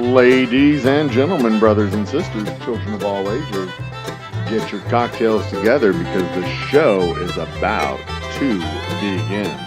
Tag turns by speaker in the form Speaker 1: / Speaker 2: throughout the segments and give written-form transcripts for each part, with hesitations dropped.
Speaker 1: Ladies and gentlemen, brothers and sisters, children of all ages, get your cocktails together because the show is about to begin.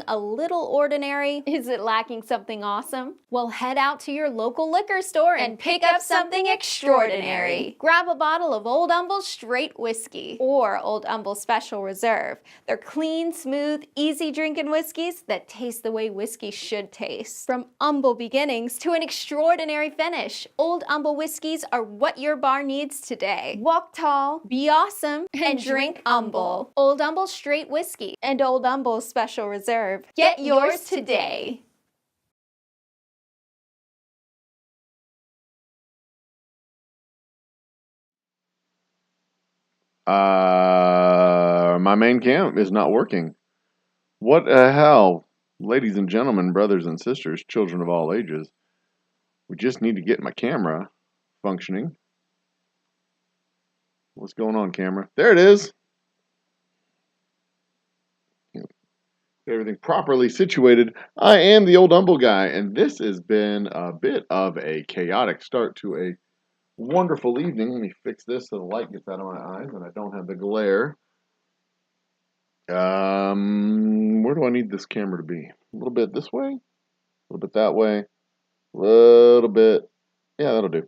Speaker 2: A little ordinary? Is it lacking something awesome? Well, head out to your local liquor store and pick up something extraordinary. Grab a bottle of Old Humble Straight Whiskey or Old Humble Special Reserve. They're clean, smooth, easy drinking whiskeys that taste the way whiskey should taste. From humble beginnings to an extraordinary finish, Old Humble whiskeys are what your bar needs today. Walk tall, be awesome, and drink humble. Old Humble Straight Whiskey and Old Humble Special Reserve. Get yours today.
Speaker 1: My main cam is not working. What the hell? Ladies and gentlemen, brothers and sisters, children of all ages, we just need to get my camera functioning. What's going on, camera? There it is. Everything properly situated. I am the Old Humble guy, and this has been a bit of a chaotic start to a wonderful evening. Let me fix this so the light gets out of my eyes and I don't have the glare. Where do I need this camera to be? A little bit this way, a little bit that way, a little bit. Yeah, that'll do.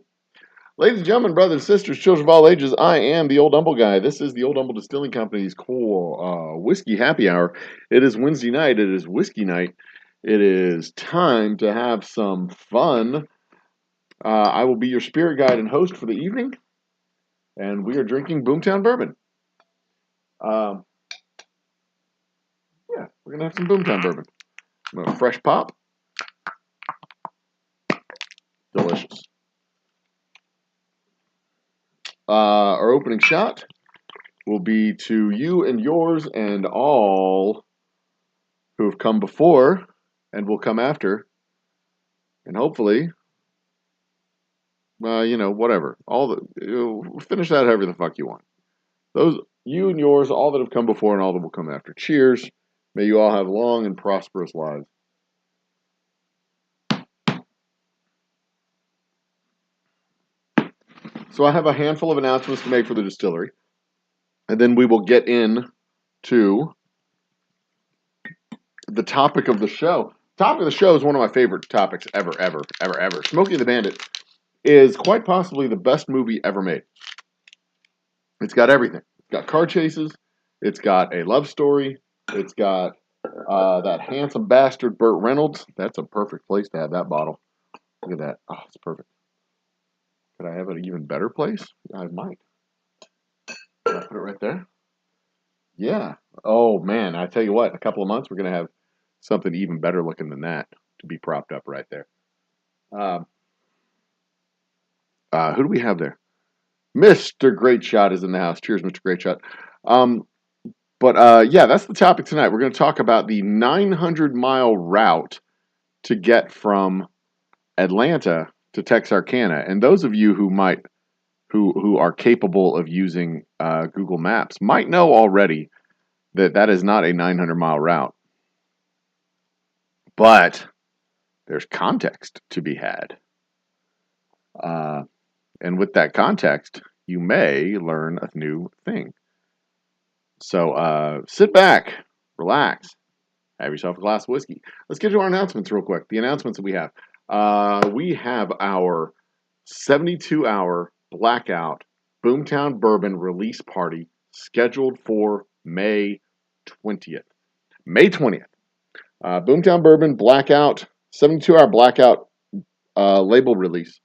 Speaker 1: Ladies and gentlemen, brothers and sisters, children of all ages, I am the Old Humble guy. This is the Old Humble Distilling Company's cool whiskey happy hour. It is Wednesday night. It is whiskey night. It is time to have some fun. I will be your spirit guide and host for the evening, and we are drinking Boomtown Bourbon. Yeah, we're going to have some Boomtown Bourbon. A fresh pop. Delicious. Our opening shot will be to you and yours and all who have come before and will come after. And hopefully, whatever. Finish that however the fuck you want. Those, you and yours, all that have come before and all that will come after. Cheers. May you all have long and prosperous lives. So I have a handful of announcements to make for the distillery. And then we will get into the topic of the show. Topic of the show is one of my favorite topics ever. Smokey and the Bandit is quite possibly the best movie ever made. It's got everything. It's got car chases. It's got a love story. It's got that handsome bastard Burt Reynolds. That's a perfect place to have that bottle. Look at that. Oh, it's perfect. Could I have an even better place? I might. Can I put it right there? Yeah. Oh, man. I tell you what, in a couple of months, we're going to have something even better looking than that to be propped up right there. Who do we have there? Mr. Great Shot is in the house. Cheers, Mr. Great Shot. Yeah, that's the topic tonight. We're going to talk about the 900-mile route to get from Atlanta to Texarkana. And those of you who are capable of using Google Maps might know already that is not a 900-mile route. But there's context to be had. And with that context, you may learn a new thing. So sit back, relax, have yourself a glass of whiskey. Let's get to our announcements real quick. The announcements that we have our 72-hour blackout Boomtown Bourbon release party scheduled for May 20th. May 20th. Boomtown Bourbon blackout, 72-hour blackout label release.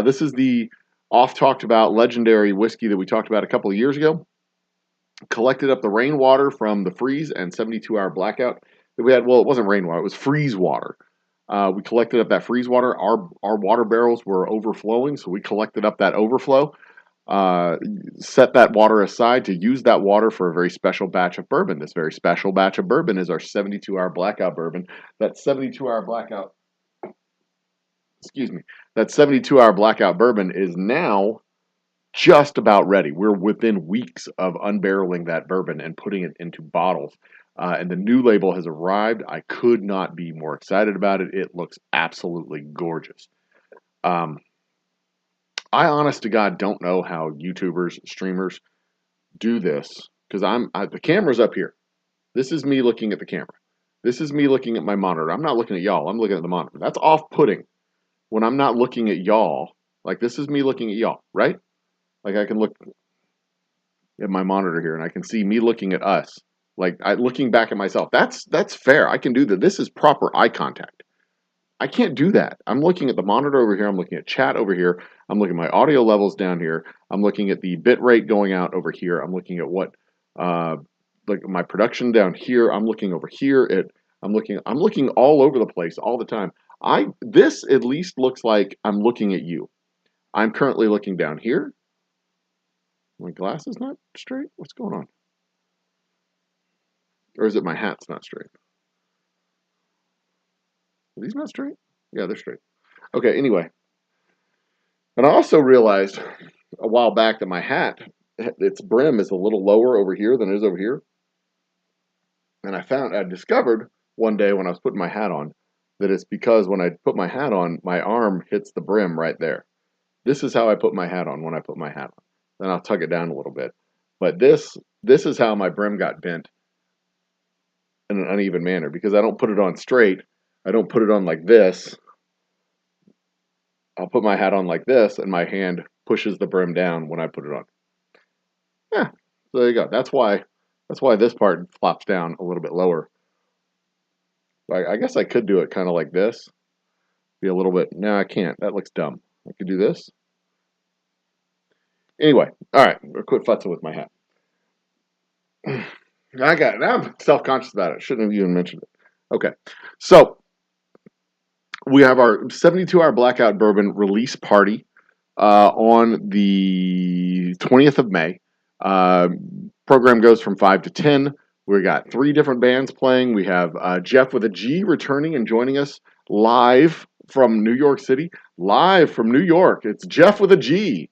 Speaker 1: This is the oft-talked-about legendary whiskey that we talked about a couple of years ago. collected up the rainwater from the freeze and 72-hour blackout that we had. Well, it wasn't rainwater; it was freeze water. We collected up that freeze water. Our water barrels were overflowing, so we collected up that overflow. Set that water aside to use that water for a very special batch of bourbon. This very special batch of bourbon is our 72-hour blackout bourbon. That 72-hour blackout, excuse me, that 72-hour blackout bourbon is now just about ready. We're within weeks of unbarreling that bourbon and putting it into bottles. And the new label has arrived. I could not be more excited about it. It looks absolutely gorgeous. I, honest to God, don't know how YouTubers, streamers do this because the camera's up here. This is me looking at the camera. This is me looking at my monitor. I'm not looking at y'all. I'm looking at the monitor. That's off-putting when I'm not looking at y'all. Like, this is me looking at y'all, right? Like, I can look at my monitor here and I can see me looking at us. Like, looking back at myself. That's fair. I can do that. This is proper eye contact. I can't do that. I'm looking at the monitor over here. I'm looking at chat over here. I'm looking at my audio levels down here. I'm looking at the bit rate going out over here. I'm looking at what, like my production down here. I'm looking over here. I'm looking all over the place all the time. This at least looks like I'm looking at you. I'm currently looking down here. My glass is not straight. What's going on? Or is it my hat's not straight? Are these not straight? Yeah, they're straight. Okay, anyway. And I also realized a while back that my hat, its brim is a little lower over here than it is over here. And I discovered one day when I was putting my hat on that it's because when I put my hat on, my arm hits the brim right there. This is how I put my hat on when I put my hat on. Then I'll tug it down a little bit. But this is how my brim got bent in an uneven manner because I don't put it on straight. I don't put it on like this. I'll put my hat on like this, and my hand pushes the brim down when I put it on. Yeah, so there you go. That's why this part flops down a little bit lower. I guess I could do it kind of like this. Be a little bit. No, I can't. That looks dumb. I could do this. Anyway, all right. I'll quit futzing with my hat. I got it. Now I'm self-conscious about it. Shouldn't have even mentioned it. Okay, so we have our 72-hour blackout bourbon release party on the 20th of May. Program goes from 5 to 10. We got 3 different bands playing. We have Jeff with a G returning and joining us live from New York City. Live from New York. It's Jeff with a G.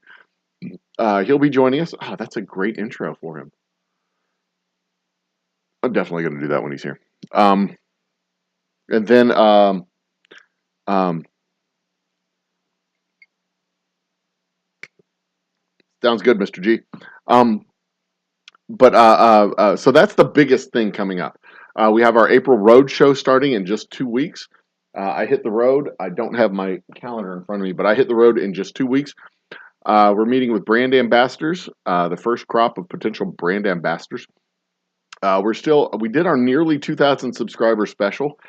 Speaker 1: He'll be joining us. Oh, that's a great intro for him. I'm definitely going to do that when he's here. And then sounds good, Mr. G. So that's the biggest thing coming up. We have our April road show starting in just 2 weeks. I hit the road. I don't have my calendar in front of me, but I hit the road in just 2 weeks. We're meeting with brand ambassadors, the first crop of potential brand ambassadors. We did our nearly 2,000 subscriber special.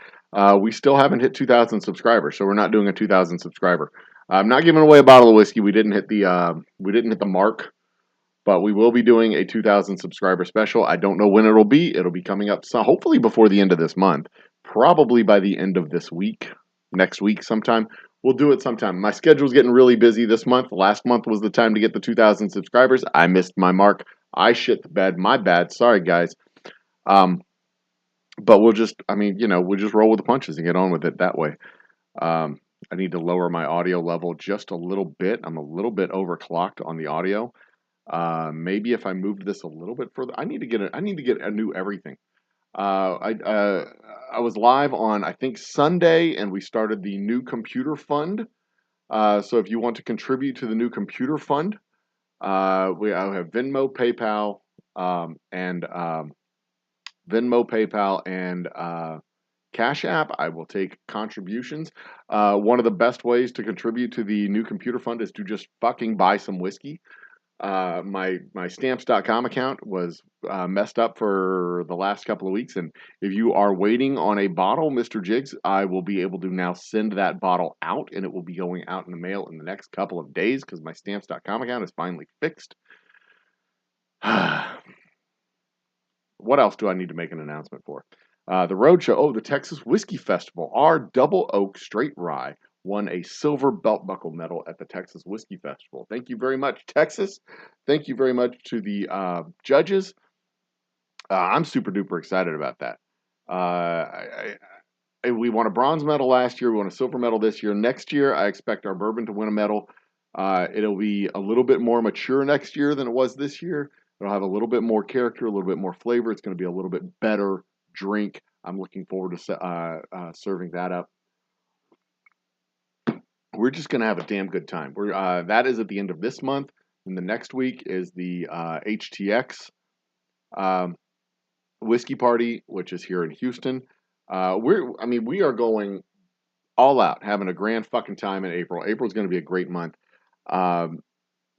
Speaker 1: We still haven't hit 2,000 subscribers, so we're not doing a 2,000 subscriber. I'm not giving away a bottle of whiskey. We didn't hit the mark. But we will be doing a 2,000 subscriber special. I don't know when it'll be. It'll be coming up hopefully before the end of this month. Probably by the end of this week. Next week sometime. We'll do it sometime. My schedule's getting really busy this month. Last month was the time to get the 2,000 subscribers. I missed my mark. I shit the bed. My bad. Sorry, guys. But we'll just roll with the punches and get on with it that way. I need to lower my audio level just a little bit. I'm a little bit overclocked on the audio. Maybe if I moved this a little bit further, I need to get a new everything. I was live on I think Sunday, and we started the new computer fund. So if you want to contribute to the new computer fund, I have Venmo, PayPal, and Cash App. I will take contributions. One of the best ways to contribute to the new computer fund is to just fucking buy some whiskey. My stamps.com account was messed up for the last couple of weeks, and if you are waiting on a bottle, Mr. Jiggs, I will be able to now send that bottle out, and it will be going out in the mail in the next couple of days because my stamps.com account is finally fixed. What else do I need to make an announcement for? The Roadshow. Oh, the Texas Whiskey Festival. Our Double Oak Straight Rye won a silver belt buckle medal at the Texas Whiskey Festival. Thank you very much, Texas. Thank you very much to the judges. I'm super duper excited about that. We won a bronze medal last year. We won a silver medal this year. Next year, I expect our bourbon to win a medal. It'll be a little bit more mature next year than it was this year. It'll have a little bit more character, a little bit more flavor. It's going to be a little bit better drink. I'm looking forward to serving that up. We're just going to have a damn good time. That is at the end of this month. And the next week is the HTX whiskey party, which is here in Houston. We are going all out, having a grand fucking time in April. April's going to be a great month.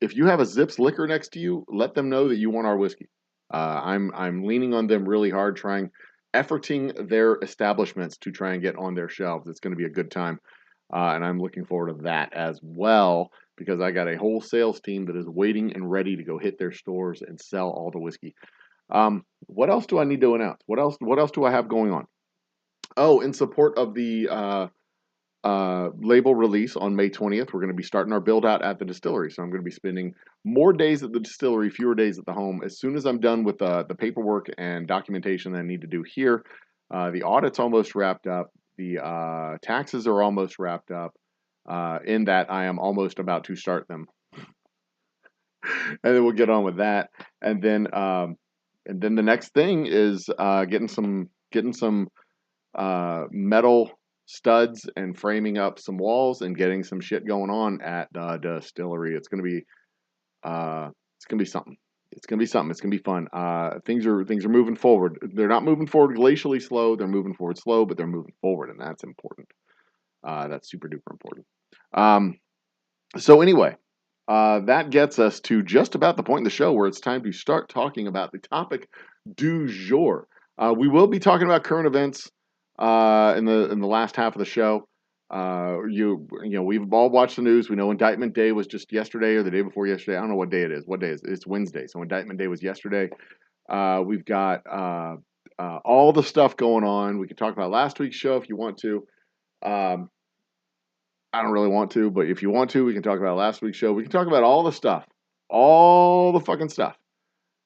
Speaker 1: If you have a Zips liquor next to you, let them know that you want our whiskey. I'm leaning on them really hard, efforting their establishments to try and get on their shelves. It's going to be a good time, and I'm looking forward to that as well because I got a whole sales team that is waiting and ready to go hit their stores and sell all the whiskey. What else do I need to announce? What else do I have going on? Oh, in support of the label release on May 20th, we're going to be starting our build out at the distillery. So I'm going to be spending more days at the distillery, fewer days at the home. As soon as I'm done with the paperwork and documentation that I need to do here, the audit's almost wrapped up. The taxes are almost wrapped up. In that I am almost about to start them. And then we'll get on with that. And then the next thing is getting some metal studs and framing up some walls and getting some shit going on at the distillery. It's gonna be something. It's gonna be something. It's gonna be fun. Things are moving forward. They're not moving forward glacially slow. They're moving forward slow, but they're moving forward, and that's important. That's super duper important. So anyway, that gets us to just about the point in the show where it's time to start talking about the topic du jour. We will be talking about current events in the last half of the show. We've all watched the news. We know Indictment Day was just yesterday or the day before yesterday. I don't know what day it is. What day is it? It's Wednesday. So Indictment Day was yesterday. We've got all the stuff going on. We can talk about last week's show if you want to. I don't really want to, but if you want to, we can talk about last week's show. We can talk about all the stuff, all the fucking stuff.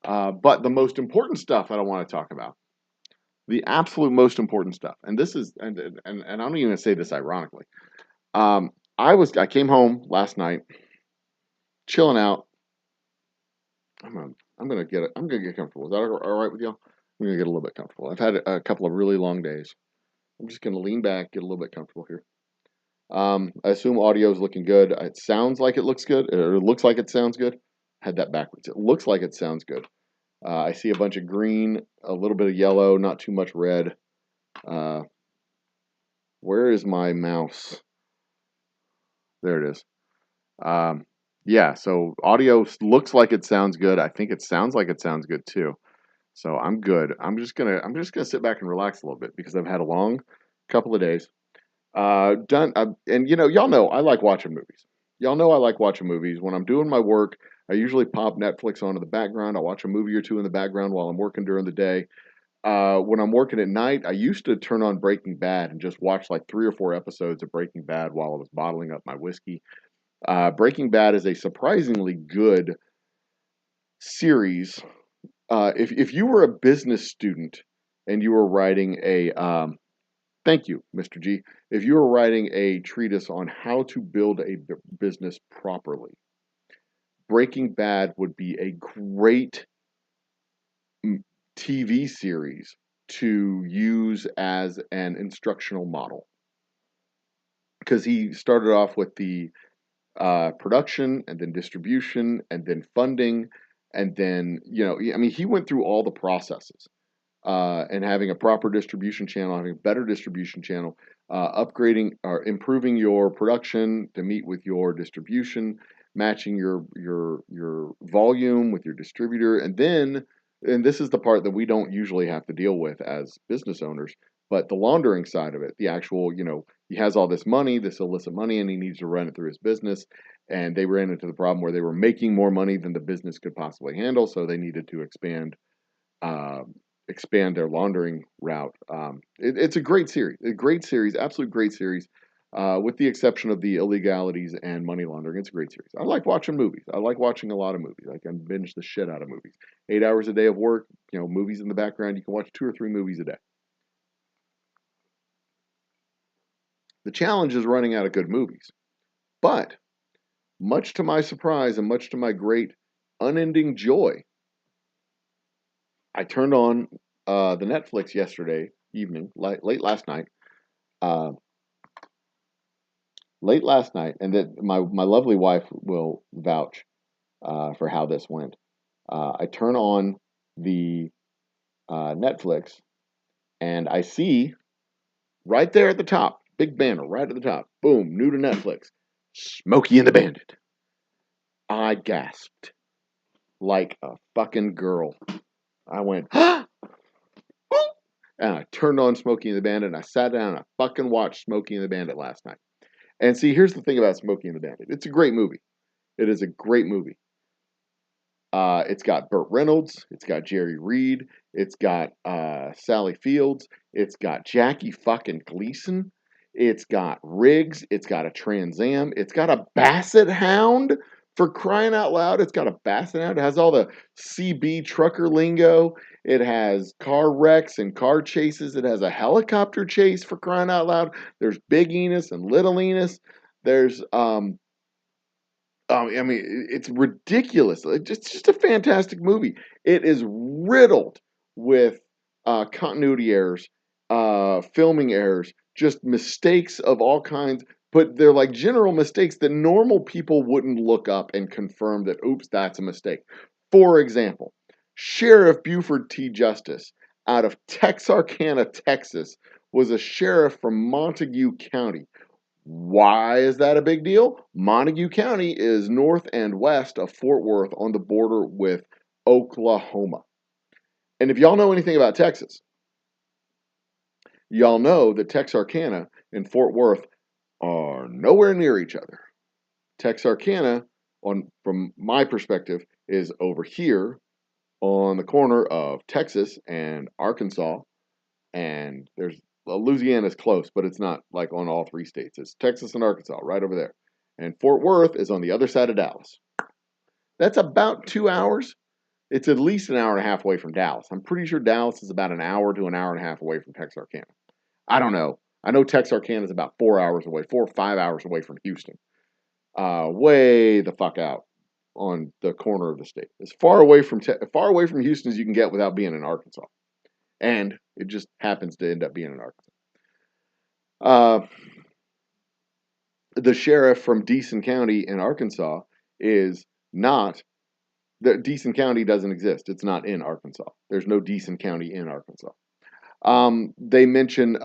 Speaker 1: But the most important stuff that I want to talk about, the absolute most important stuff, and this is, and I'm even gonna say this ironically. I came home last night, chilling out. I'm gonna get comfortable. Is that all right with y'all? I'm gonna get a little bit comfortable. I've had a couple of really long days. I'm just gonna lean back, get a little bit comfortable here. I assume audio is looking good. It sounds like it looks good, or it looks like it sounds good. I had that backwards. It looks like it sounds good. I see a bunch of green, a little bit of yellow, not too much red. Where is my mouse? There it is. Yeah, so audio looks like it sounds good. I think it sounds like it sounds good too. So I'm good. I'm just gonna sit back and relax a little bit because I've had a long couple of days. And y'all know I like watching movies. Y'all know I like watching movies. When I'm doing my work, I usually pop Netflix onto the background. I watch a movie or two in the background while I'm working during the day. When I'm working at night, I used to turn on Breaking Bad and just watch like 3 or 4 episodes of Breaking Bad while I was bottling up my whiskey. Breaking Bad is a surprisingly good series. If you were a business student and you were writing thank you, Mr. G. If you were writing a treatise on how to build a business properly, Breaking Bad would be a great TV series to use as an instructional model. Because he started off with the production and then distribution and then funding. And then, he went through all the processes. And having a proper distribution channel, having a better distribution channel, upgrading or improving your production to meet with your distribution, matching your volume with your distributor, and this is the part that we don't usually have to deal with as business owners, but the laundering side of it, the actual, he has all this money, this illicit money, and he needs to run it through his business. And they ran into the problem where they were making more money than the business could possibly handle, so they needed to expand expand their laundering route. It's a great series, absolute great series. With the exception of the illegalities and money laundering, it's a great series. I like watching movies. I like watching a lot of movies. I can binge the shit out of movies. 8 hours a day of work, movies in the background. You can watch 2 or 3 movies a day. The challenge is running out of good movies. But much to my surprise and much to my great unending joy, I turned on the Netflix yesterday evening, late last night. Uh, Late last night, and that my lovely wife will vouch for how this went. I turn on the Netflix, and I see right there at the top, big banner right at the top, boom, new to Netflix, Smokey and the Bandit. I gasped like a fucking girl. I went, and I turned on Smokey and the Bandit, and I sat down and I fucking watched Smokey and the Bandit last night. And see, here's the thing about Smokey and the Bandit. It's a great movie. It is a great movie. It's got Burt Reynolds. It's got Jerry Reed. It's got Sally Fields. It's got Jakcie fucking Gleason. It's got Riggs. It's got a Trans Am. It's got a Basset Hound, for crying out loud. It's got a Basset Hound. It has all the CB trucker lingo. It has car wrecks and car chases. It has a helicopter chase, for crying out loud. There's Big Enos and Little Enos. There's I mean, it's ridiculous. It's just a fantastic movie. It is riddled with continuity errors, filming errors, just mistakes of all kinds. But they're like general mistakes that normal people wouldn't look up and confirm that, oops, that's a mistake. For example, Sheriff Buford T. Justice out of Texarkana, Texas, was a sheriff from Montague County. Why is that a big deal? Montague County is north and west of Fort Worth on the border with Oklahoma. And if y'all know anything about Texas, y'all know that Texarkana and Fort Worth are nowhere near each other. Texarkana, from my perspective, is over here on the corner of Texas and Arkansas, and there's Louisiana's close, but it's not like on all 3 states. It's Texas and Arkansas right over there. And Fort Worth is on the other side of Dallas. That's about 2 hours. It's at least an hour and a half away from Dallas. I'm pretty sure Dallas is about an hour to an hour and a half away from Texarkana. I don't know. I know Texarkana is about 4 hours away, 4 or 5 hours away from Houston. Way the fuck out on the corner of the state. As far away from Houston as you can get without being in Arkansas. And it just happens to end up being in Arkansas. The sheriff from Deason County in Arkansas is not. Deason County doesn't exist. It's not in Arkansas. There's no Deason County in Arkansas. They mention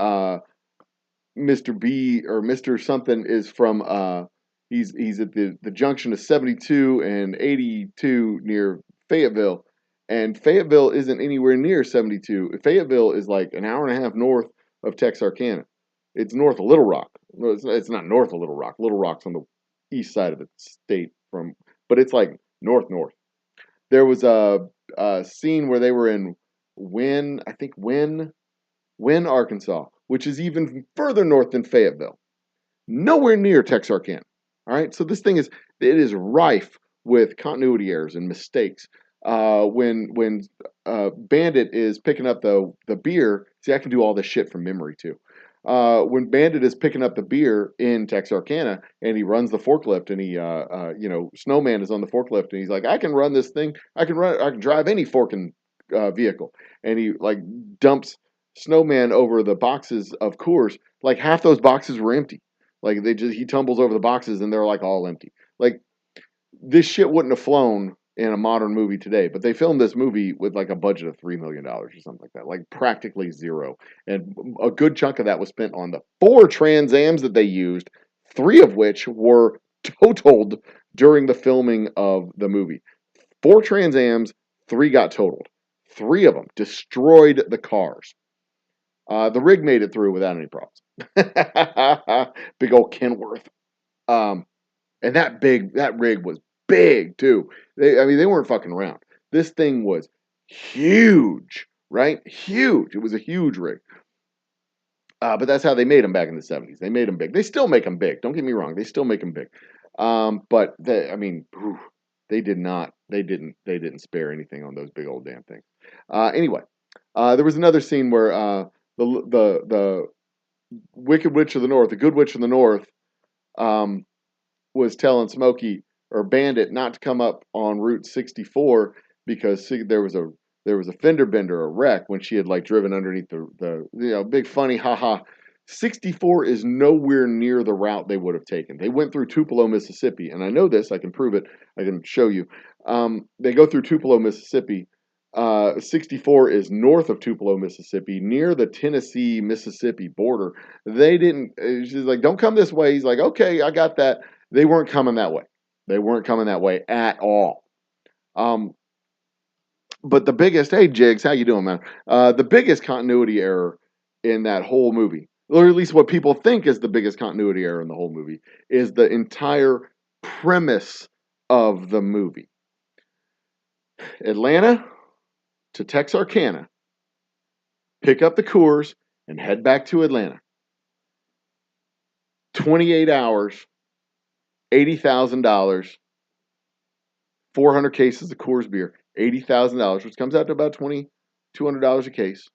Speaker 1: Mr. B or Mr. something is from. He's at the junction of 72 and 82 near Fayetteville. And Fayetteville isn't anywhere near 72. Fayetteville is like an hour and a half north of Texarkana. It's north of Little Rock. No, it's not north of Little Rock. Little Rock's on the east side of the state but it's like north. There was a scene where they were in Wynne, Arkansas, which is even further north than Fayetteville. Nowhere near Texarkana. All right, so it is rife with continuity errors and mistakes. When Bandit is picking up the beer, see, I can do all this shit from memory too. When Bandit is picking up the beer in Texarkana and he runs the forklift and he, Snowman is on the forklift and he's like, I can run this thing. I can drive any forking vehicle. And he like dumps Snowman over the boxes of Coors. Like half those boxes were empty. Like he tumbles over the boxes and they're like all empty. Like this shit wouldn't have flown in a modern movie today, but they filmed this movie with like a budget of $3 million or something like that, like practically zero. And a good chunk of that was spent on the 4 Trans Ams that they used, 3 of which were totaled during the filming of the movie. 4 Trans Ams, 3 got totaled. 3 of them destroyed the cars. The rig made it through without any problems. Big old Kenworth. And that rig was big too. They weren't fucking around. This thing was huge right? Huge. It was a huge rig. But that's how they made them back in the 70s. They made them big. They still make them big. Don't get me wrong. They still make them big. But I mean, they didn't spare anything on those big old damn things. Anyway, there was another scene where the Wicked Witch of the North, the Good Witch of the North, was telling Smokey or Bandit not to come up on Route 64 because there was a fender bender, a wreck when she had like driven underneath the big funny haha. 64 is nowhere near the route they would have taken. They went through Tupelo, Mississippi, and I know this. I can prove it. I can show you. They go through Tupelo, Mississippi. 64 is north of Tupelo, Mississippi, near the Tennessee-Mississippi border. They didn't. She's like, "Don't come this way." He's like, "Okay, I got that." They weren't coming that way. They weren't coming that way at all. But the biggest, hey Jigs, how you doing, man? The biggest continuity error in that whole movie, or at least what people think is the biggest continuity error in the whole movie, is the entire premise of the movie. Atlanta to Texarkana, pick up the Coors and head back to Atlanta. 28 hours, $80,000, 400 cases of Coors beer, $80,000, which comes out to about $2,200 a case,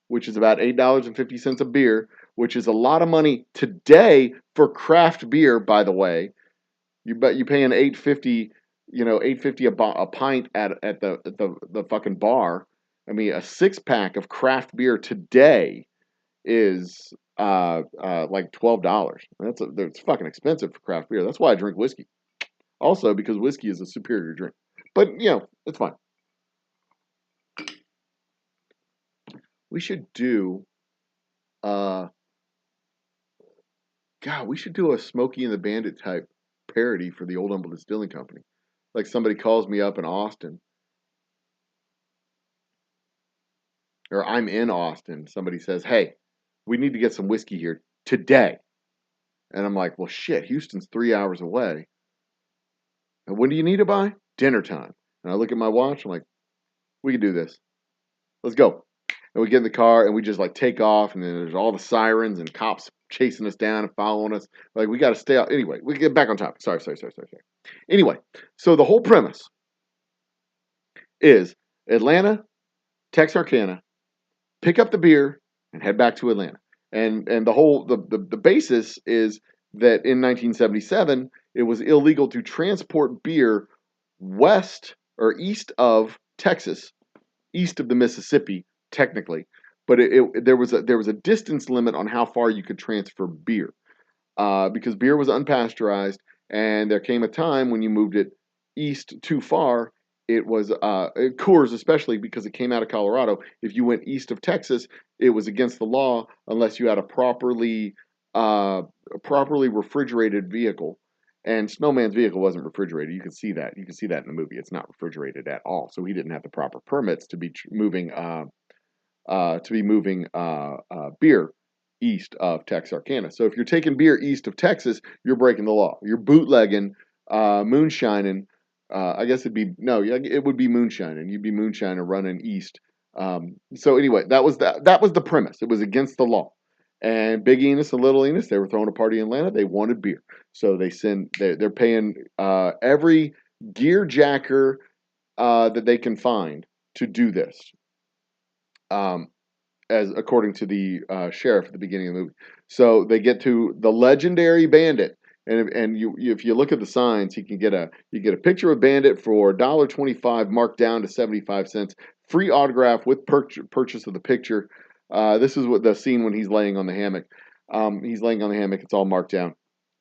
Speaker 1: which is about $8.50 a beer, which is a lot of money today for craft beer. By the way, you paying $8.50, $8.50 a pint at the fucking bar. I mean, a 6-pack of craft beer today is like $12. It's fucking expensive for craft beer. That's why I drink whiskey. Also, because whiskey is a superior drink. But, it's fine. We should do, we should do a Smokey and the Bandit type parody for the Old Humble Distilling Company. Like somebody calls me up in Austin, or I'm in Austin. Somebody says, "Hey, we need to get some whiskey here today." And I'm like, "Well, shit, Houston's 3 hours away. And when do you need it by? Dinner time." And I look at my watch. I'm like, "We can do this. Let's go." And we get in the car and we just like take off. And then there's all the sirens and cops chasing us down and following us. Like, we got to stay out. Anyway, we get back on topic. Sorry. Anyway, so the whole premise is Atlanta, Texarkana, pick up the beer and head back to Atlanta. And the whole the basis is that in 1977 it was illegal to transport beer west or east of Texas, east of the Mississippi technically, but there was a distance limit on how far you could transfer beer, because beer was unpasteurized, and there came a time when you moved it east too far. It was Coors, especially because it came out of Colorado. If you went east of Texas, it was against the law unless you had a properly refrigerated vehicle. And Snowman's vehicle wasn't refrigerated. You can see that. You can see that in the movie. It's not refrigerated at all. So he didn't have the proper permits to be moving beer east of Texarkana. So if you're taking beer east of Texas, you're breaking the law. You're bootlegging, moonshining. I guess it would be moonshining. You'd be moonshining running east. So anyway, that was the premise. It was against the law. And Big Enos and Little Enos, they were throwing a party in Atlanta. They wanted beer, so they're paying every gear jacker that they can find to do this. As according to the sheriff at the beginning of the movie. So they get to the legendary Bandit, and if you look at the signs, you get a picture of Bandit for $1.25 marked down to 75 cents, free autograph with purchase of the picture. This is what the scene when he's laying on the hammock. He's laying on the hammock. It's all marked down,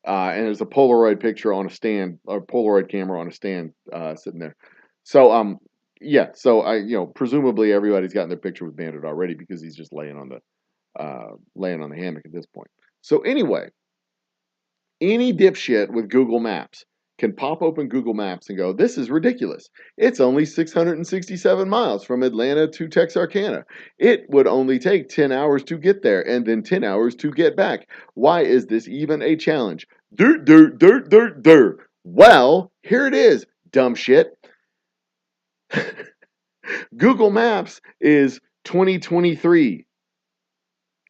Speaker 1: and there's a Polaroid picture on a stand, or Polaroid camera on a stand sitting there. So yeah, so presumably everybody's gotten their picture with Bandit already because he's just laying on the hammock at this point. So anyway, any dipshit with Google Maps can pop open Google Maps and go, "This is ridiculous. It's only 667 miles from Atlanta to Texarkana. It would only take 10 hours to get there and then 10 hours to get back. Why is this even a challenge?" Dirt. Well, here it is, dumb shit. Google Maps is 2023.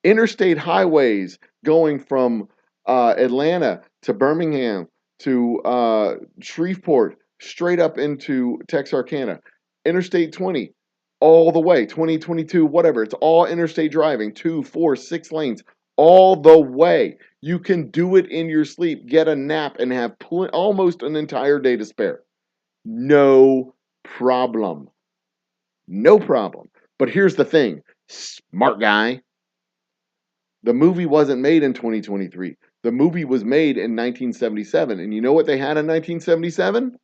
Speaker 1: Interstate highways going from Atlanta to Birmingham to Shreveport, straight up into Texarkana. Interstate 20, all the way, 2022, whatever. It's all interstate driving, 2, 4, 6 lanes, all the way. You can do it in your sleep, get a nap, and have almost an entire day to spare. No problem. No problem. But here's the thing, smart guy. The movie wasn't made in 2023. The movie was made in 1977. And you know what they had in 1977?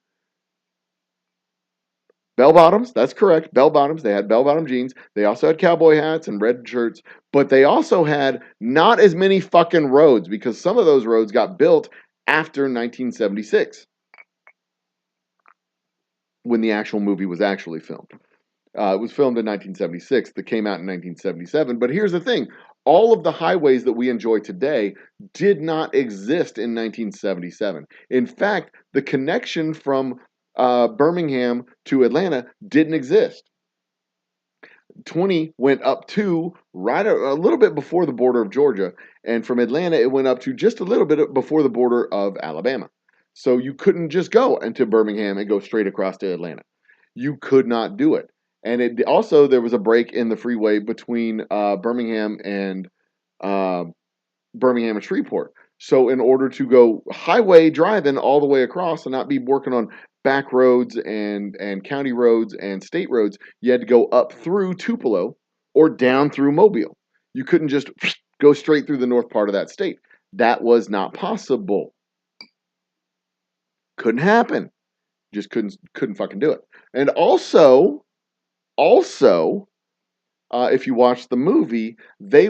Speaker 1: Bell bottoms. That's correct. Bell bottoms. They had bell bottom jeans. They also had cowboy hats and red shirts. But they also had not as many fucking roads, because some of those roads got built after 1976 when the actual movie was actually filmed. It was filmed in 1976. That came out in 1977. But here's the thing. All of the highways that we enjoy today did not exist in 1977. In fact, the connection from Birmingham to Atlanta didn't exist. 20 went up to right a little bit before the border of Georgia, and from Atlanta it went up to just a little bit before the border of Alabama. So you couldn't just go into Birmingham and go straight across to Atlanta. You could not do it. And it also, there was a break in the freeway between Birmingham and Shreveport. So in order to go highway driving all the way across and not be working on back roads and county roads and state roads, you had to go up through Tupelo or down through Mobile. You couldn't just go straight through the north part of that state. That was not possible. Couldn't happen. Just couldn't fucking do it. And also, if you watch the movie, they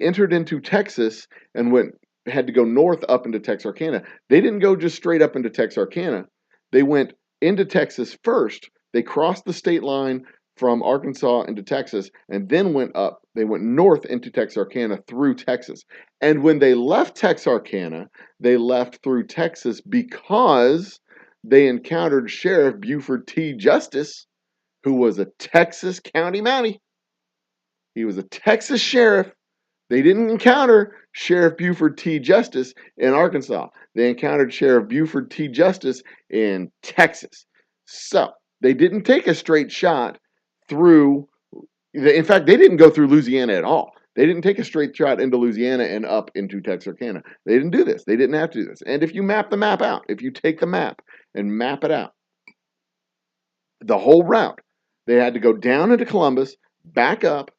Speaker 1: entered into Texas and had to go north up into Texarkana. They didn't go just straight up into Texarkana. They went into Texas first. They crossed the state line from Arkansas into Texas, and then they went north into Texarkana through Texas. And when they left Texarkana, they left through Texas because they encountered Sheriff Buford T. Justice, who was a Texas county mountie. He was a Texas sheriff. They didn't encounter Sheriff Buford T. Justice in Arkansas. They encountered Sheriff Buford T. Justice in Texas. So they didn't take a straight shot through. In fact, they didn't go through Louisiana at all. They didn't take a straight shot into Louisiana and up into Texarkana. They didn't do this. They didn't have to do this. And if you map the map out, if you take the map and map it out, the whole route, they had to go down into Columbus, back up,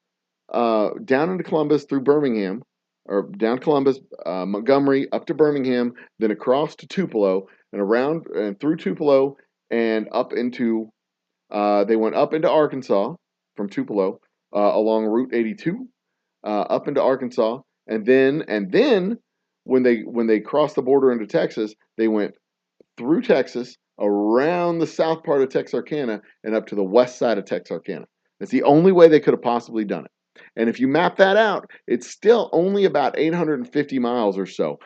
Speaker 1: down into Columbus through Birmingham, or down Columbus, Montgomery, up to Birmingham, then across to Tupelo, and around and through Tupelo and up into, they went up into Arkansas from Tupelo along Route 82, up into Arkansas, and then when they crossed the border into Texas, they went through Texas, around the south part of Texarkana, and up to the west side of Texarkana. That's the only way they could have possibly done it. And if you map that out, it's still only about 850 miles or so.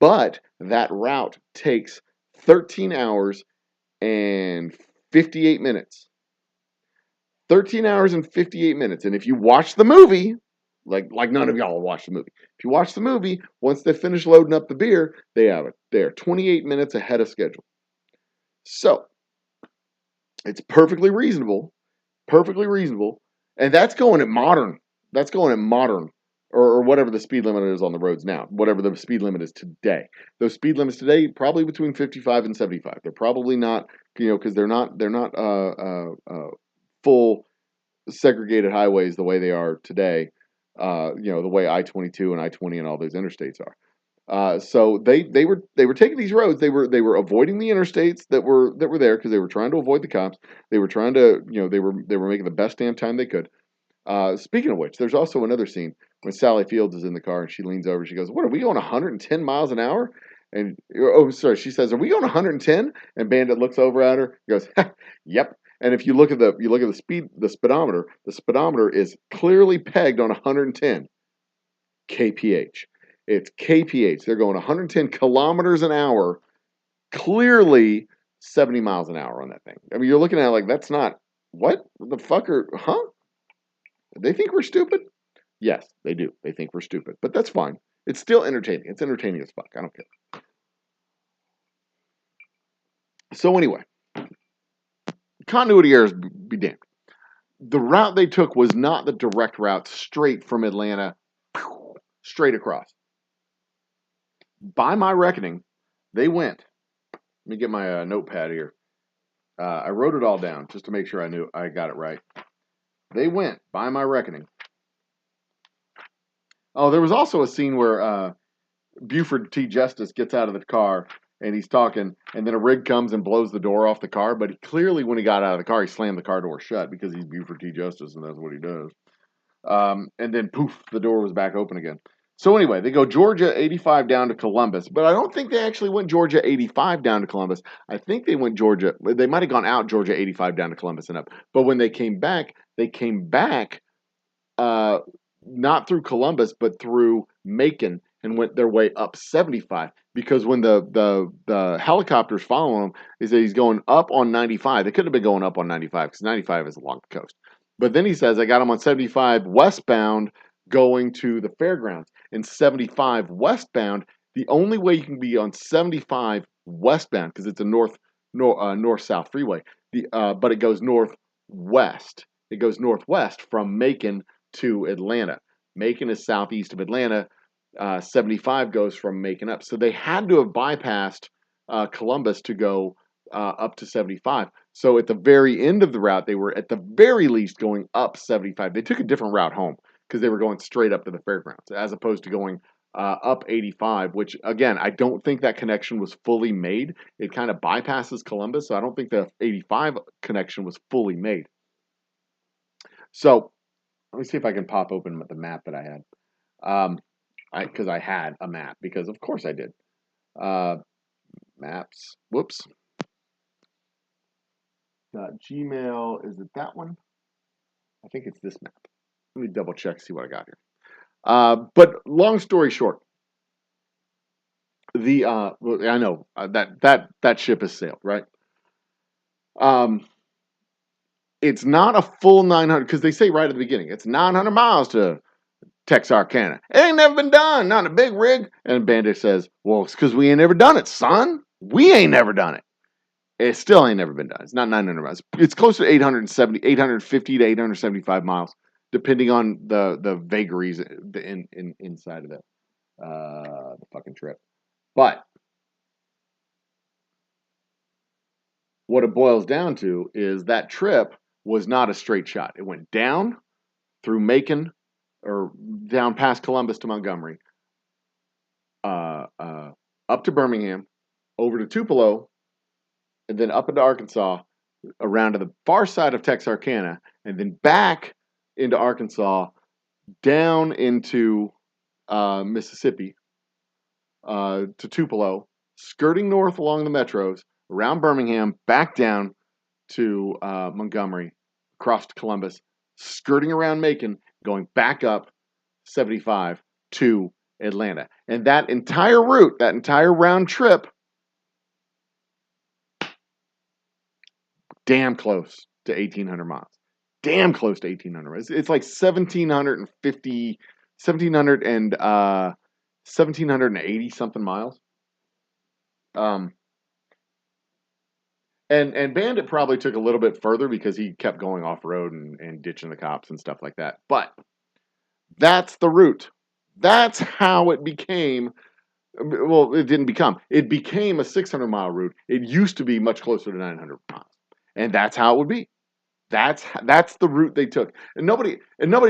Speaker 1: But that route takes 13 hours and 58 minutes. 13 hours and 58 minutes. And if you watch the movie, like none of y'all watch the movie. If you watch the movie, once they finish loading up the beer, they're 28 minutes ahead of schedule. So, it's perfectly reasonable, and that's going at modern, or whatever the speed limit is on the roads now, whatever the speed limit is today. Those speed limits today, probably between 55 and 75. They're probably not, because they're not full segregated highways the way they are today, the way I-22 and I-20 and all those interstates are. So they were taking these roads. They were avoiding the interstates that were there because they were trying to avoid the cops. They were trying to, they were making the best damn time they could. Speaking of which, there's also another scene when Sally Fields is in the car and she leans over. She goes, "What, are we going 110 miles an hour?" And she says, "Are we going 110?" And Bandit looks over at her. He goes, "Yep." And if you look at the speedometer is clearly pegged on 110 kph. It's kph. They're going 110 kilometers an hour, clearly 70 miles an hour on that thing. I mean, you're looking at it like, that's not, what the fuck huh? They think we're stupid? Yes, they do. They think we're stupid. But that's fine. It's still entertaining. It's entertaining as fuck. I don't care. So anyway, continuity errors be damned. The route they took was not the direct route straight from Atlanta, straight across. By my reckoning, they went. Let me get my notepad here. I wrote it all down just to make sure I got it right. They went, by my reckoning. Oh, there was also a scene where Buford T. Justice gets out of the car and he's talking, and then a rig comes and blows the door off the car. But clearly, when he got out of the car, he slammed the car door shut because he's Buford T. Justice and that's what he does. And then poof, the door was back open again. So anyway, they go Georgia 85 down to Columbus, but I don't think they actually went Georgia 85 down to Columbus. I think they went Georgia. They might have gone out Georgia 85 down to Columbus and up. But when they came back not through Columbus, but through Macon and went their way up 75. Because when the helicopters follow him, he said he's going up on 95. They couldn't have been going up on 95 because 95 is along the coast. But then he says, I got him on 75 westbound going to the fairgrounds. And 75 westbound, the only way you can be on 75 westbound, because it's a north-south freeway, but it goes northwest. It goes northwest from Macon to Atlanta. Macon is southeast of Atlanta. 75 goes from Macon up. So they had to have bypassed Columbus to go up to 75. So at the very end of the route, they were at the very least going up 75. They took a different route home because they were going straight up to the fairgrounds as opposed to going up 85, which again, I don't think that connection was fully made. It kind of bypasses Columbus, so I don't think the 85 connection was fully made. So let me see if I can pop open the map that I had. Because I had a map, because of course I did. Maps. Whoops. Gmail, is it that one? I think it's this map. Let me double check, see what I got here. But long story short, I know that ship has sailed, right? It's not a full 900, because they say right at the beginning, it's 900 miles to Texarkana. It ain't never been done, not a big rig. And Bandit says, well, it's because we ain't never done it, son. We ain't never done it. It still ain't never been done. It's not 900 miles. It's close to 850 to 875 miles, depending on the vagaries inside of the fucking trip. But what it boils down to is that trip was not a straight shot. It went down through Macon, or down past Columbus to Montgomery, up to Birmingham, over to Tupelo, and then up into Arkansas, around to the far side of Texarkana, and then back into Arkansas, down into Mississippi, to Tupelo, skirting north along the metros, around Birmingham, back down to Montgomery, across to Columbus, skirting around Macon, going back up 75 to Atlanta. And that entire route, that entire round trip, damn close to 1,800 miles. Damn close to 1,800 miles. It's like 1,750, 1,780 something miles. And Bandit probably took a little bit further because he kept going off road and ditching the cops and stuff like that. But that's the route. That's how it became. Well, it didn't become. It became a 600-mile route. It used to be much closer to 900 miles, and that's how it would be. That's the route they took, and nobody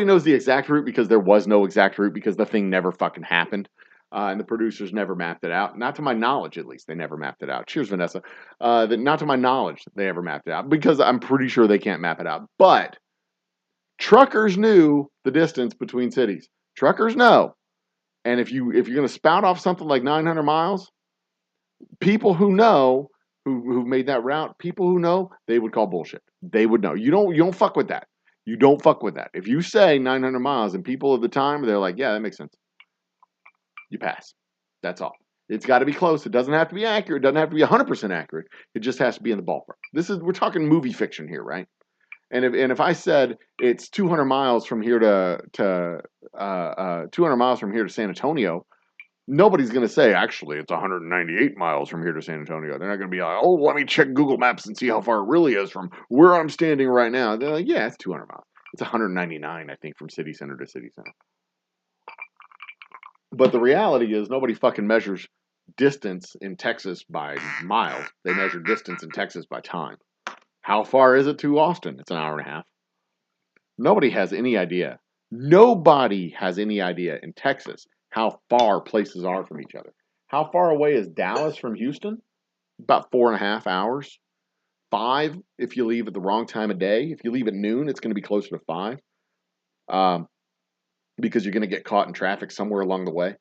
Speaker 1: knows the exact route because there was no exact route because the thing never fucking happened, and the producers never mapped it out. Not to my knowledge, at least, they never mapped it out. Cheers, Vanessa. Not to my knowledge, they ever mapped it out because I'm pretty sure they can't map it out. But truckers knew the distance between cities. Truckers know. And if you're going to spout off something like 900 miles, people who know, who've made that route, people who know, they would call bullshit. They would know. You don't fuck with that. You don't fuck with that. If you say 900 miles and people at the time, they're like, yeah, that makes sense. You pass. That's all. It's got to be close. It doesn't have to be accurate. It doesn't have to be 100% accurate. It just has to be in the ballpark. We're talking movie fiction here, right? And if I said it's 200 miles from here to 200 miles from here to San Antonio, nobody's going to say, actually, it's 198 miles from here to San Antonio. They're not going to be like, oh, let me check Google Maps and see how far it really is from where I'm standing right now. They're like, yeah, it's 200 miles. It's 199, I think, from city center to city center. But the reality is nobody fucking measures distance in Texas by miles. They measure distance in Texas by time. How far is it to Austin? It's an hour and a half. Nobody has any idea. Nobody has any idea in Texas how far places are from each other. How far away is Dallas from Houston? About 4.5 hours. 5 if you leave at the wrong time of day. If you leave at noon, it's going to be closer to 5. Because you're going to get caught in traffic somewhere along the way.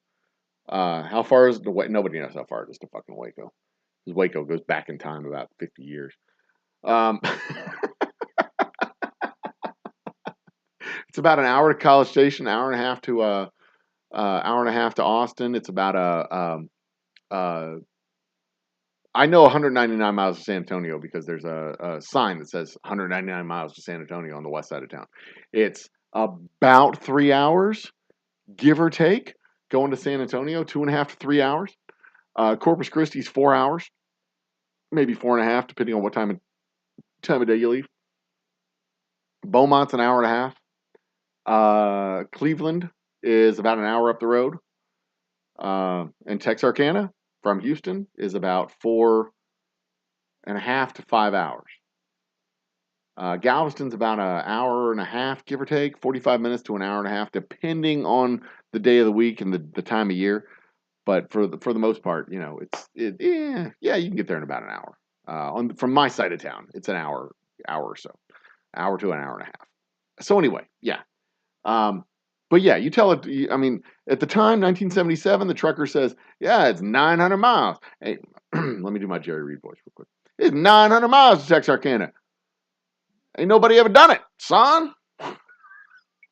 Speaker 1: How far is the way? Nobody knows how far it is to fucking Waco. Because Waco goes back in time about 50 years. It's about an hour to College Station, hour and a half to Austin. It's about I know 199 miles to San Antonio because there's a sign that says 199 miles to San Antonio on the west side of town. It's about 3 hours, give or take, going to San Antonio, 2.5 to 3 hours. Corpus Christi's 4 hours, maybe 4.5, depending on what time of day you leave. Beaumont's an hour and a half. Cleveland is about an hour up the road. And Texarkana from Houston is about 4.5 to 5 hours. Galveston's about an hour and a half, give or take, 45 minutes to an hour and a half, depending on the day of the week and the time of year. But for the most part, you know, you can get there in about an hour. From my side of town, it's an hour or so, hour to an hour and a half. So anyway, yeah. But yeah, you tell it. I mean, at the time, 1977, the trucker says, "Yeah, it's 900 miles." Hey, let me do my Jerry Reed voice real quick. It's 900 miles to Texarkana. Ain't nobody ever done it, son.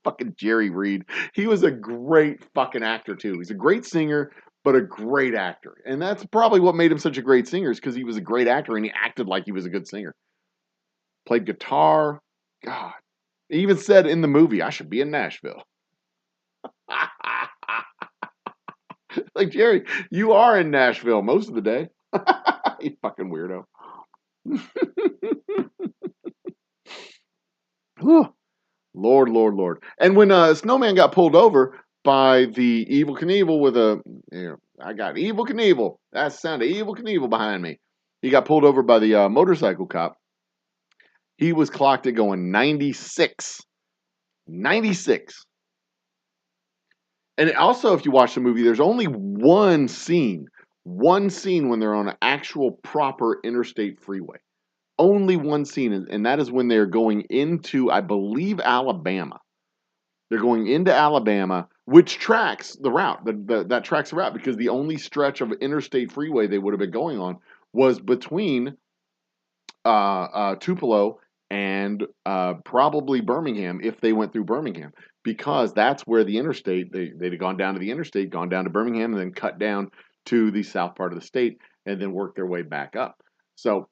Speaker 1: Fucking Jerry Reed. He was a great fucking actor too. He's a great singer, but a great actor. And that's probably what made him such a great singer, is because he was a great actor and he acted like he was a good singer. Played guitar. God. He even said in the movie, "I should be in Nashville." Like, Jerry, you are in Nashville most of the day. You fucking weirdo. Lord, Lord, Lord. And when Snowman got pulled over by the Evel Knievel with I got Evel Knievel. That's the sound of Evel Knievel behind me. He got pulled over by the motorcycle cop. He was clocked at going 96. 96. And also, if you watch the movie, there's only one scene when they're on an actual proper interstate freeway. Only one scene, and that is when they're going into, I believe, Alabama. They're going into Alabama, which tracks the route. That tracks the route, because the only stretch of interstate freeway they would have been going on was between Tupelo and probably Birmingham, if they went through Birmingham, because that's where the interstate, they'd have gone down to the interstate, gone down to Birmingham, and then cut down to the south part of the state, and then work their way back up. So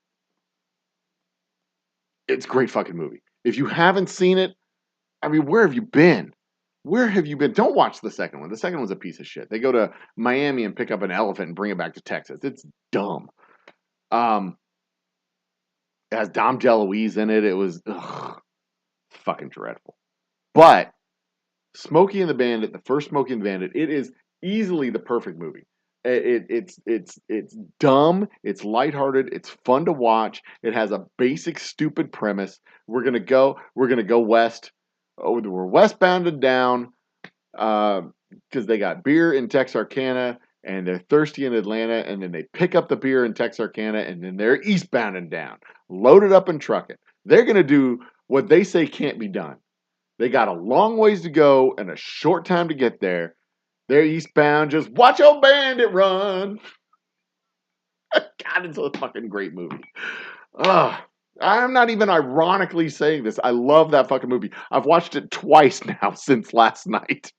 Speaker 1: it's a great fucking movie. If you haven't seen it, I mean, where have you been? Where have you been? Don't watch the second one. The second one's a piece of shit. They go to Miami and pick up an elephant and bring it back to Texas. It's dumb. It has Dom DeLuise in it. It was fucking dreadful. But Smokey and the Bandit, the first Smokey and the Bandit, it is easily the perfect movie. It's dumb, it's lighthearted, it's fun to watch. It has a basic stupid premise. We're gonna go west. Oh, we're westbound and down because they got beer in Texarkana and they're thirsty in Atlanta, and then they pick up the beer in Texarkana and then they're eastbound and down. Load it up and truck it. They're gonna do what they say can't be done. They got a long ways to go and a short time to get there. They're eastbound. Just watch your bandit run. God, it's a fucking great movie. I'm not even ironically saying this. I love that fucking movie. I've watched it twice now since last night.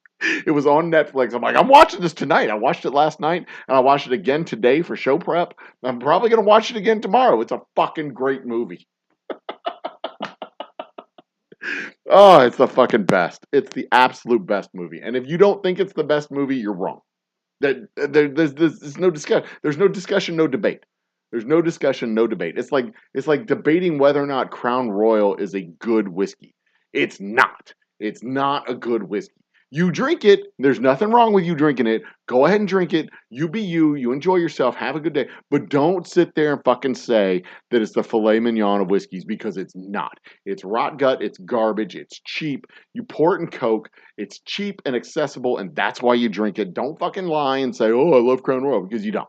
Speaker 1: It was on Netflix. I'm like, I'm watching this tonight. I watched it last night, and I watched it again today for show prep. I'm probably going to watch it again tomorrow. It's a fucking great movie. Oh, it's the fucking best. It's the absolute best movie. And if you don't think it's the best movie, you're wrong. There's no discussion. There's no discussion, no debate. There's no discussion, no debate. It's like debating whether or not Crown Royal is a good whiskey. It's not. It's not a good whiskey. You drink it. There's nothing wrong with you drinking it. Go ahead and drink it. You be you. You enjoy yourself. Have a good day. But don't sit there and fucking say that it's the filet mignon of whiskeys because it's not. It's rot gut. It's garbage. It's cheap. You pour it in Coke. It's cheap and accessible, and that's why you drink it. Don't fucking lie and say, "Oh, I love Crown Royal," because you don't.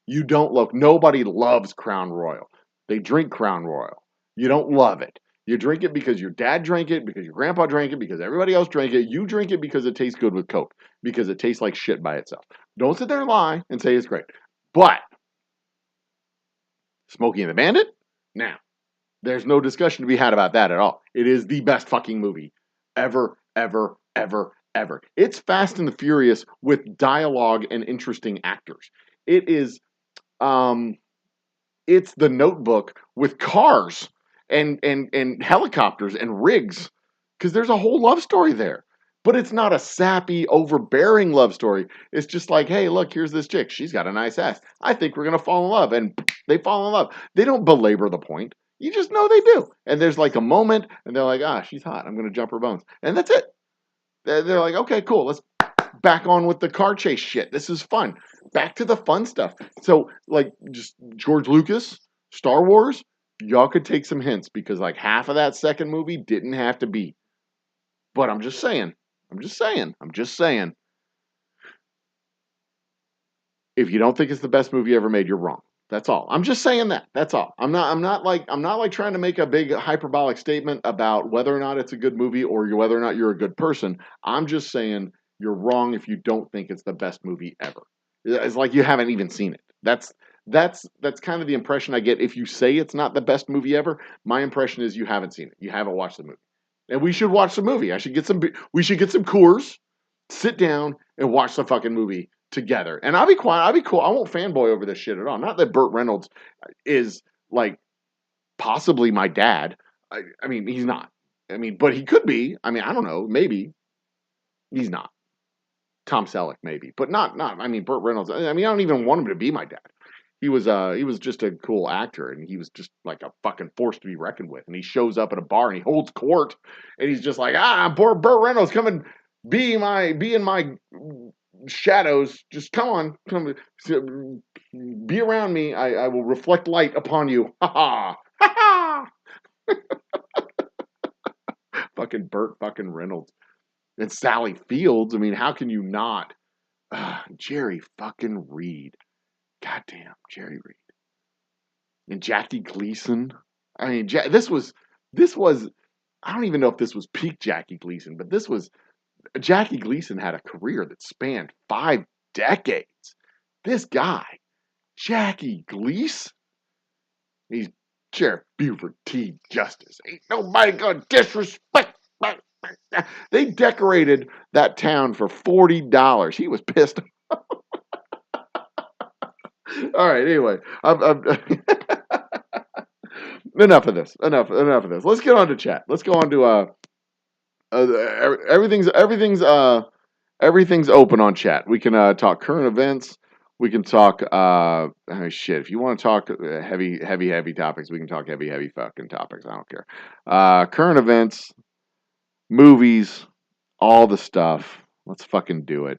Speaker 1: You don't love. Nobody loves Crown Royal. They drink Crown Royal. You don't love it. You drink it because your dad drank it, because your grandpa drank it, because everybody else drank it. You drink it because it tastes good with Coke, because it tastes like shit by itself. Don't sit there and lie and say it's great. But Smokey and the Bandit? Now, there's no discussion to be had about that at all. It is the best fucking movie ever, ever, ever, ever. It's Fast and the Furious with dialogue and interesting actors. It is, it's The Notebook with cars and helicopters and rigs, because there's a whole love story there. But it's not a sappy, overbearing love story. It's just like, hey, look, here's this chick. She's got a nice ass. I think we're gonna fall in love, and they fall in love. They don't belabor the point. You just know they do. And there's like a moment, and they're like, ah, she's hot. I'm gonna jump her bones, and that's it. They're like, okay, cool. Let's back on with the car chase shit. This is fun. Back to the fun stuff. So, like, just George Lucas, Star Wars, y'all could take some hints because, like, half of that second movie didn't have to be. But I'm just saying. I'm just saying. I'm just saying. If you don't think it's the best movie ever made, you're wrong. That's all. I'm just saying that. That's all. I'm not like trying to make a big hyperbolic statement about whether or not it's a good movie or whether or not you're a good person. I'm just saying you're wrong if you don't think it's the best movie ever. It's like you haven't even seen it. That's kind of the impression I get. If you say it's not the best movie ever, my impression is you haven't seen it. You haven't watched the movie. And we should watch the movie. We should get some Coors, sit down and watch the fucking movie together. And I'll be quiet. I'll be cool. I won't fanboy over this shit at all. Not that Burt Reynolds is like possibly my dad. I mean, he's not. I mean, but he could be. I mean, I don't know. Maybe he's not. Tom Selleck, maybe, but not. I mean, Burt Reynolds. I mean, I don't even want him to be my dad. He was just a cool actor, and he was just like a fucking force to be reckoned with. And he shows up at a bar and he holds court, and he's just like, Burt Reynolds, come and be in my shadows. Just come be around me. I will reflect light upon you. Ha ha ha ha. Fucking Burt fucking Reynolds and Sally Fields. I mean, how can you not? Jerry fucking Reed. Goddamn, Jerry Reed. And Jakcie Gleason. I mean, this was. I don't even know if this was peak Jakcie Gleason, but Jakcie Gleason had a career that spanned 5 decades. This guy, Jakcie Gleason, he's Sheriff Buford T. Justice. Ain't nobody gonna disrespect. They decorated that town for $40. He was pissed. All right. Anyway, enough of this. Enough of this. Let's get on to chat. Let's go on to everything's open on chat. We can talk current events. We can talk oh, shit. If you want to talk heavy topics, we can talk heavy fucking topics. I don't care. Current events, movies, all the stuff. Let's fucking do it.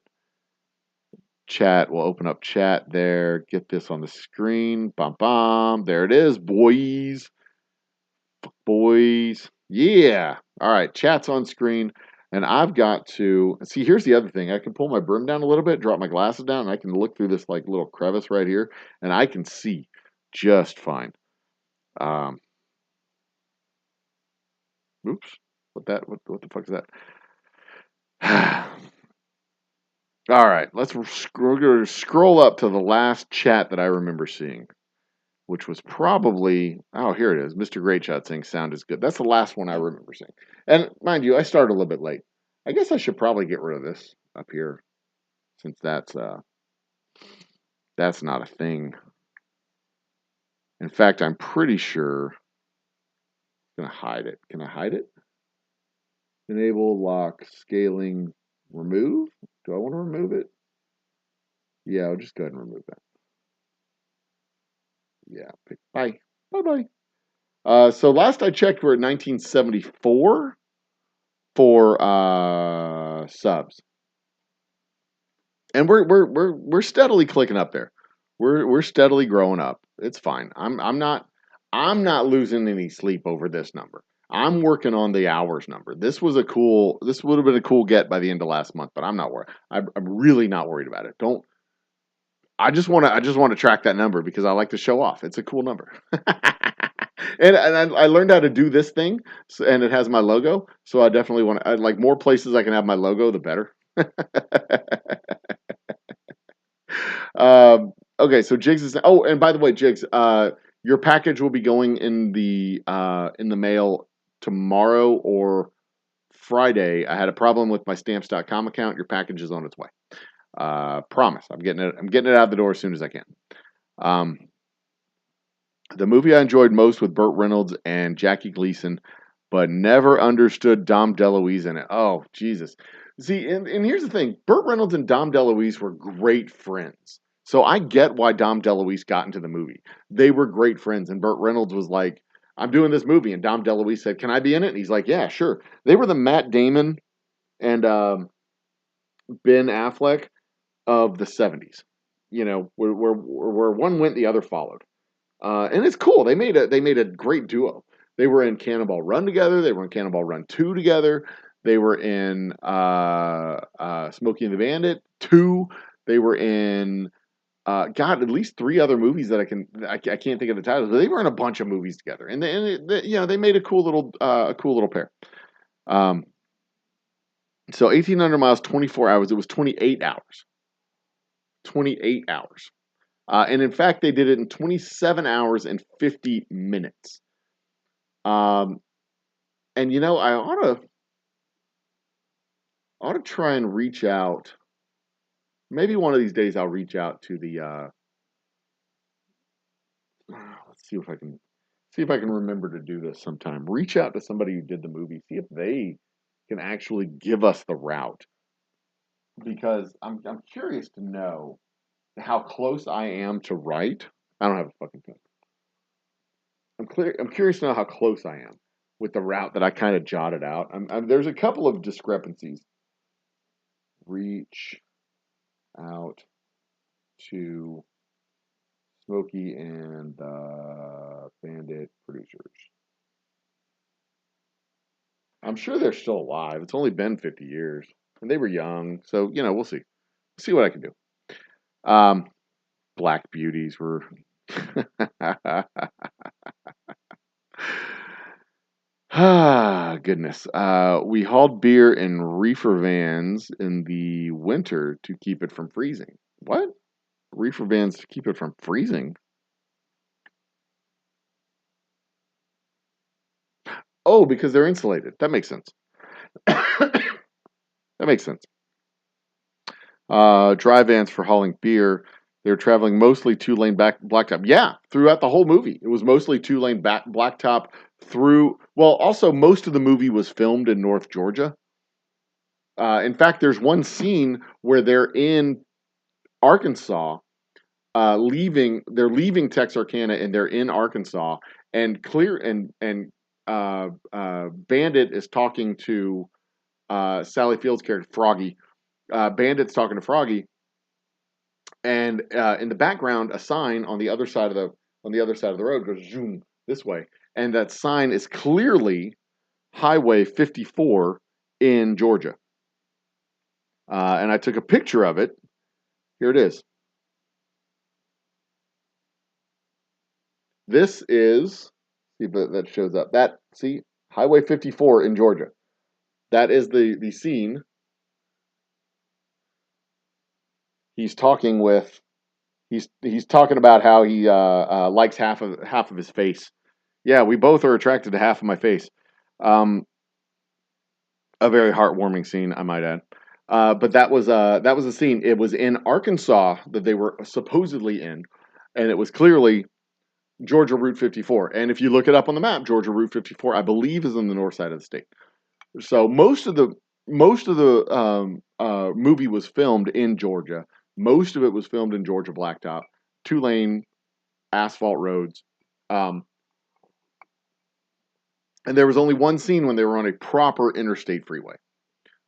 Speaker 1: Chat. We'll open up chat there. Get this on the screen. Bum bum. There it is, boys. Boys. Yeah. All right. Chat's on screen. And I've got to see. Here's the other thing. I can pull my brim down a little bit, drop my glasses down, and I can look through this like little crevice right here, and I can see just fine. Oops. What the fuck is that? All right. Let's scroll up to the last chat that I remember seeing, which was probably, oh, here it is. Mr. Great Shot saying sound is good. That's the last one I remember seeing. And mind you, I started a little bit late. I guess I should probably get rid of this up here, since that's not a thing. In fact, I'm pretty sure I'm gonna hide it. Can I hide it? Enable, lock, scaling, remove. Do I want to remove it? Yeah, I'll just go ahead and remove that. Yeah, bye. Bye-bye. So last I checked, we're at 1974 for subs, and we're steadily clicking up there. We're steadily growing up. It's fine. I'm not losing any sleep over this number. I'm working on the hours number. This would have been a cool get by the end of last month, but I'm not worried. I'm really not worried about it. Don't. I just want to track that number because I like to show off. It's a cool number. And I learned how to do this thing, and it has my logo. So I definitely want to like more places I can have my logo, the better. Okay, so Jigs is. Oh, and by the way, Jigs, your package will be going in the mail tomorrow or Friday. I had a problem with my stamps.com account. Your package is on its way. Promise. I'm getting it out the door as soon as I can. The movie I enjoyed most with Burt Reynolds and Jakcie Gleason, but never understood Dom DeLuise in it. Oh, Jesus. See, and here's the thing. Burt Reynolds and Dom DeLuise were great friends. So I get why Dom DeLuise got into the movie. They were great friends, and Burt Reynolds was like, I'm doing this movie, and Dom DeLuise said, can I be in it? And he's like, yeah, sure. They were the Matt Damon and Ben Affleck of the 70s. You know, where one went, the other followed. And it's cool. They made a great duo. They were in Cannonball Run together. They were in Cannonball Run 2 together. They were in Smokey and the Bandit 2. They were in God, at least 3 other movies that I can't think of the titles, but they were in a bunch of movies together. And they made a cool little pair. So 1,800 miles, 24 hours. It was 28 hours. 28 hours. And in fact, they did it in 27 hours and 50 minutes. And I ought to try and reach out. Maybe one of these days I'll reach out to the. Let's see if I can remember to do this sometime. Reach out to somebody who did the movie. See if they can actually give us the route. Because I'm curious to know how close I am to right. I don't have a fucking thing. I'm curious to know how close I am with the route that I kind of jotted out. There's a couple of discrepancies. Reach out to Smokey and Bandit producers. I'm sure they're still alive. It's only been 50 years, and they were young, so we'll see. See what I can do. Black Beauties were. Ah, goodness. We hauled beer in reefer vans in the winter to keep it from freezing. What? Reefer vans to keep it from freezing? Oh, because they're insulated. That makes sense. That makes sense. Dry vans for hauling beer. They were traveling mostly two-lane blacktop. Yeah, throughout the whole movie. It was mostly two-lane blacktop through. Well, also, most of the movie was filmed in North Georgia. In fact, there's one scene where they're in Arkansas, they're leaving Texarkana and they're in Arkansas, and Bandit is talking to Sally Field's character Froggy. Bandit's talking to Froggy, and in the background, a sign on the other side of the road goes zoom this way, and that sign is clearly Highway 54 in Georgia. And I took a picture of it. Here it is. This is, see if that shows up. See, Highway 54 in Georgia. That is the scene. He's talking about how he likes half of his face. Yeah, we both are attracted to half of my face. A very heartwarming scene, I might add. But that was a scene. It was in Arkansas that they were supposedly in, and it was clearly Georgia Route 54. And if you look it up on the map, Georgia Route 54, I believe, is on the north side of the state. So most of the movie was filmed in Georgia. Most of it was filmed in Georgia blacktop, 2-lane asphalt roads. Um, and there was only one scene when they were on a proper interstate freeway.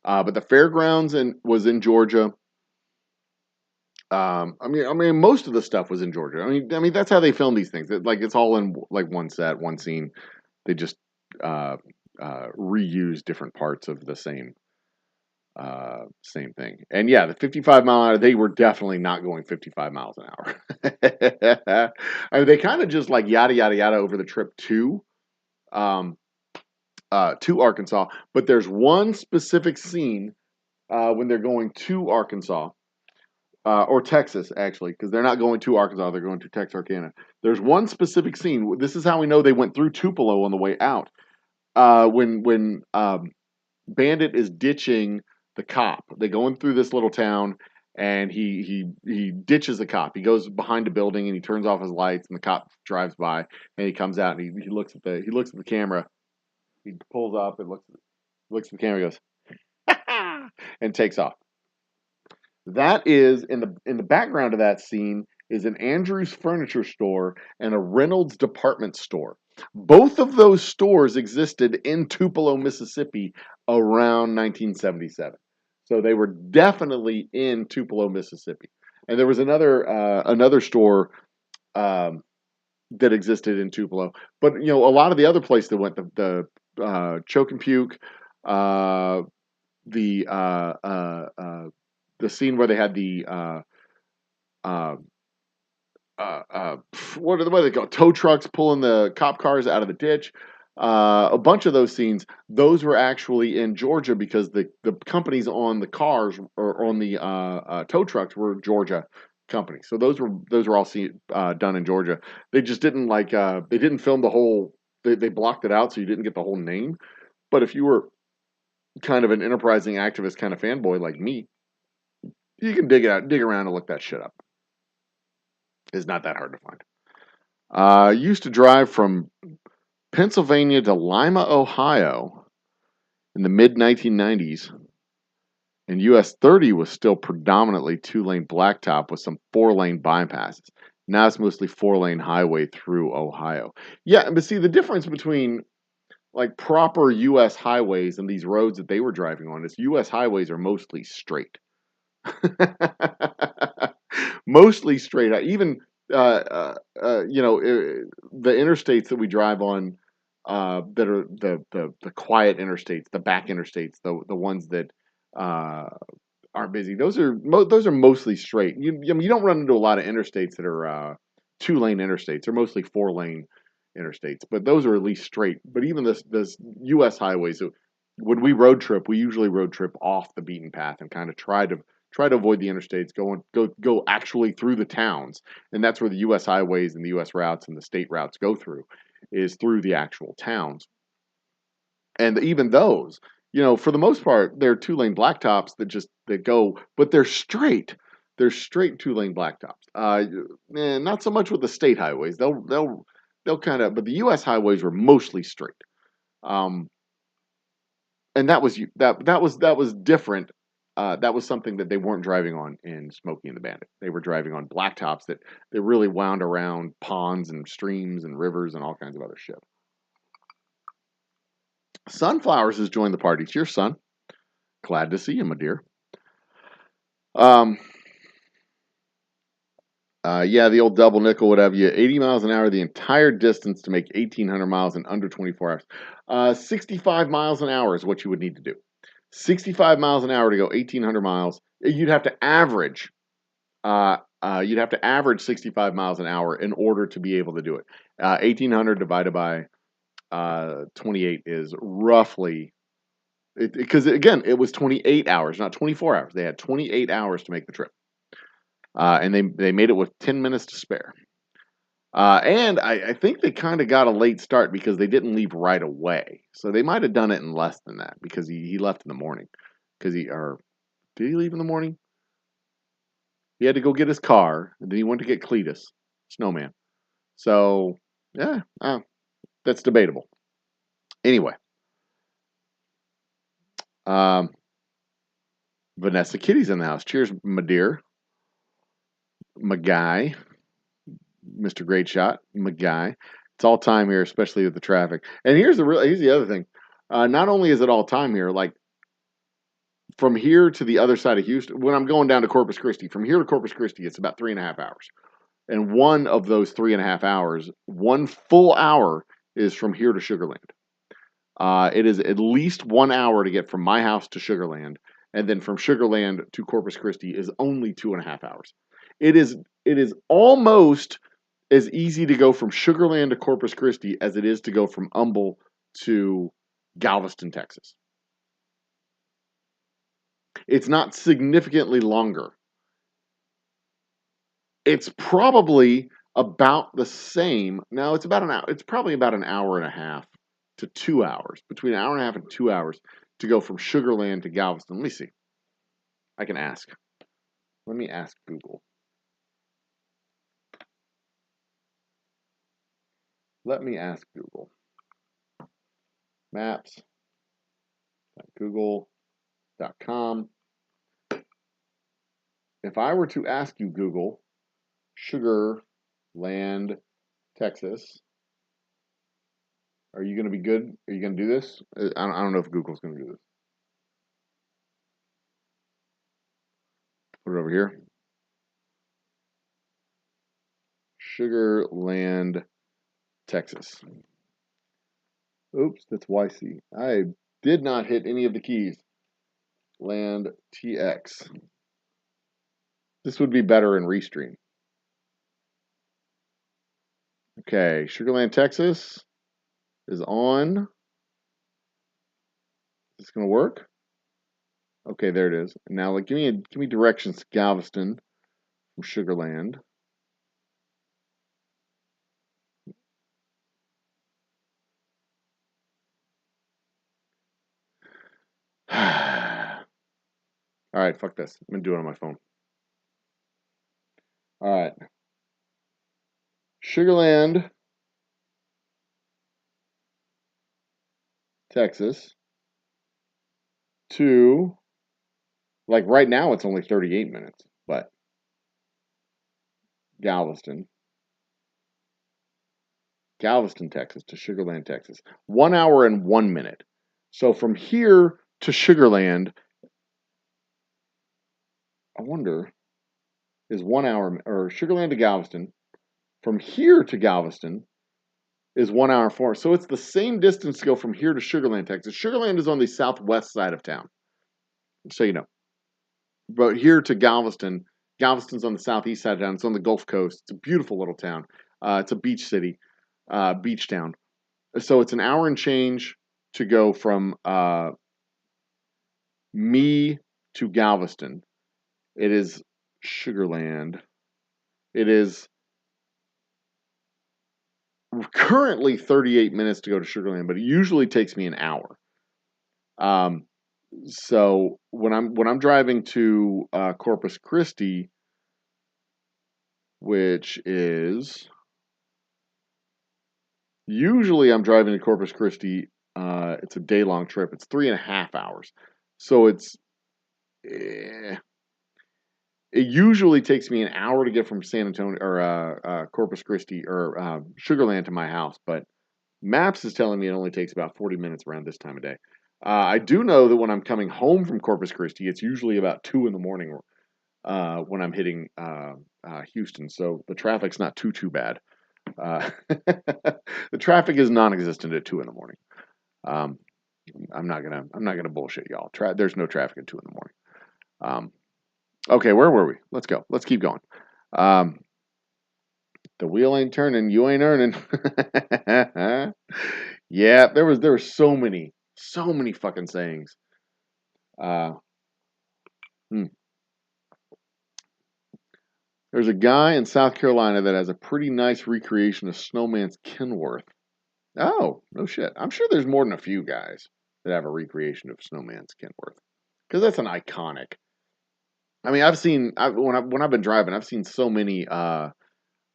Speaker 1: But the fairgrounds was in Georgia. I mean, most of the stuff was in Georgia. I mean, that's how they film these things. It's all in like one set, one scene. They just uh, reuse different parts of the same thing. And yeah, the 55 mile an hour, they were definitely not going 55 miles an hour. I mean, they kind of just like yada yada yada over the trip um, to Arkansas. But there's one specific scene when they're going to Arkansas. Or Texas, actually, because they're not going to Arkansas, they're going to Texarkana. There's one specific scene. This is how we know they went through Tupelo on the way out. When Bandit is ditching the cop, they go in through this little town, and he ditches the cop. He goes behind a building and he turns off his lights, and the cop drives by, and he comes out and he looks at the camera. He pulls up and looks at the camera, goes and takes off. That is in the background of that scene is an Andrews furniture store and a Reynolds department store. Both of those stores existed in Tupelo, Mississippi around 1977. So they were definitely in Tupelo, Mississippi. And there was another store that existed in Tupelo. But a lot of the other places that went, the Choke and Puke, uh, the uh, uh, uh, the scene where they had the uh, what do they go? Tow trucks pulling the cop cars out of the ditch. A bunch of those scenes, those were actually in Georgia because the companies on the cars or on the tow trucks were Georgia companies. So those were all done in Georgia. They just didn't they didn't film the whole. They blocked it out so you didn't get the whole name. But if you were kind of an enterprising activist kind of fanboy like me, you can dig around and look that shit up. It's not that hard to find. Used to drive from Pennsylvania to Lima, Ohio in the mid 1990s, and US 30 was still predominantly 2-lane blacktop with some 4-lane bypasses. Now it's mostly 4-lane highway through Ohio. Yeah, but see the difference between like proper US highways and these roads that they were driving on is US highways are mostly straight. Mostly straight. Even the interstates that we drive on that are the quiet interstates, the back interstates, the ones that uh, aren't busy. Those are mostly straight. You don't run into a lot of interstates that are 2-lane interstates. They're mostly 4-lane interstates, but those are at least straight. But even this U.S. highways, when we road trip, we usually road trip off the beaten path and kind of try to avoid the interstates, go actually through the towns, and that's where the U.S. highways and the U.S. routes and the state routes go through, is through the actual towns. And even those, for the most part, they're 2-lane blacktops that go, but they're straight. They're straight 2-lane blacktops. Not so much with the state highways. They'll kind of, but the U.S. highways were mostly straight. Um, and that was different. That was something that they weren't driving on in Smokey and the Bandit. They were driving on blacktops that really wound around ponds and streams and rivers and all kinds of other shit. Sunflowers has joined the party. It's your son. Glad to see you, my dear. Um, yeah, the old double nickel would have you 80 miles an hour the entire distance to make 1,800 miles in under 24 hours. 65 miles an hour is what you would need to do. 65 miles an hour to go 1,800 miles. You'd have to average 65 miles an hour in order to be able to do it. 1,800 divided by 28 is roughly, because again, it was 28 hours, not 24 hours. They had 28 hours to make the trip. And they made it with 10 minutes to spare. And I think they kind of got a late start because they didn't leave right away. So they might have done it in less than that because he left in the morning. Did he leave in the morning? He had to go get his car, and then he went to get Cletus, Snowman. So, yeah, that's debatable. Anyway, Vanessa Kitty's in the house. Cheers, my dear. My guy. Mr. Great Shot. My guy. It's all time here, especially with the traffic. And here's the other thing. Not only is it all time here, like from here to the other side of Houston, when I'm going down to Corpus Christi, from here to Corpus Christi, it's about 3.5 hours. And one of those 3.5 hours, 1 full hour is from here to Sugar Land. It is at least 1 hour to get from my house to Sugar Land. And then from Sugar Land to Corpus Christi is only 2.5 hours. It is almost as easy to go from Sugar Land to Corpus Christi as it is to go from Humble to Galveston, Texas. It's not significantly longer. It's probably about the same. No, it's about an hour. It's probably about an hour and a half to 2 hours, between an hour and a half and 2 hours to go from Sugar Land to Galveston. Let me see. I can ask. Let me ask Google. Let me ask Google. Maps. Google.com. If I were to ask you, Google, Sugar Land, Texas, are you going to be good? Are you going to do this? I don't know if Google's going to do this. Put it over here. Sugar Land, Texas. Oops, that's YC. I did not hit any of the keys. Land TX. This would be better in Restream. Okay, Sugar Land, Texas is on. Is this going to work? Okay, there it is. Now, like, give me directions to Galveston from Sugar Land. All right, fuck this. I'm gonna do it on my phone. All right, Sugar Land, Texas. To, like right now, it's only 38 minutes, but Galveston, Texas to Sugar Land, Texas. 1 hour and 1 minute. So from here to Sugar Land, I wonder, is 1 hour, or Sugar Land to Galveston, from here to Galveston is 1 hour 4. So it's the same distance to go from here to Sugar Land, Texas. Sugar Land is on the southwest side of town, so you know. But here to Galveston, Galveston's on the southeast side of town. It's on the Gulf Coast. It's a beautiful little town. It's a beach city, beach town. So it's an hour and change to go from me to Galveston. It is Sugar Land. It is currently 38 minutes to go to Sugar Land, but it usually takes me an hour. So when I'm driving to Corpus Christi, which is usually I'm driving to Corpus Christi. It's a day-long trip. It's 3.5 hours. So it usually takes me an hour to get from San Antonio or Corpus Christi or Sugar Land to my house. But Maps is telling me it only takes about 40 minutes around this time of day. I do know that when I'm coming home from Corpus Christi, it's usually about 2 in the morning when I'm hitting Houston. So the traffic's not too bad. The traffic is non-existent at 2 in the morning. I'm not gonna bullshit y'all. There's no traffic at 2 in the morning. Okay, where were we? Let's go. Let's keep going. The wheel ain't turning, you ain't earning. Yeah, there were so many fucking sayings. There's a guy in South Carolina that has a pretty nice recreation of Snowman's Kenworth. Oh, no shit. I'm sure there's more than a few guys that have a recreation of Snowman's Kenworth, because that's an iconic. I mean, when I've been driving, I've seen so many of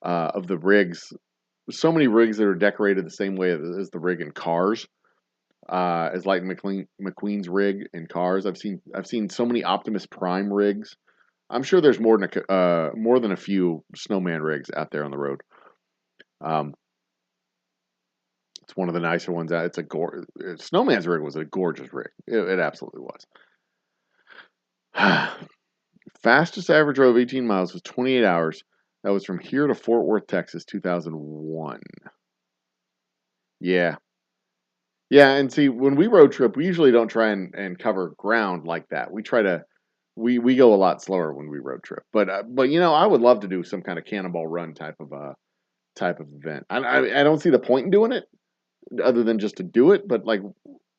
Speaker 1: the rigs, so many rigs that are decorated the same way as the rig in Cars. as Lightning McQueen's rig in cars. I've seen so many Optimus Prime rigs. I'm sure there's more than a few Snowman rigs out there on the road. It's one of the nicer ones out. Snowman's rig was a gorgeous rig. It absolutely was. Fastest I ever drove 18 miles was 28 hours. That was from here to Fort Worth, Texas, 2001. Yeah. Yeah, and see, when we road trip, we usually don't try and cover ground like that. We go a lot slower when we road trip. But I would love to do some kind of cannonball run type of event. I don't see the point in doing it other than just to do it. But like,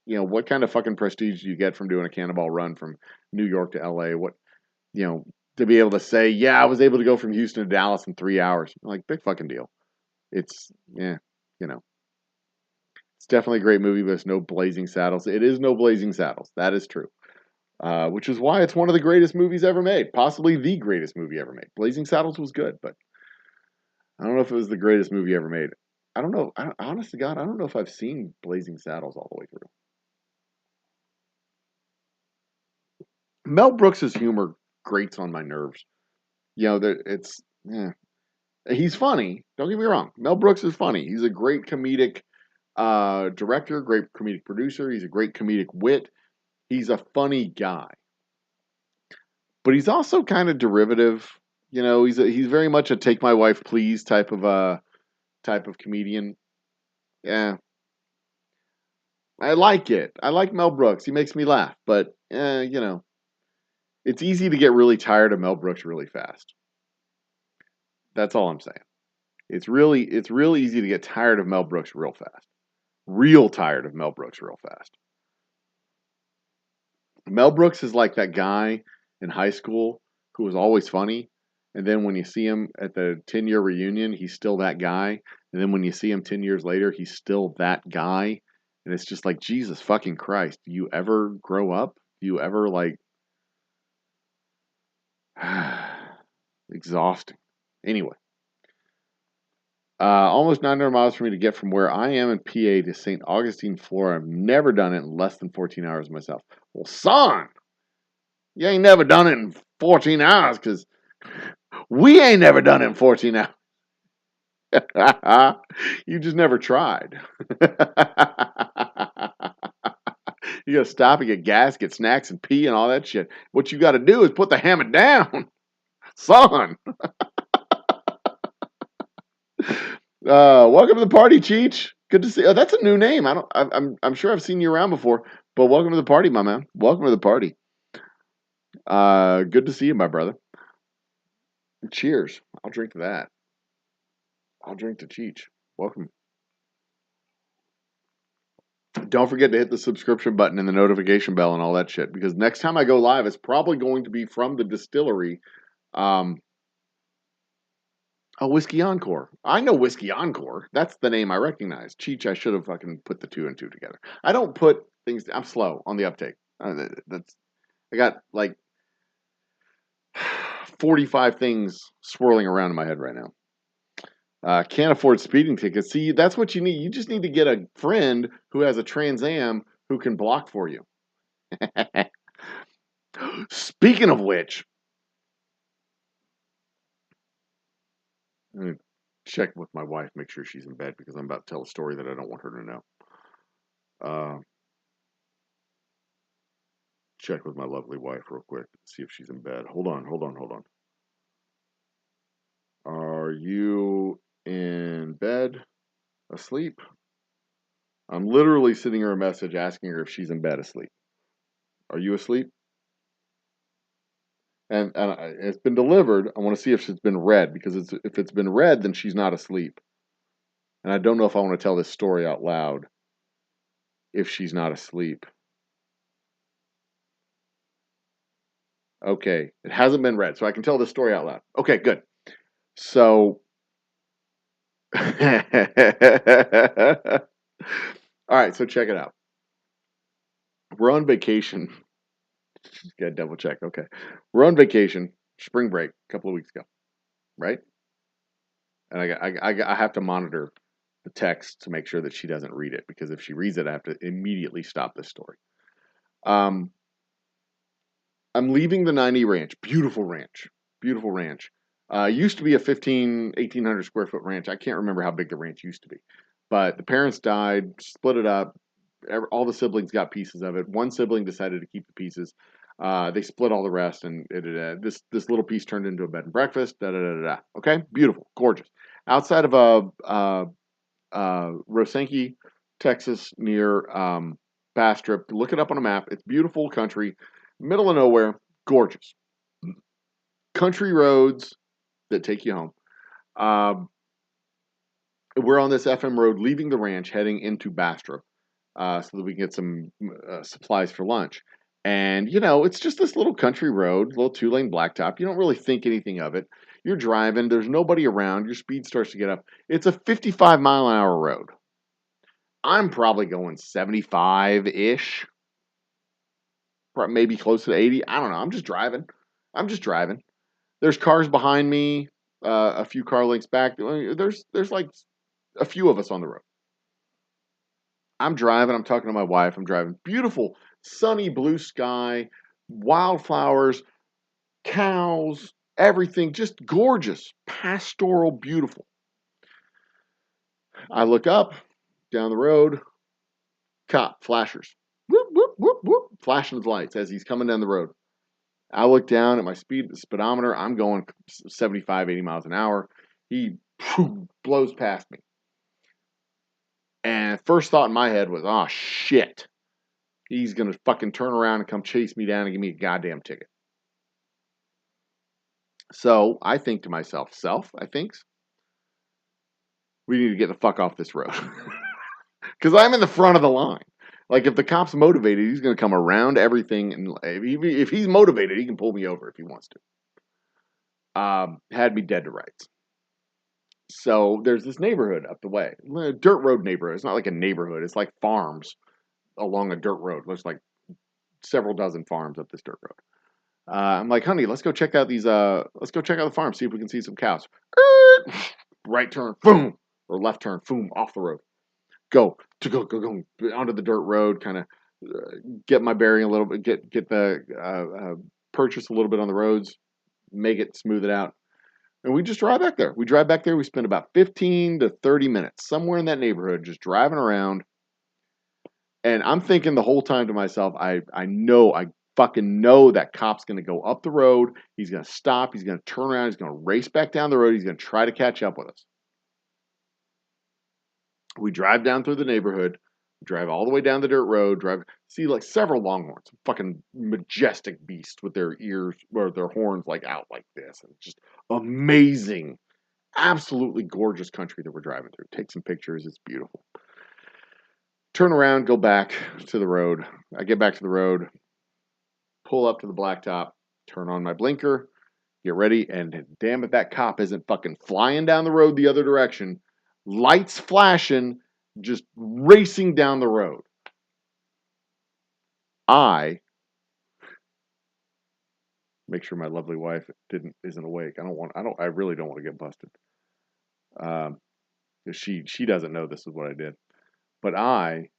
Speaker 1: what kind of fucking prestige do you get from doing a cannonball run from New York to LA? To be able to say, yeah, I was able to go from Houston to Dallas in 3 hours. Like, big fucking deal. It's, yeah, you know. It's definitely a great movie, but it's no Blazing Saddles. It is no Blazing Saddles. That is true. Which is why it's one of the greatest movies ever made. Possibly the greatest movie ever made. Blazing Saddles was good, but I don't know if it was the greatest movie ever made. I don't know. Honest to God, I don't know if I've seen Blazing Saddles all the way through. Mel Brooks' humor grates on my nerves. He's funny. Don't get me wrong. Mel Brooks is funny. He's a great comedic director, great comedic producer. He's a great comedic wit. He's a funny guy, but he's also kind of derivative. He's very much a "take my wife, please" type of comedian. Yeah, I like it. I like Mel Brooks. He makes me laugh, but it's easy to get really tired of Mel Brooks really fast. That's all I'm saying. It's real easy to get tired of Mel Brooks real fast. Real tired of Mel Brooks real fast. Mel Brooks is like that guy in high school who was always funny, and then when you see him at the 10-year reunion, he's still that guy, and then when you see him 10 years later, he's still that guy, and it's just like, Jesus fucking Christ, do you ever grow up? Do you ever exhausting. Anyway, almost 900 miles for me to get from where I am in PA to St. Augustine, Florida. I've never done it in less than 14 hours myself. Well, son, you ain't never done it in 14 hours because we ain't never done it in 14 hours. You just never tried. You gotta stop and get gas, get snacks, and pee and all that shit. What you gotta do is put the hammer down, son. Welcome to the party, Cheech. Good to see. Oh, that's a new name. I'm sure I've seen you around before, but welcome to the party, my man. Welcome to the party. Good to see you, my brother. Cheers. I'll drink to that. I'll drink to Cheech. Welcome. Don't forget to hit the subscription button and the notification bell and all that shit, because next time I go live, it's probably going to be from the distillery. Whiskey Encore. I know Whiskey Encore. That's the name I recognize. Cheech, I should have fucking put the two and two together. I don't put things. I'm slow on the uptake. I got like 45 things swirling around in my head right now. Can't afford speeding tickets. See, that's what you need. You just need to get a friend who has a Trans Am who can block for you. Speaking of which, I'm gonna check with my wife, make sure she's in bed, because I'm about to tell a story that I don't want her to know. Check with my lovely wife real quick, see if she's in bed. Hold on. Are you in bed, asleep? I'm literally sending her a message asking her if she's in bed asleep. Are you asleep? And it's been delivered. I want to see if it's been read, because if it's been read, then she's not asleep. And I don't know if I want to tell this story out loud if she's not asleep. Okay, it hasn't been read, so I can tell this story out loud. Okay, good. So, all right, so check it out. We're on vacation. Just gotta double check. Okay, we're on vacation, spring break, a couple of weeks ago, right? And I have to monitor the text to make sure that she doesn't read it, because if she reads it, I have to immediately stop this story. I'm leaving the 90 ranch. Beautiful ranch. Beautiful ranch. Used to be a 1,800 square foot ranch. I can't remember how big the ranch used to be. But the parents died, split it up. All the siblings got pieces of it. One sibling decided to keep the pieces. They split all the rest, and this little piece turned into a bed and breakfast. Da da da da. Okay, beautiful, gorgeous. Outside of Rosanke, Texas, near Bastrop. Look it up on a map. It's beautiful country, middle of nowhere, gorgeous. Country roads that take you home. We're on this FM road leaving the ranch, heading into Bastrop, so that we can get some supplies for lunch. And, it's just this little country road, little 2-lane blacktop. You don't really think anything of it. You're driving. There's nobody around. Your speed starts to get up. It's a 55-mile-an-hour road. I'm probably going 75-ish. Maybe close to 80. I don't know. I'm just driving. There's cars behind me, a few car lengths back. There's like a few of us on the road. I'm driving. I'm talking to my wife. I'm driving. Beautiful, sunny blue sky, wildflowers, cows, everything. Just gorgeous, pastoral, beautiful. I look up, down the road, cop, flashers. Whoop, whoop, whoop, whoop, flashing his lights as he's coming down the road. I look down at my speedometer. I'm going 75, 80 miles an hour. He blows past me. And first thought in my head was, oh, shit. He's going to fucking turn around and come chase me down and give me a goddamn ticket. So I think to myself, we need to get the fuck off this road. Because I'm in the front of the line. Like, if the cop's motivated, he's going to come around everything. And if he's motivated, he can pull me over if he wants to. Had me dead to rights. So there's this neighborhood up the way. Dirt road neighborhood. It's not like a neighborhood. It's like farms along a dirt road. There's like several dozen farms up this dirt road. I'm like, honey, let's go check out the farm, see if we can see some cows. Right turn, boom. Or left turn, boom, off the road. Go onto the dirt road, kind of get my bearing a little bit, get the purchase a little bit on the roads, make it, smooth it out. And we just drive back there. We spend about 15 to 30 minutes, somewhere in that neighborhood, just driving around. And I'm thinking the whole time to myself, I fucking know that cop's going to go up the road. He's going to stop. He's going to turn around. He's going to race back down the road. He's going to try to catch up with us. We drive down through the neighborhood, drive all the way down the dirt road, see like several longhorns, fucking majestic beasts with their ears or their horns like out like this. And just amazing, absolutely gorgeous country that we're driving through. Take some pictures. It's beautiful. Turn around, go back to the road. I get back to the road, pull up to the blacktop, turn on my blinker, get ready, and damn it, that cop isn't fucking flying down the road the other direction. Lights flashing, just racing down the road. I make sure my lovely wife isn't awake. I really don't want to get busted. She doesn't know this is what I did. But I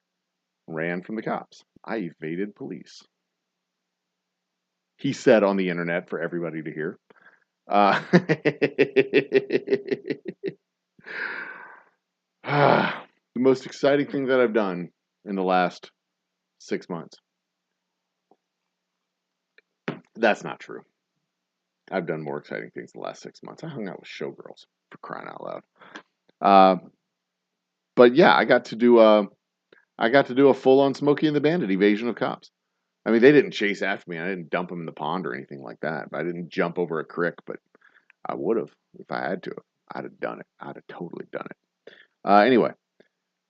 Speaker 1: ran from the cops. I evaded police. He said on the internet for everybody to hear. The most exciting thing that I've done in the last 6 months. That's not true. I've done more exciting things in the last 6 months. I hung out with showgirls, for crying out loud. But yeah, I got to do a full-on Smokey and the Bandit evasion of cops. I mean, they didn't chase after me. I didn't dump them in the pond or anything like that. I didn't jump over a creek, but I would have if I had to. I'd have done it. I'd have totally done it. Anyway,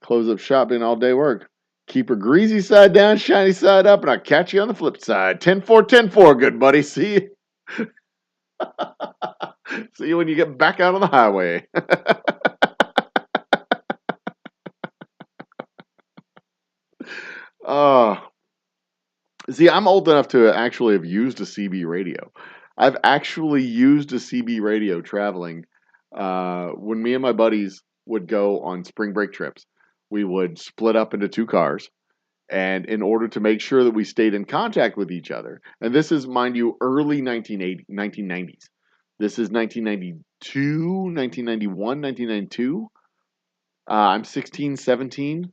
Speaker 1: close up shop, doing all day work. Keep her greasy side down, shiny side up, and I'll catch you on the flip side. 10-4, 10-4, good buddy. See you. See you when you get back out on the highway. See, I'm old enough to actually have used a CB radio. I've actually used a CB radio traveling. When me and my buddies would go on spring break trips. We would split up into two cars. And in order to make sure that we stayed in contact with each other, and this is, mind you, early 1990s. This is 1992, 1991, 1992. I'm 16, 17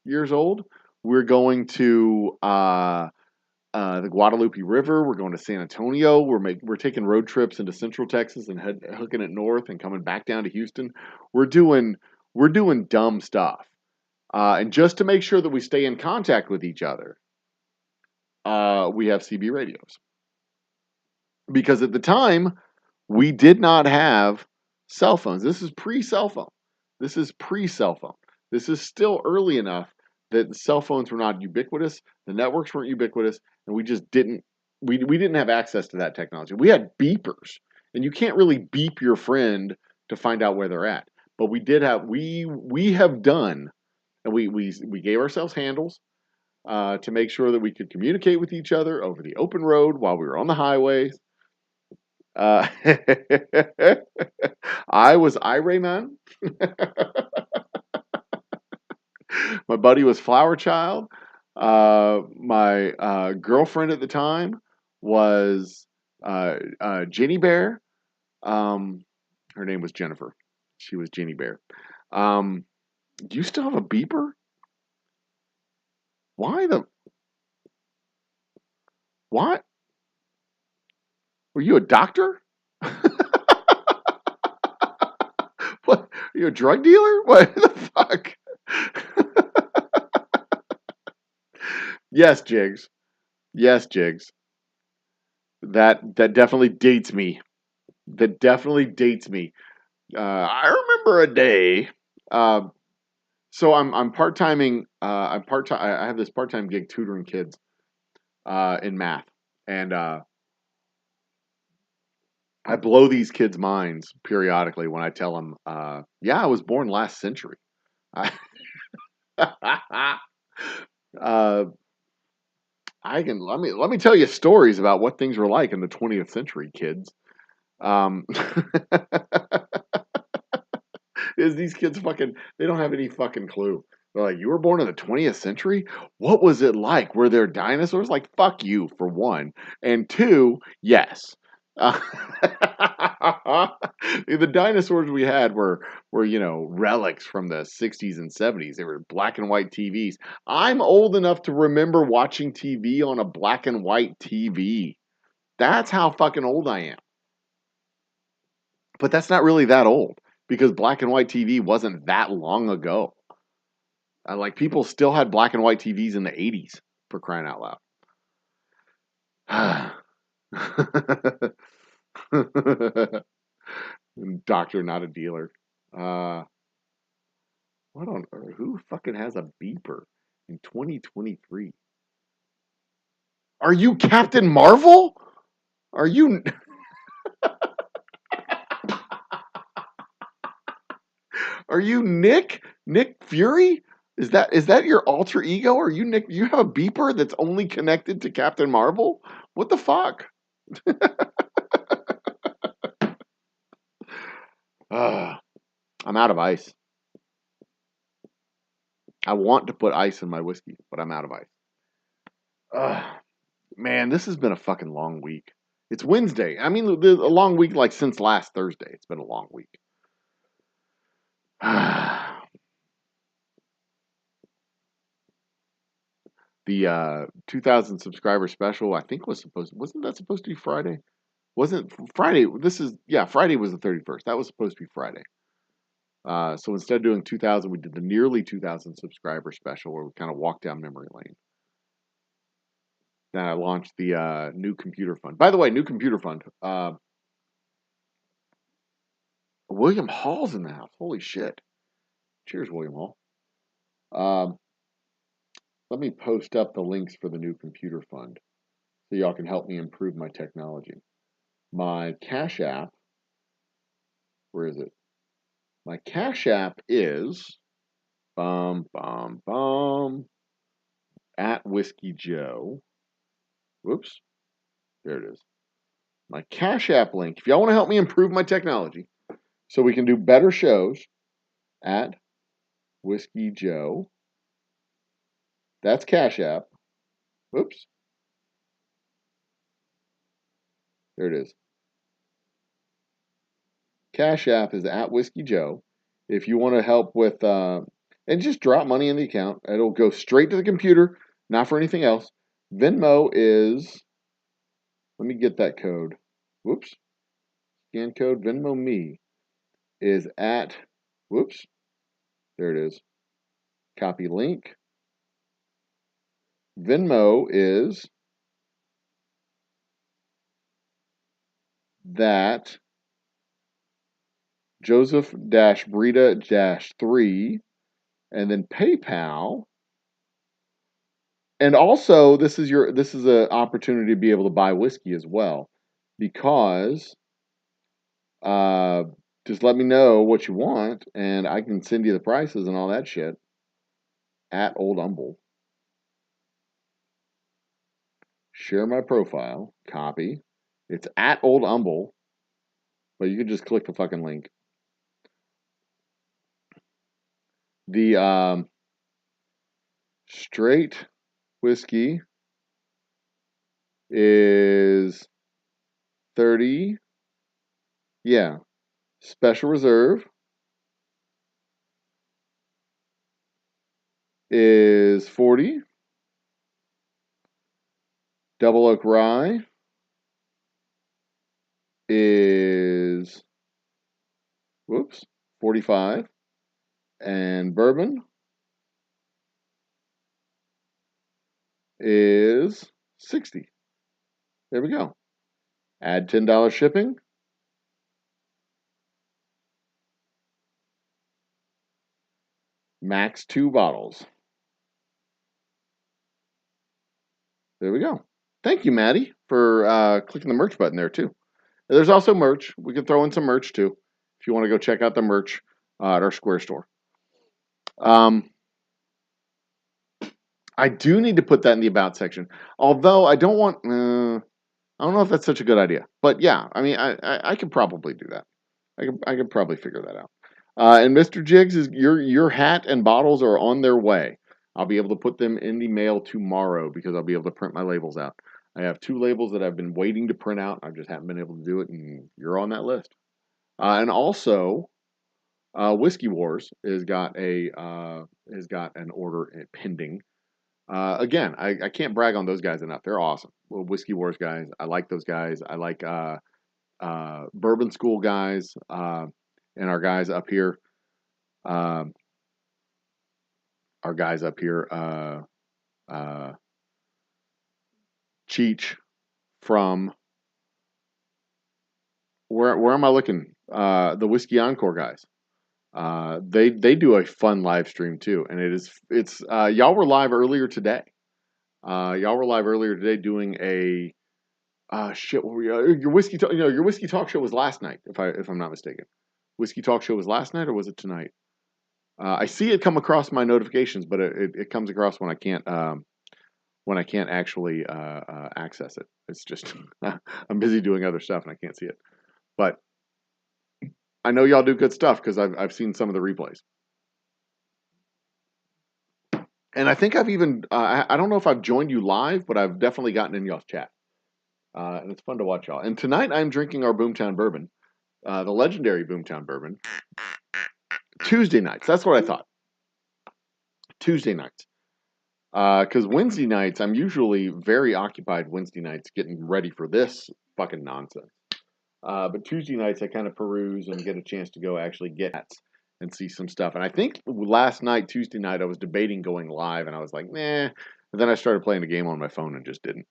Speaker 1: years old. We're going to the Guadalupe River. We're going to San Antonio. We're taking road trips into Central Texas and hooking it north and coming back down to Houston. We're doing dumb stuff. And just to make sure that we stay in contact with each other, we have CB radios. Because at the time, we did not have cell phones. This is pre-cell phone. This is pre-cell phone. This is still early enough that the cell phones were not ubiquitous, the networks weren't ubiquitous, and we just didn't have access to that technology. We had beepers, and you can't really beep your friend to find out where they're at. But we have done, and we gave ourselves handles to make sure that we could communicate with each other over the open road while we were on the highways. I was Irayman. My buddy was Flower Child. My girlfriend at the time was Jenny Bear. Her name was Jennifer. She was Jenny Bear. Do you still have a beeper? What? Were you a doctor? What? Are you a drug dealer? What the fuck? Yes, Jigs. Yes, Jigs. That definitely dates me. That definitely dates me. I remember a day. So I'm part-timing. I'm part-time. I have this part-time gig tutoring kids in math, and I blow these kids' minds periodically when I tell them, "Yeah, I was born last century." I, uh, let me tell you stories about what things were like in the 20th century, kids. Is these kids they don't have any fucking clue. They're like, you were born in the 20th century? What was it like? Were there dinosaurs? Like, fuck you, for one. And two, yes. The dinosaurs we had were relics from the 60s and 70s. They were black and white TVs. I'm old enough to remember watching TV on a black and white TV. That's how fucking old I am. But that's not really that old because black and white TV wasn't that long ago. Like, people still had black and white TVs in the 80s, for crying out loud. Doctor, not a dealer. What on earth? Who fucking has a beeper in 2023? Are you Captain Marvel? Are you... Are you Nick Fury? Is that your alter ego? Are you Nick? You have a beeper that's only connected to Captain Marvel? What the fuck? I'm out of ice. I want to put ice in my whiskey, but I'm out of ice. Man, this has been a fucking long week. It's Wednesday. I mean, a long week, like since last Thursday. It's been a long week. The 2,000 subscriber special, I think wasn't that supposed to be Friday? Wasn't Friday? Friday was the 31st. That was supposed to be Friday. So instead of doing 2,000, we did the nearly 2,000 subscriber special where we kind of walked down memory lane. Then I launched the new computer fund. By the way, new computer fund. William Hall's in the house. Holy shit. Cheers, William Hall. Let me post up the links for the new computer fund so y'all can help me improve my technology. My Cash App, where is it? My Cash App is at Whiskey Joe. Whoops. There it is. My Cash App link. If y'all want to help me improve my technology so we can do better shows, at Whiskey Joe. That's Cash App. Oops. There it is. Cash App is at Whiskey Joe. If you want to help with, and just drop money in the account, it'll go straight to the computer, not for anything else. Venmo is, let me get that code. Whoops. Scan code Venmo me is at, whoops. There it is. Copy link. Venmo is that Joseph-Brita-3, and then PayPal. And also, this is an opportunity to be able to buy whiskey as well, because just let me know what you want, and I can send you the prices and all that shit at Old Humble. Share my profile, copy. It's at Old Humble, but you can just click the fucking link. The straight whiskey is 30. Yeah. Special reserve is 40. Double oak rye is, whoops, 45. And bourbon is 60. There we go. Add $10 shipping. Max 2 bottles. There we go. Thank you, Maddie, for clicking the merch button there, too. There's also merch. We can throw in some merch, too, if you want to go check out the merch at our Square store. I do need to put that in the About section. Although I don't want... I don't know if that's such a good idea. But yeah, I mean, I could probably do that. I could probably figure that out. And Mr. Jiggs, your hat and bottles are on their way. I'll be able to put them in the mail tomorrow because I'll be able to print my labels out. I have 2 labels that I've been waiting to print out. I just haven't been able to do it, and you're on that list. And also, Whiskey Wars has got an order pending. Again, I can't brag on those guys enough. They're awesome. Well, Whiskey Wars guys. I like those guys. I like Bourbon School guys and our guys up here. Cheech from where am I looking? The Whiskey Encore guys. They do a fun live stream too, and it's y'all were live earlier today. Doing a shit. What were your whiskey? Your whiskey talk show was last night, if I'm not mistaken. Whiskey talk show was last night, or was it tonight? I see it come across my notifications, but it comes across when I can't actually access it. It's just I'm busy doing other stuff and I can't see it. But I know y'all do good stuff because I've seen some of the replays. And I think I've even I don't know if I've joined you live, but I've definitely gotten in y'all's chat. And it's fun to watch y'all. And tonight I'm drinking our Boomtown Bourbon, the legendary Boomtown Bourbon. Tuesday nights. That's what I thought. Tuesday nights. Because Wednesday nights, I'm usually very occupied Wednesday nights getting ready for this fucking nonsense. But Tuesday nights, I kind of peruse and get a chance to go actually get and see some stuff. And I think last night, Tuesday night, I was debating going live, and I was like, nah. And then I started playing the game on my phone and just didn't.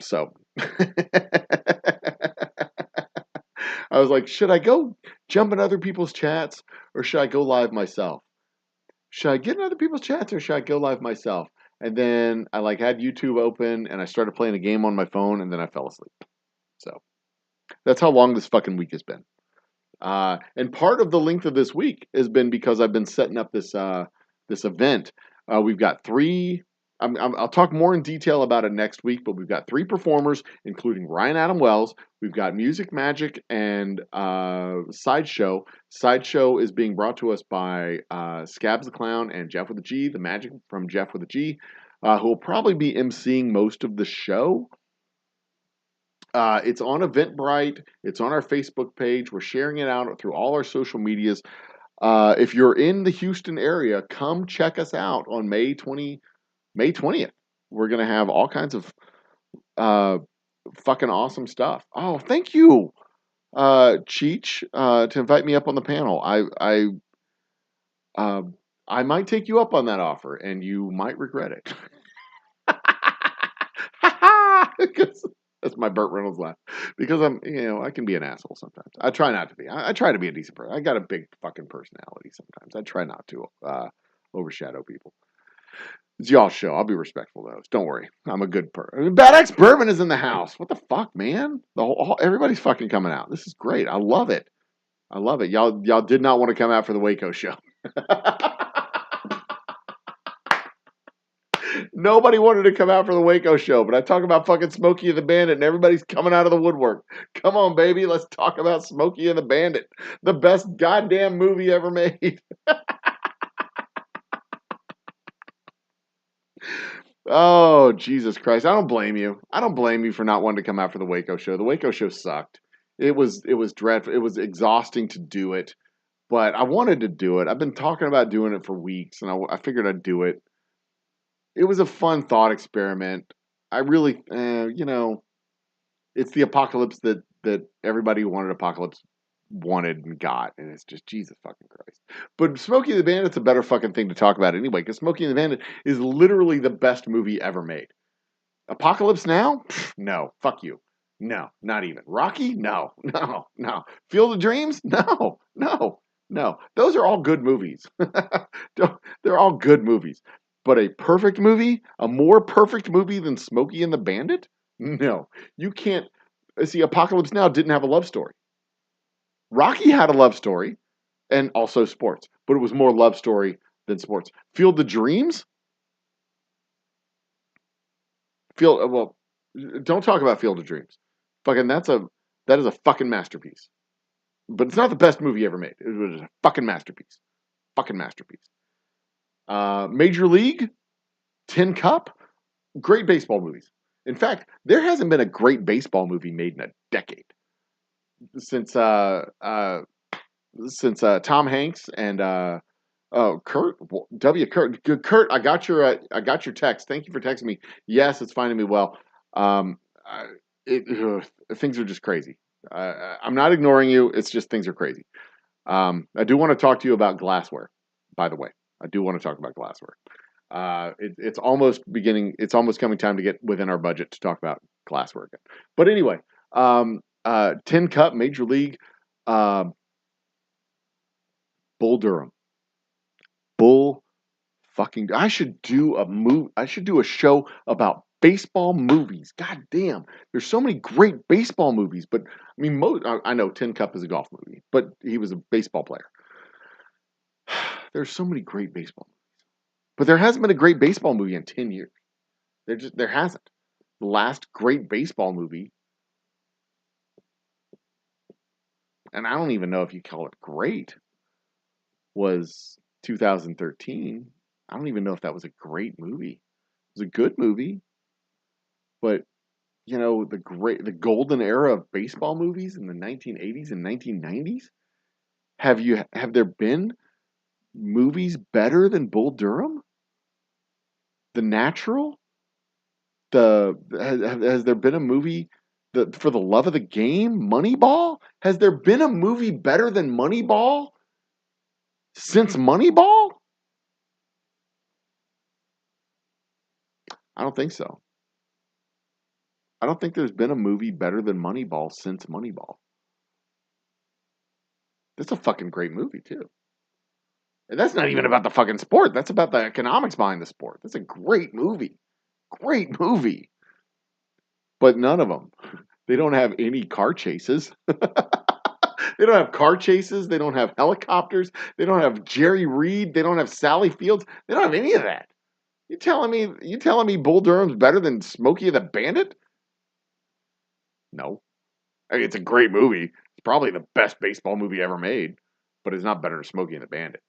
Speaker 1: So I was like, should I go jump in other people's chats, or should I go live myself? Should I get in other people's chats, or should I go live myself? And then I had YouTube open, and I started playing a game on my phone, and then I fell asleep. So that's how long this fucking week has been. And part of the length of this week has been because I've been setting up this event. We've got 3 I'll talk more in detail about it next week, but we've got 3 performers, including Ryan Adam Wells. We've got Music Magic and Sideshow. Sideshow is being brought to us by Scabs the Clown and Jeff with a G, the Magic from Jeff with a G, who will probably be emceeing most of the show. It's on Eventbrite. It's on our Facebook page. We're sharing it out through all our social medias. If you're in the Houston area, come check us out on May 20th. We're going to have all kinds of fucking awesome stuff. Oh, thank you, Cheech, to invite me up on the panel. I might take you up on that offer, and you might regret it. That's my Burt Reynolds laugh. Because I can be an asshole sometimes. I try not to be. I try to be a decent person. I got a big fucking personality sometimes. I try not to overshadow people. It's y'all's show. I'll be respectful to those. Don't worry. I'm a good person. Bad X Bourbon is in the house. What the fuck, man? Everybody's fucking coming out. This is great. I love it. I love it. Y'all did not want to come out for the Waco show. Nobody wanted to come out for the Waco show, but I talk about fucking Smokey and the Bandit, and everybody's coming out of the woodwork. Come on, baby. Let's talk about Smokey and the Bandit. The best goddamn movie ever made. Oh, Jesus Christ. I don't blame you. I don't blame you for not wanting to come out for the Waco show. The Waco show sucked. It was dreadful. It was exhausting to do it, but I wanted to do it. I've been talking about doing it for weeks, and I figured I'd do it. It was a fun thought experiment. I really, it's the apocalypse that everybody who wanted apocalypse wanted and got, and it's just Jesus fucking Christ. But Smokey and the Bandit's a better fucking thing to talk about anyway, because Smokey and the Bandit is literally the best movie ever made. Apocalypse Now? No. Fuck you. No, not even. Rocky? No. Field of Dreams? No. Those are all good movies. They're all good movies. But a perfect movie? A more perfect movie than Smokey and the Bandit? No. You can't. See, Apocalypse Now didn't have a love story. Rocky had a love story and also sports, but it was more love story than sports. Field of Dreams? Don't talk about Field of Dreams. Fucking that is a fucking masterpiece. But it's not the best movie ever made. It was a fucking masterpiece. Major League, Tin Cup, great baseball movies. In fact, there hasn't been a great baseball movie made in a decade. Since Tom Hanks and Kurt. I got your text. Thank you for texting me. Yes, it's finding me well. Things are just crazy. I'm not ignoring you. It's just things are crazy. I do want to talk to you about glassware. By the way, I do want to talk about glassware. It's almost coming time to get within our budget to talk about glassware again. But anyway, Tin Cup, Major League, Bull Durham. I should do a show about baseball movies. God damn. There's so many great baseball movies, but I mean, I know Tin Cup is a golf movie, but he was a baseball player. There's so many great baseball movies, but there hasn't been a great baseball movie in 10 years. There hasn't. The last great baseball movie, and I don't even know if you call it great, was 2013. I don't even know if that was a great movie. It was a good movie, but the golden era of baseball movies in the 1980s and 1990s. Have there been movies better than Bull Durham? The Natural? Has there been a movie For the Love of the Game? Moneyball? Has there been a movie better than Moneyball since Moneyball? I don't think so. I don't think there's been a movie better than Moneyball since Moneyball. That's a fucking great movie, too. And that's not even about the fucking sport. That's about the economics behind the sport. That's a great movie. Great movie. But none of them. They don't have any car chases. They don't have car chases. They don't have helicopters. They don't have Jerry Reed. They don't have Sally Fields. They don't have any of that. You telling me Bull Durham's better than Smokey and the Bandit? No. I mean, it's a great movie. It's probably the best baseball movie ever made, but it's not better than Smokey and the Bandit.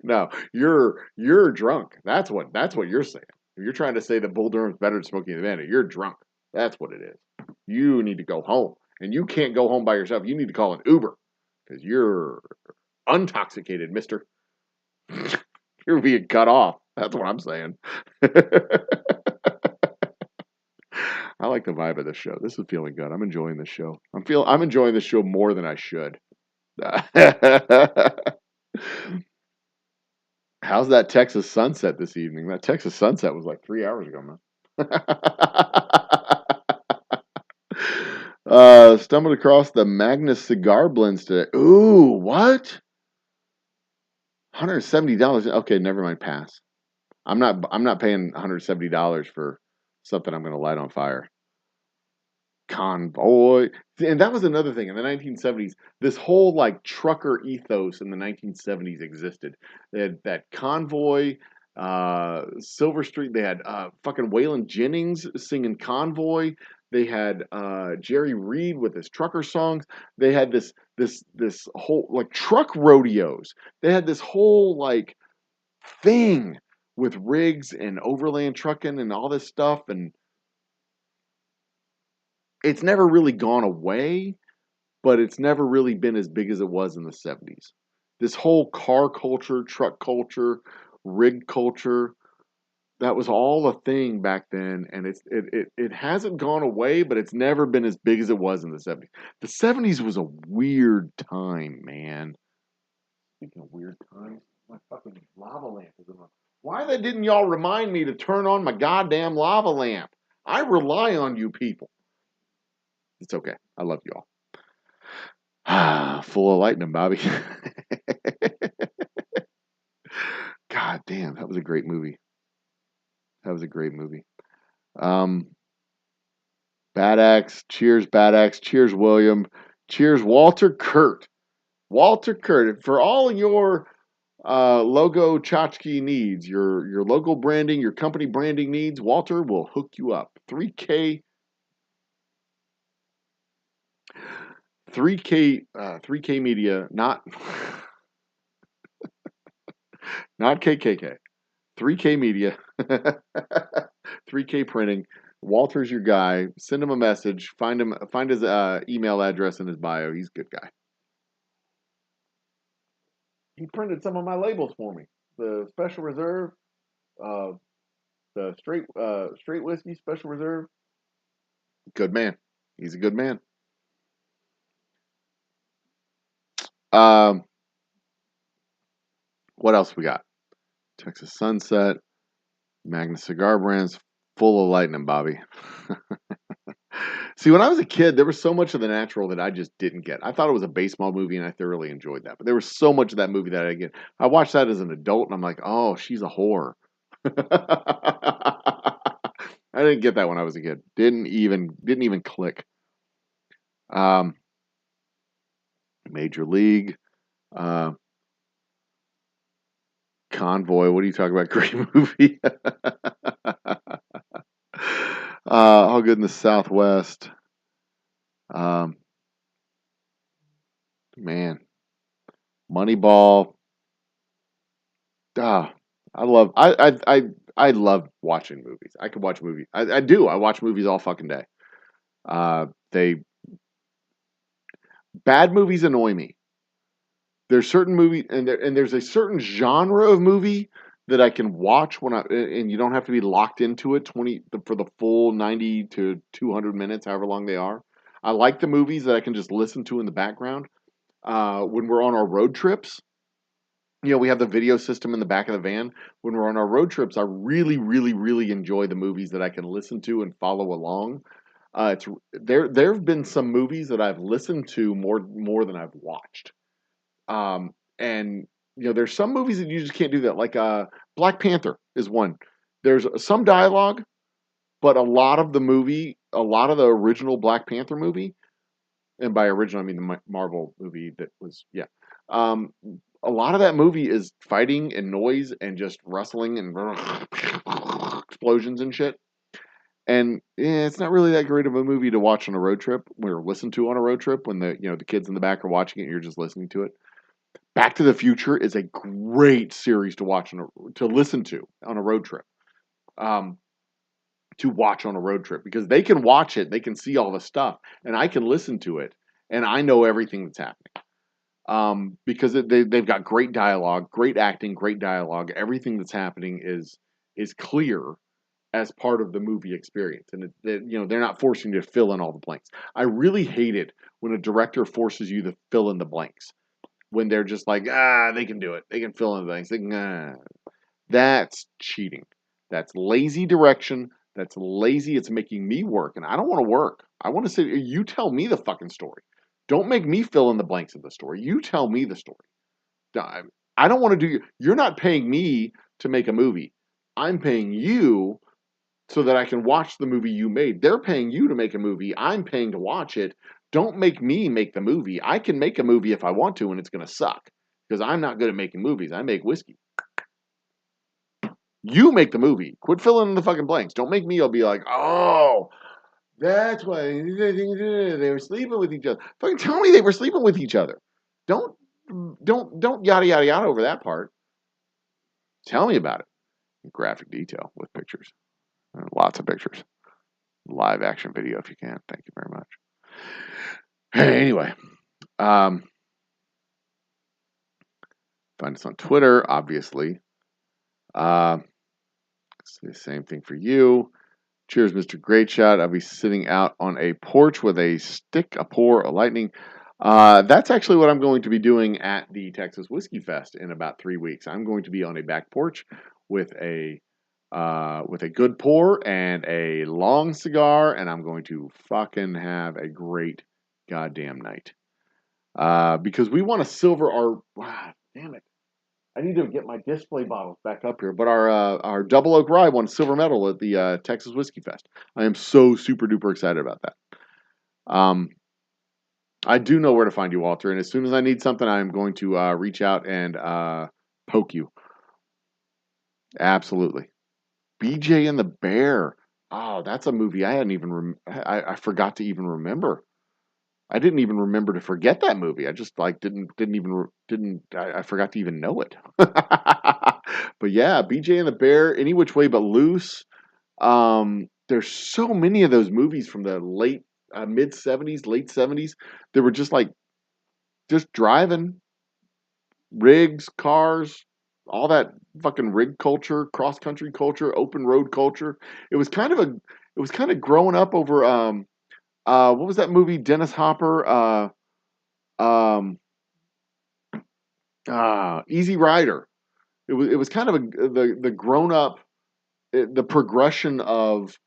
Speaker 1: No, you're drunk. That's what you're saying. If you're trying to say that Bull Durham's better than Smokey and the Bandit, you're drunk. That's what it is. You need to go home, and you can't go home by yourself. You need to call an Uber because you're intoxicated, Mister. You're being cut off. That's what I'm saying. I like the vibe of this show. This is feeling good. I'm enjoying this show. I'm enjoying this show more than I should. How's that Texas sunset this evening? That Texas sunset was like 3 hours ago, man. Stumbled across the Magnus cigar blends today. Ooh, what? $170. Okay, never mind. Pass. I'm not paying $170 for something I'm going to light on fire. Convoy. And that was another thing in the 1970s. This whole like trucker ethos in the 1970s existed. They had that Convoy, Silver Street. They had fucking Waylon Jennings singing Convoy. They had Jerry Reed with his trucker songs. They had this whole like truck rodeos. They had this whole like thing with rigs and overland trucking and all this stuff, and it's never really gone away, but it's never really been as big as it was in the 70s. This whole car culture, truck culture, rig culture, that was all a thing back then, and it hasn't gone away, but it's never been as big as it was in the 70s. The 70s was a weird time, man. Speaking of weird times, my fucking lava lamp is on. Why didn't y'all remind me to turn on my goddamn lava lamp? I rely on you people. It's okay. I love you all. Full of lightning, Bobby. God damn, that was a great movie. That was a great movie. Bad Axe. Cheers, Bad Axe. Cheers, William. Cheers, Walter Kurt. Walter Kurt. For all your logo tchotchke needs, your logo branding, your company branding needs, Walter will hook you up. 3K 3K Media, not KKK. 3K Media. 3K Printing. Walter's your guy. Send him a message. Find his email address in his bio. He's a good guy. He printed some of my labels for me. The Special Reserve, the straight whiskey Special Reserve. Good man. He's a good man. What else we got? Texas Sunset, Magnus Cigar Brands, full of lightning, Bobby. See, when I was a kid, there was so much of the natural that I just didn't get. I thought it was a baseball movie, and I thoroughly enjoyed that. But there was so much of that movie that I didn't get. I watched that as an adult, and I'm like, oh, she's a whore. I didn't get that when I was a kid. Didn't even click. Major League, Convoy. What are you talking about? Great movie. All Good in the Southwest. Man, Moneyball. I love watching movies. I could watch movies. I do. I watch movies all fucking day. They bad movies annoy me. There's certain movies, and there's a certain genre of movie that I can watch and you don't have to be locked into it for the full 90 to 200 minutes, however long they are. I like the movies that I can just listen to in the background. When we're on our road trips, we have the video system in the back of the van. When we're on our road trips, I really, really, really enjoy the movies that I can listen to and follow along. There have been some movies that I've listened to more than I've watched. And there's some movies that you just can't do that. Like Black Panther is one. There's some dialogue, but a lot of the original Black Panther movie, and by original I mean the Marvel movie that was a lot of that movie is fighting and noise and just rustling and explosions and shit. And it's not really that great of a movie to watch on a road trip or listen to on a road trip when the kids in the back are watching it and you're just listening to it. Back to the Future is a great series to watch to listen to on a road trip. To watch on a road trip because they can watch it, they can see all the stuff, and I can listen to it, and I know everything that's happening. Because they've got great dialogue, great acting, great dialogue. Everything that's happening is clear as part of the movie experience, and they're not forcing you to fill in all the blanks. I really hate it when a director forces you to fill in the blanks when they're just like, they can do it, they can fill in the blanks. That's cheating. That's lazy direction. That's lazy. It's making me work, and I don't want to work. I want to say, you tell me the fucking story. Don't make me fill in the blanks of the story. You tell me the story. I don't want to do. You're not paying me to make a movie. I'm paying you so that I can watch the movie you made. They're paying you to make a movie. I'm paying to watch it. Don't make me make the movie. I can make a movie if I want to, and it's going to suck because I'm not good at making movies. I make whiskey. You make the movie. Quit filling in the fucking blanks. Don't make me. I'll be like, oh, that's why they were sleeping with each other. Fucking tell me they were sleeping with each other. Don't yada yada yada over that part. Tell me about it. In graphic detail with pictures, lots of pictures, live action video if you can. Thank you very much. Hey, anyway, find us on Twitter, obviously. It's the same thing for you. Cheers, Mr. Great Shot. I'll be sitting out on a porch with a stick, a pour, a lightning. That's actually what I'm going to be doing at the Texas Whiskey Fest in about 3 weeks. I'm going to be on a back porch with a good pour and a long cigar, and I'm going to fucking have a great goddamn night. Because we want to silver our. Damn it. I need to get my display bottles back up here. But our Double Oak Rye won silver medal at the Texas Whiskey Fest. I am so super duper excited about that. I do know where to find you, Walter. And as soon as I need something, I am going to reach out and poke you. Absolutely. BJ and the Bear. Oh, that's a movie I hadn't even. I forgot to even remember. I didn't even remember to forget that movie. I just like I forgot to even know it. But yeah, BJ and the Bear, Any Which Way But Loose. There's so many of those movies from the late mid 70s, late 70s. They were just driving rigs, cars, all that fucking rig culture, cross country culture, open road culture. It was kind of growing up over what was that movie? Dennis Hopper, Easy Rider. It was kind of the grown up, the progression of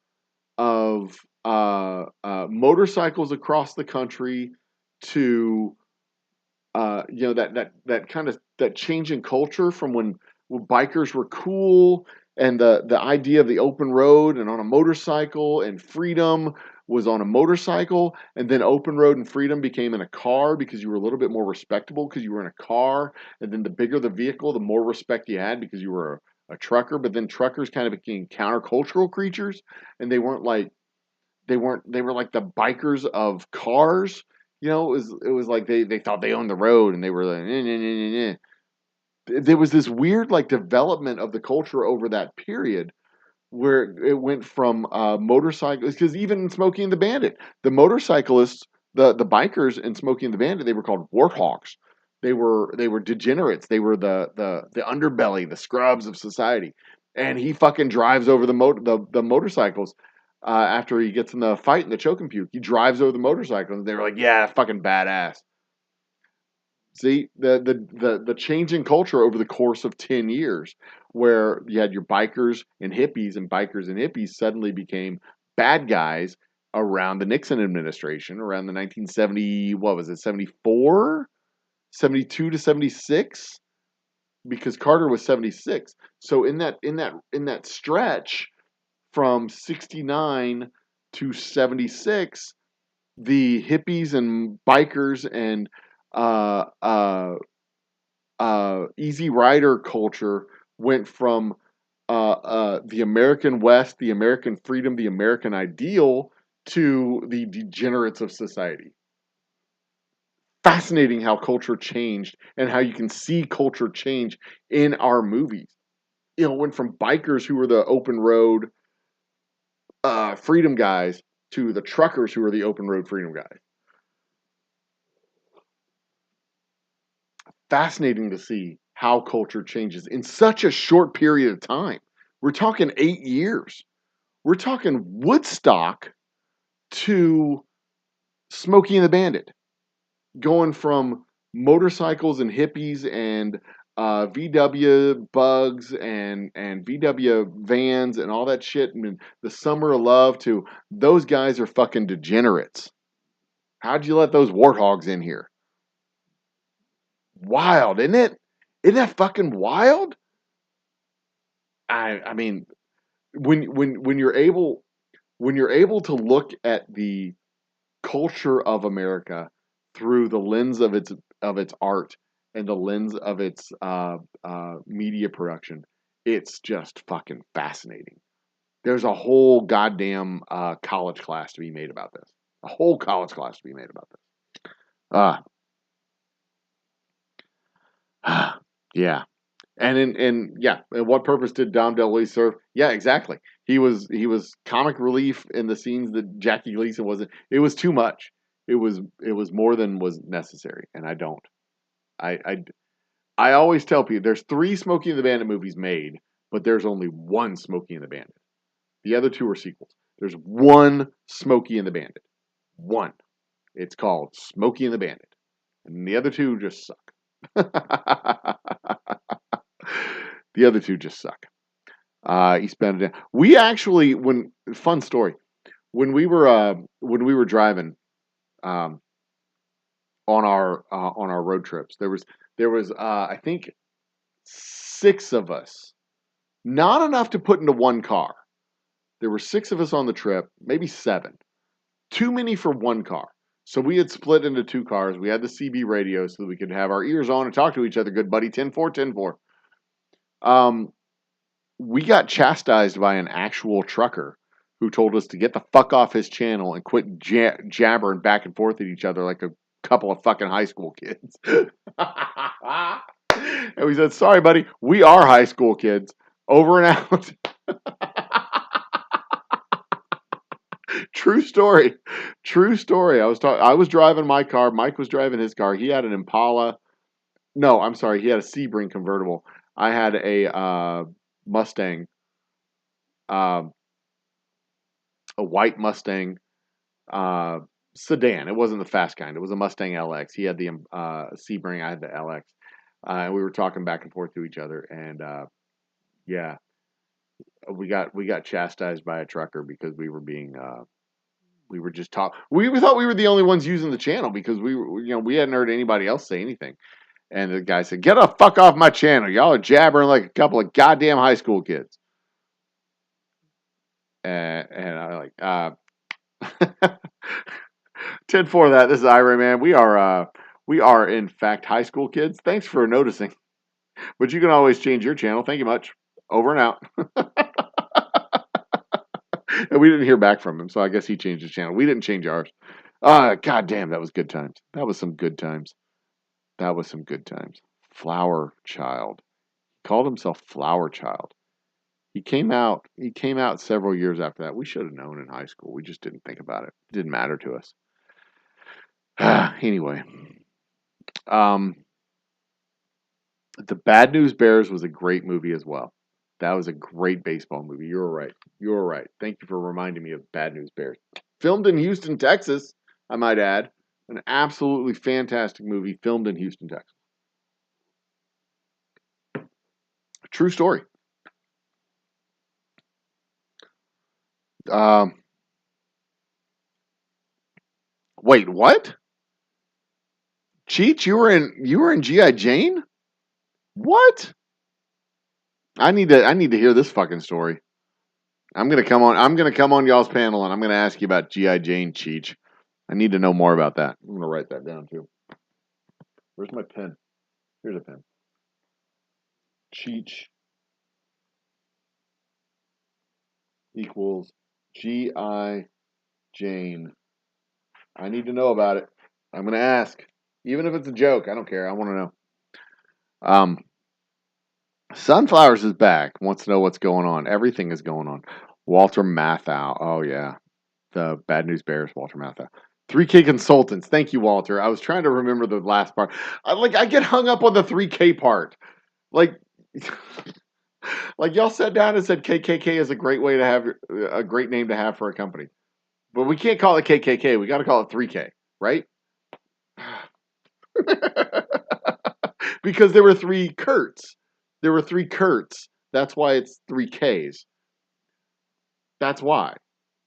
Speaker 1: motorcycles across the country to that kind of that change in culture from when bikers were cool and the idea of the open road and on a motorcycle and freedom was on a motorcycle, and then open road and freedom became in a car because you were a little bit more respectable because you were in a car, and then the bigger the vehicle, the more respect you had because you were a trucker. But then truckers kind of became countercultural creatures, and they were like the bikers of cars. It was like they thought they owned the road, and they were like, nah, nah, nah, nah, nah. There was this weird like development of the culture over that period where it went from motorcycles, because even in Smokey and the Bandit, the motorcyclists, the bikers in Smokey and the Bandit, they were called warthogs. They were degenerates. They were the underbelly, the scrubs of society. And he fucking drives over the motorcycles after he gets in the fight in the choke and puke. He drives over the motorcycles, and they were like, "Yeah, fucking badass." See, the change in culture over the course of 10 years, where you had your bikers and hippies suddenly became bad guys around the Nixon administration, around the 1970, what was it, 74, 72 to 76? Because Carter was 76. So in that stretch from 69 to 76, the hippies and bikers and Easy Rider culture went from the American West, the American freedom, the American ideal to the degenerates of society. Fascinating how culture changed and how you can see culture change in our movies. You know, went from bikers who were the open road freedom guys to the truckers who were the open road freedom guys. Fascinating to see how culture changes in such a short period of time. We're talking 8 years. We're talking Woodstock to Smokey and the Bandit, going from motorcycles and hippies and VW bugs and VW vans and all that shit and the summer of love to those guys are fucking degenerates. How'd you let those warthogs in here? Wild, isn't it? Isn't that fucking wild? I mean, when you're able to look at the culture of America through the lens of its art and the lens of its media production, it's just fucking fascinating. There's a whole goddamn college class to be made about this. A whole college class to be made about this. Yeah. And what purpose did Dom DeLuise serve? Yeah, exactly. He was comic relief in the scenes that Jakcie Gleason wasn't. It was too much. It was more than was necessary, and I don't. I always tell people there's 3 Smokey and the Bandit movies made, but there's only one Smokey and the Bandit. The other 2 are sequels. There's one Smokey and the Bandit. One. It's called Smokey and the Bandit, and the other 2 just suck. The other 2 just suck. East Bandit. We actually, fun story, when we were driving, on our road trips, there was I think 6 of us, not enough to put into one car. There were 6 of us on the trip, maybe 7, too many for one car. So we had split into 2 cars. We had the CB radio so that we could have our ears on and talk to each other. Good buddy, 10-4, 10-4. We got chastised by an actual trucker who told us to get the fuck off his channel and quit jabbering back and forth at each other like a couple of fucking high school kids. And we said, sorry, buddy, we are high school kids. Over and out. True story. True story. I was driving my car. Mike was driving his car. He had an Impala. No, I'm sorry. He had a Sebring convertible. I had a Mustang, a white Mustang sedan. It wasn't the fast kind. It was a Mustang LX. He had the Sebring. I had the LX. And we were talking back and forth to each other. And yeah, we got chastised by a trucker because we were being we were just talk. We thought we were the only ones using the channel because we hadn't heard anybody else say anything. And the guy said, "Get the fuck off my channel! Y'all are jabbering like a couple of goddamn high school kids." And I like 10-4 that. This is Ira, man. We are in fact high school kids. Thanks for noticing. But you can always change your channel. Thank you much. Over and out. And we didn't hear back from him, so I guess he changed his channel. We didn't change ours. God damn, that was good times. That was some good times. That was some good times. Flower Child. He called himself Flower Child. He came out several years after that. We should have known in high school. We just didn't think about it. It didn't matter to us. Anyway. The Bad News Bears was a great movie as well. That was a great baseball movie. You were right. You were right. Thank you for reminding me of Bad News Bears. Filmed in Houston, Texas, I might add. An absolutely fantastic movie filmed in Houston, Texas. True story. Wait, what? Cheech, you were in G.I. Jane? What? I need to hear this fucking story. I'm gonna come on y'all's panel and I'm gonna ask you about G.I. Jane, Cheech. I need to know more about that. I'm gonna write that down too. Where's my pen? Here's a pen. Cheech equals G.I. Jane. I need to know about it. I'm going to ask. Even if it's a joke, I don't care. I want to know. Sunflowers is back. Wants to know what's going on. Everything is going on. Walter Matthau. Oh, yeah. The Bad News Bears, Walter Matthau. 3K Consultants. Thank you, Walter. I was trying to remember the last part. I get hung up on the 3K part. Like, like y'all sat down and said KKK is a great way to have a great name to have for a company. But we can't call it KKK. We got to call it 3K, right? Because there were three Kurts. There were three Kurts. That's why it's 3Ks. That's why.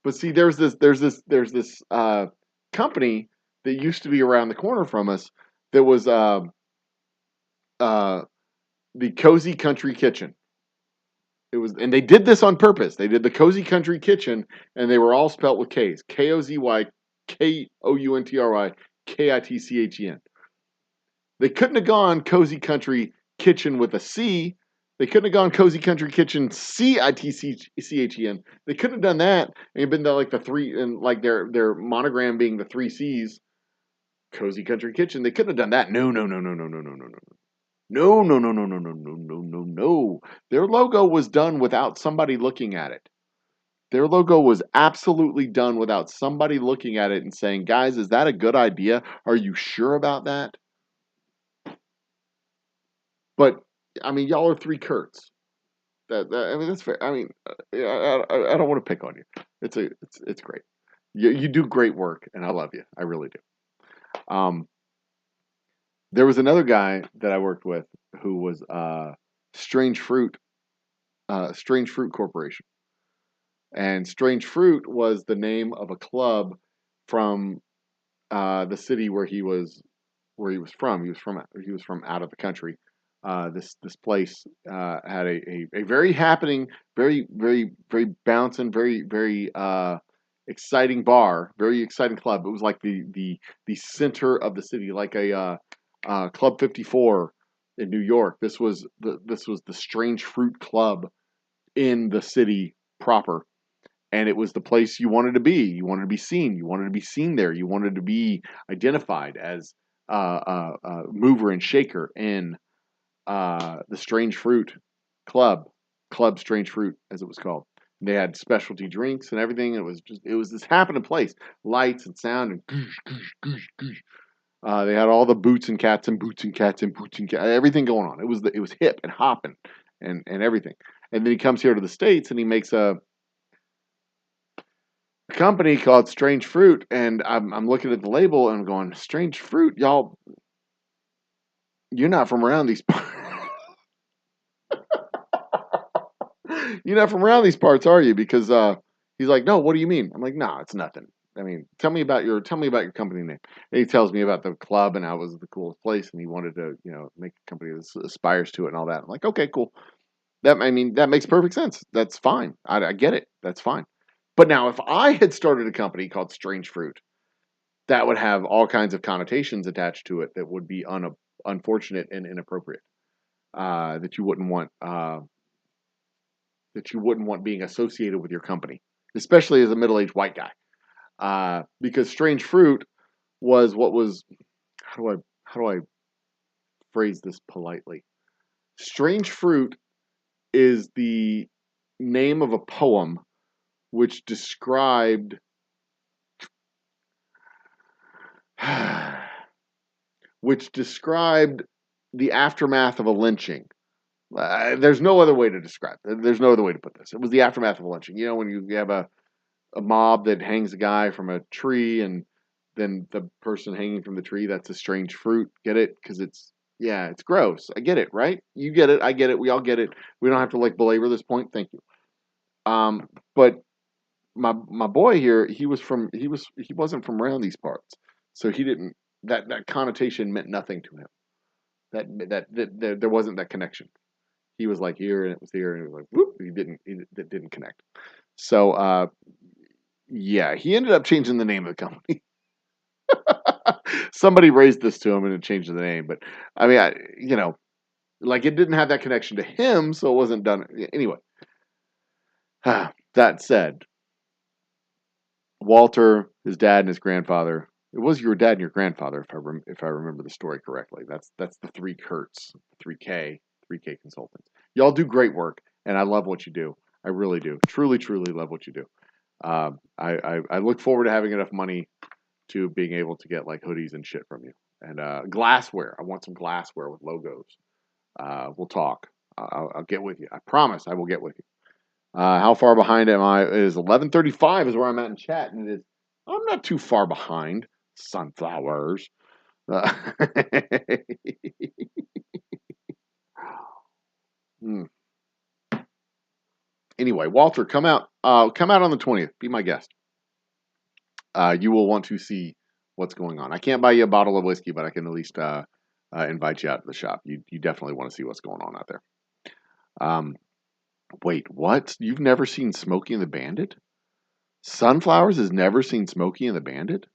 Speaker 1: But see, there's this company that used to be around the corner from us that was the Cozy Country Kitchen. It was, and they did this on purpose. They did the Cozy Country Kitchen, and they were all spelt with K's: Kozy, Kountry, Kitchen. They couldn't have gone Cozy Country Kitchen with a C. They couldn't have gone Cozy Country Kitchen Kitchen. They couldn't have done that and been like the three and like their monogram being the three C's. Cozy Country Kitchen. They couldn't have done that. No. No. Their logo was done without somebody looking at it. Their logo was absolutely done without somebody looking at it and saying, guys, is that a good idea? Are you sure about that? But, I mean, y'all are three Kurts. I mean, that's fair. I mean, I don't want to pick on you. It's great. You do great work, and I love you. I really do. There was another guy that I worked with who was Strange Fruit Corporation, and Strange Fruit was the name of a club from the city where he was from. He was from out of the country. This place had a very happening, very bouncing, very exciting bar, very exciting club. It was like the center of the city, like a Club 54 in New York. This was the Strange Fruit Club in the city proper. And it was the place you wanted to be. You wanted to be seen. You wanted to be seen there. You wanted to be identified as mover and shaker in the Strange Fruit Club Strange Fruit, as it was called. And they had specialty drinks and everything. It was this happening place, lights and sound and goosh, goosh, goosh, goosh. They had all the boots and cats, everything going on. It was hip and hopping and everything. And then he comes here to the States and he makes a company called Strange Fruit, and I'm looking at the label and I'm going, Strange Fruit, y'all, you're not from around these parts. You're not from around these parts, are you? Because he's like, no, what do you mean? I'm like, nah, it's nothing. I mean, tell me about your company name. And he tells me about the club and how it was the coolest place, and he wanted to, make a company that aspires to it and all that. I'm like, okay, cool. That makes perfect sense. That's fine. I get it. That's fine. But now, if I had started a company called Strange Fruit, that would have all kinds of connotations attached to it that would be unfortunate and inappropriate. That you wouldn't want. That you wouldn't want being associated with your company, especially as a middle-aged white guy, because Strange Fruit was what was. How do I phrase this politely? Strange Fruit is the name of a poem which described the aftermath of a lynching. There's no other way to describe it. There's no other way to put this. It was the aftermath of a lynching. You know, when you have a mob that hangs a guy from a tree, and then the person hanging from the tree, that's a strange fruit. Get it? Because it's gross. I get it, right? You get it. I get it. We all get it. We don't have to belabor this point. Thank you. But my boy here, he wasn't from around these parts, so he didn't. That connotation meant nothing to him. That there wasn't that connection. He was like here and it was here and it was like whoop. It didn't connect. So yeah, he ended up changing the name of the company. Somebody raised this to him and it changed the name. But I mean, Like, it didn't have that connection to him, so it wasn't done. Anyway, that said, Walter, his dad, and his grandfather. It was your dad and your grandfather, if I remember the story correctly. That's the three Kurtz, 3K consultants. Y'all do great work, and I love what you do. I really do. Truly, truly love what you do. I look forward to having enough money to being able to get like hoodies and shit from you. And glassware. I want some glassware with logos. We'll talk. I'll get with you. I promise I will get with you. How far behind am I? It is 11:35 is where I'm at in chat, and it is. I'm not too far behind. Sunflowers. Uh, hmm. Anyway, Walter, come out. Come out on the 20th. Be my guest. You will want to see what's going on. I can't buy you a bottle of whiskey, but I can at least invite you out to the shop. You definitely want to see what's going on out there. Wait, what? You've never seen Smokey and the Bandit? Sunflowers has never seen Smokey and the Bandit?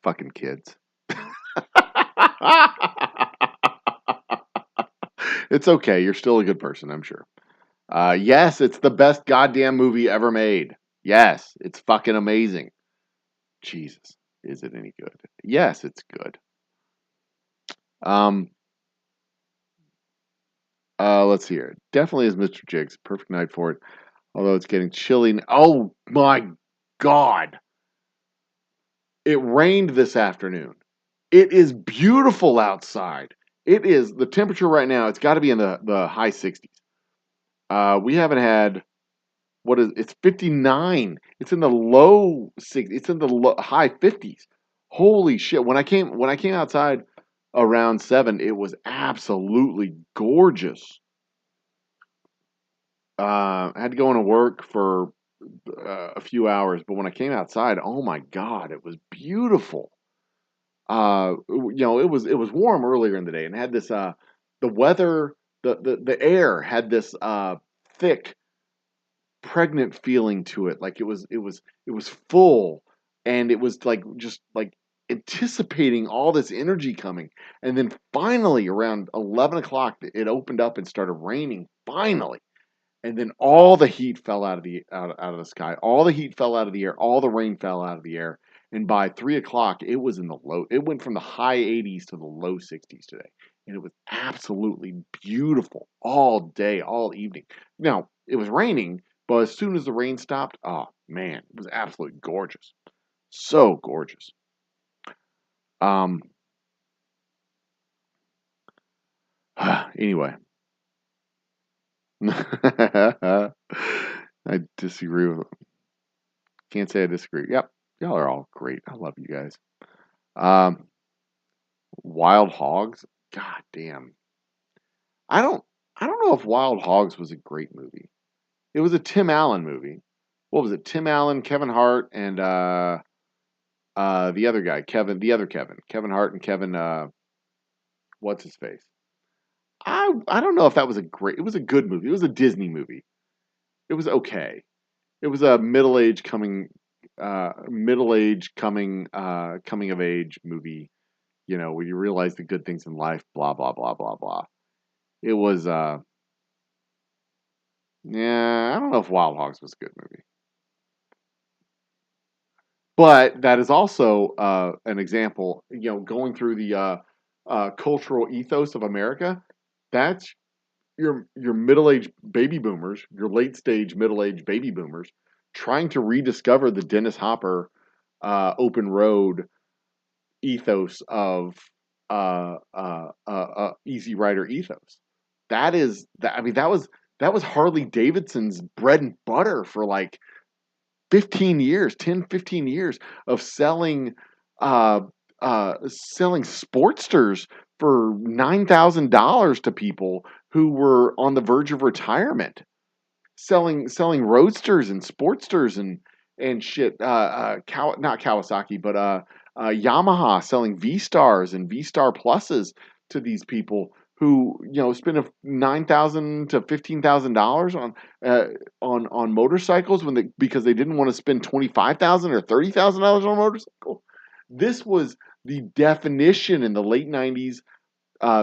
Speaker 1: Fucking kids. It's okay. You're still a good person, I'm sure. Yes, it's the best goddamn movie ever made. Yes, it's fucking amazing. Jesus, is it any good? Yes, it's good. Let's see here. Definitely is Mr. Jigs. Perfect night for it. Although it's getting chilly. Oh my God. It rained this afternoon. It is beautiful outside. It is the temperature right now. It's got to be in the high 60s. We haven't had it's 59. It's in the low 60s. It's in the high 50s. Holy shit! When I came outside around 7, it was absolutely gorgeous. I had to go into work for a few hours, but when I came outside, oh my God, it was beautiful. It was warm earlier in the day, and it had this the weather, the air had this thick, pregnant feeling to it. Like it was full, and it was like just like anticipating all this energy coming. And then finally, around 11 o'clock, it opened up and started raining. Finally. And then all the heat fell out of the sky. All the heat fell out of the air. All the rain fell out of the air. And by 3 o'clock, it was in the low. It went from the high 80s to the low 60s today, and it was absolutely beautiful all day, all evening. Now it was raining, but as soon as the rain stopped, oh man, it was absolutely gorgeous. So gorgeous. Um. Anyway. I disagree with. Can't say I disagree. Yep, y'all are all great. I love you guys. Um, Wild Hogs. God damn. I don't. I don't know if Wild Hogs was a great movie. It was a Tim Allen movie. What was it? Tim Allen, Kevin Hart, and the other guy, Kevin Hart, and Kevin. What's his face? I don't know if that was a great. It was a good movie. It was a Disney movie. It was okay. It was a coming of age movie, where you realize the good things in life, blah blah blah blah blah. It was yeah, I don't know if Wild Hogs was a good movie. But that is also an example, going through the cultural ethos of America. That's your middle-aged baby boomers, your late-stage middle-aged baby boomers, trying to rediscover the Dennis Hopper open road ethos of Easy Rider ethos. That is that. I mean, that was Harley Davidson's bread and butter for like 15 years, 10, 15 years of uh, selling Sportsters for $9,000 to people who were on the verge of retirement, selling Roadsters and Sportsters and shit. Not Kawasaki, but Yamaha selling V Stars and V Star Pluses to these people who spend $9,000 to $15,000 on motorcycles because they didn't want to spend $25,000 or $30,000 on a motorcycle. This was the definition in the late '90s,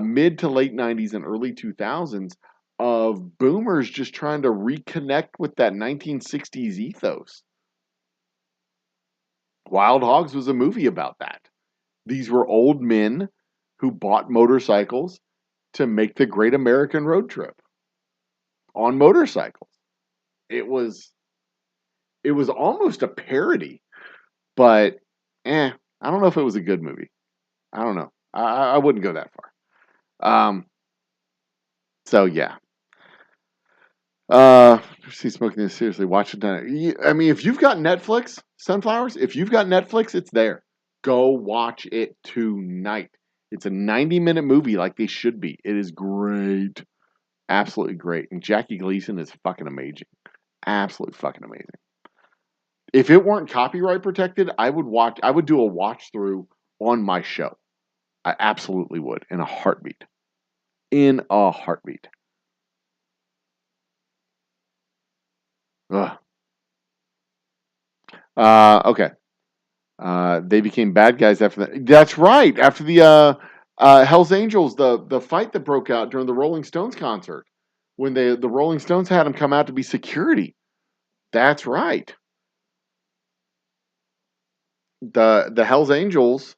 Speaker 1: mid to late '90s, and early 2000s of boomers just trying to reconnect with that 1960s ethos. Wild Hogs was a movie about that. These were old men who bought motorcycles to make the great American road trip on motorcycles. It was almost a parody, but I don't know if it was a good movie. I don't know. I wouldn't go that far. So yeah. See, Smoking this seriously. Watch it. I mean, if you've got Netflix, Sunflowers, if you've got Netflix, it's there. Go watch it tonight. It's a 90-minute movie like they should be. It is great. Absolutely great. And Jakcie Gleason is fucking amazing. Absolutely fucking amazing. If it weren't copyright protected, I would do a watch through on my show. I absolutely would. In a heartbeat. In a heartbeat. Ugh. Okay. They became bad guys after that. That's right. After the Hell's Angels, the fight that broke out during the Rolling Stones concert, when the Rolling Stones had them come out to be security. That's right. The Hell's Angels,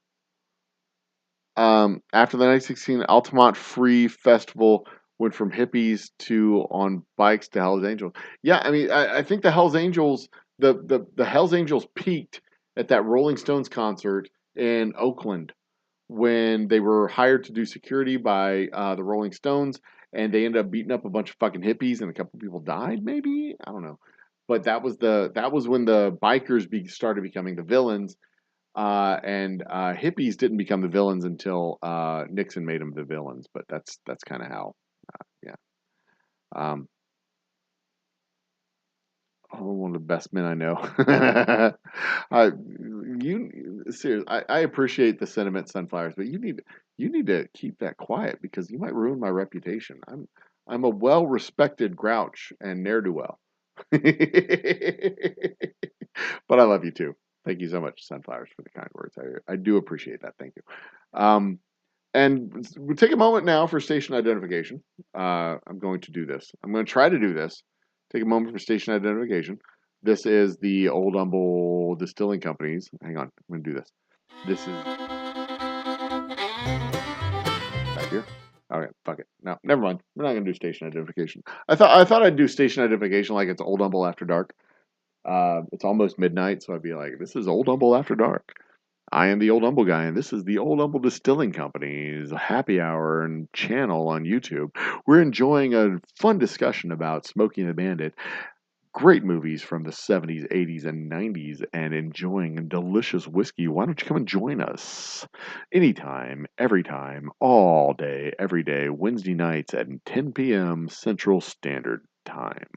Speaker 1: after the 1916 Altamont Free Festival, went from hippies to on bikes to Hell's Angels. Yeah, I mean, I think the Hell's Angels, the Hell's Angels peaked at that Rolling Stones concert in Oakland when they were hired to do security by the Rolling Stones, and they ended up beating up a bunch of fucking hippies, and a couple people died. Maybe, I don't know, but that was when the bikers started becoming the villains, and hippies didn't become the villains until Nixon made them the villains. But that's kind of how, yeah. Um, one of the best men I know. Seriously, I appreciate the sentiment, Sunflowers, but you need to keep that quiet because you might ruin my reputation. I'm a well-respected grouch and ne'er-do-well. But I love you too. Thank you so much, Sunflowers, for the kind words. I do appreciate that. Thank you. And we'll take a moment now for station identification. I'm going to do this. I'm going to try to do this. Take a moment for station identification. This is the Old Humble Distilling Company's. Hang on, I'm going to do this. This is back here. Okay, fuck it. No, never mind. We're not going to do station identification. I thought I'd do station identification like it's Old Humble After Dark. It's almost midnight, so I'd be like, "This is Old Humble After Dark." I am the Old Humble Guy, and this is the Old Humble Distilling Company's happy hour and channel on YouTube. We're enjoying a fun discussion about Smokey and the Bandit, great movies from the 70s, 80s, and 90s, and enjoying delicious whiskey. Why don't you come and join us anytime, every time, all day, every day, Wednesday nights at 10 p.m. Central Standard Time.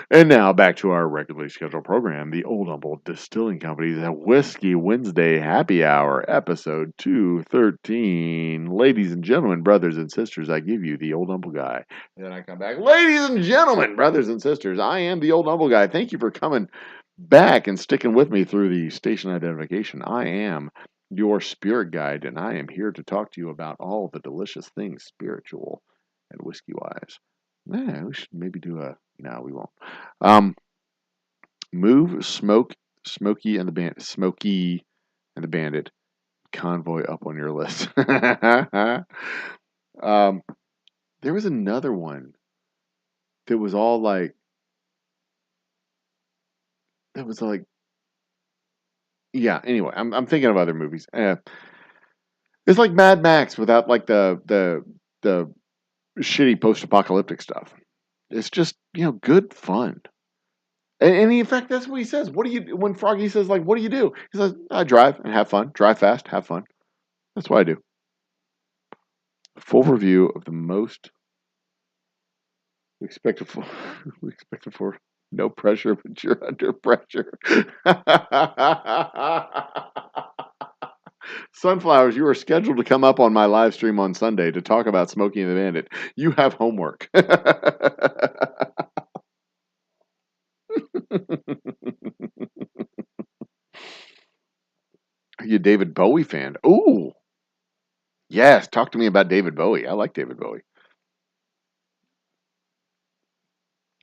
Speaker 1: And now back to our regularly scheduled program, the Old Humble Distilling Company's Whiskey Wednesday Happy Hour, episode 213. Ladies and gentlemen, brothers and sisters, I give you the Old Humble Guy. And then I come back, ladies and gentlemen, brothers and sisters, I am the Old Humble Guy. Thank you for coming back and sticking with me through the station identification. I am your spirit guide, and I am here to talk to you about all the delicious things spiritual and whiskey-wise. Yeah, we should maybe do a... No, we won't. Move Smokey and the Bandit convoy up on your list. There was another one that was all like, yeah. Anyway, I'm thinking of other movies. It's like Mad Max without like the shitty post-apocalyptic stuff. It's just good fun. And in fact, that's what he says. When Froggy says, like, what do you do? He says, I drive and have fun. Drive fast, have fun. That's what I do. Full review of the most we expect for no pressure, but you're under pressure. Sunflowers, you are scheduled to come up on my live stream on Sunday to talk about Smokey and the Bandit. You have homework. Are you a David Bowie fan? Ooh, yes. Talk to me about David Bowie. I like David Bowie.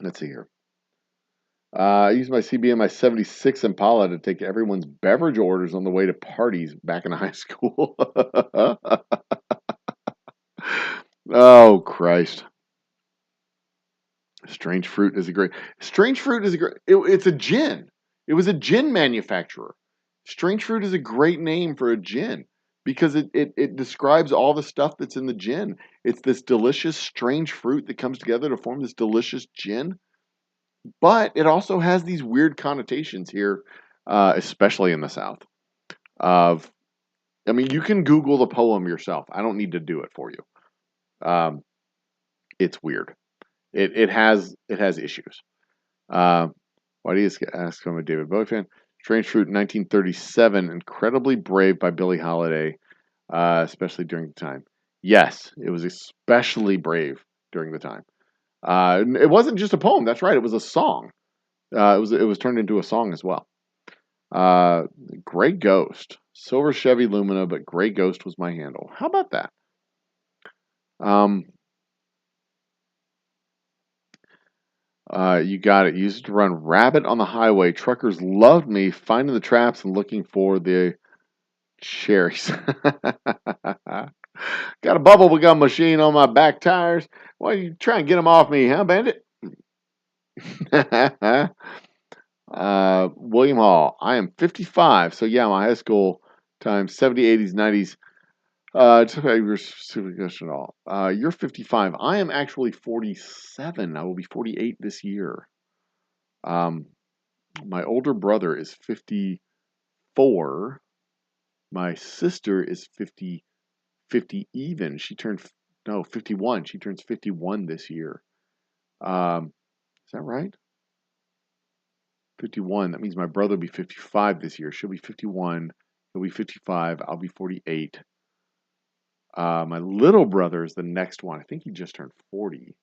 Speaker 1: Let's see here. I used my CB my 76 Impala to take everyone's beverage orders on the way to parties back in high school. Oh, Christ. Strange Fruit is a great. Strange Fruit is a great. It's a gin. It was a gin manufacturer. Strange Fruit is a great name for a gin because it describes all the stuff that's in the gin. It's this delicious strange fruit that comes together to form this delicious gin. But it also has these weird connotations here, especially in the South. Of, I mean, you can Google the poem yourself. I don't need to do it for you. It's weird. It has issues. Why do you ask? I'm a David Bowie fan. Strange Fruit, 1937, incredibly brave by Billie Holiday, especially during the time. Yes, it was especially brave during the time. It wasn't just a poem. That's right. It was a song. It was turned into a song as well. Gray Ghost, silver Chevy Lumina, but Gray Ghost was my handle. How about that? You got it. Used to run rabbit on the highway. Truckers loved me finding the traps and looking for the cherries. Got a bubble gum machine on my back tires. Why are you trying to get them off me, huh, Bandit? William Hall. I am 55, so yeah, my high school time, 70s, 80s, 90s. It's okay, you're super question at all. You're 55. I am actually 47. I will be 48 this year. My older brother is 54. My sister is 50 even. She turned, no, 51. She turns 51 this year. Is that right? 51. That means my brother will be 55 this year. She'll be 51. He'll be 55. I'll be 48. My little brother is the next one. I think he just turned 40.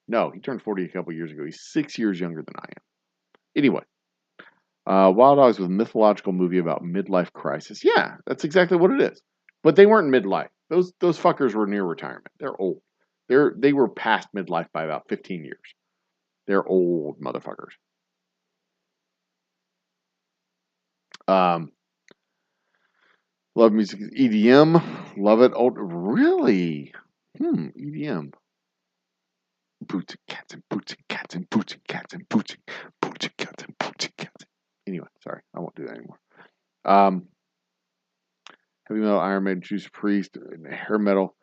Speaker 1: No, he turned 40 a couple years ago. He's 6 years younger than I am. Anyway, Wild Dogs was a mythological movie about midlife crisis. Yeah, that's exactly what it is. But they weren't midlife. Those fuckers were near retirement. They're old. They were past midlife by about 15 years. They're old motherfuckers. Love music. EDM. Love it. Old. Really? EDM. Boots and cats and boots and cats and boots and cats and boots and cats and boots and cats. Anyway, sorry, I won't do that anymore. Heavy metal, Iron Maiden, Juice Priest, hair metal.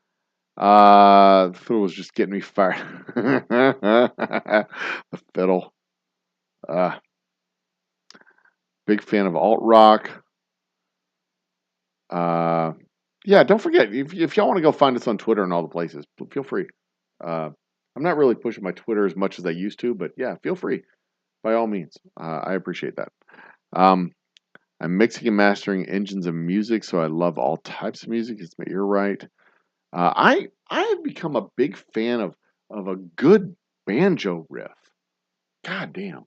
Speaker 1: The fiddle was just getting me fired. The fiddle. Big fan of alt rock. Yeah, don't forget if y'all want to go find us on Twitter and all the places, feel free. I'm not really pushing my Twitter as much as I used to, but yeah, feel free by all means. I appreciate that. I'm mixing and mastering engines of music, so I love all types of music. It's my ear right. I have become a big fan of a good banjo riff. God damn.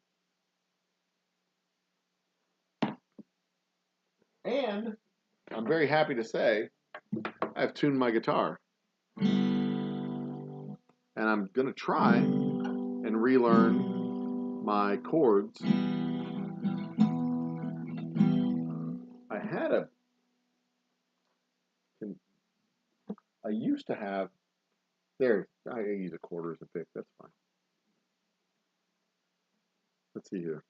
Speaker 1: And I'm very happy to say I've tuned my guitar. And I'm going to try and relearn my chords. I used to have, there, I use a quarter as a pick, that's fine. Let's see here.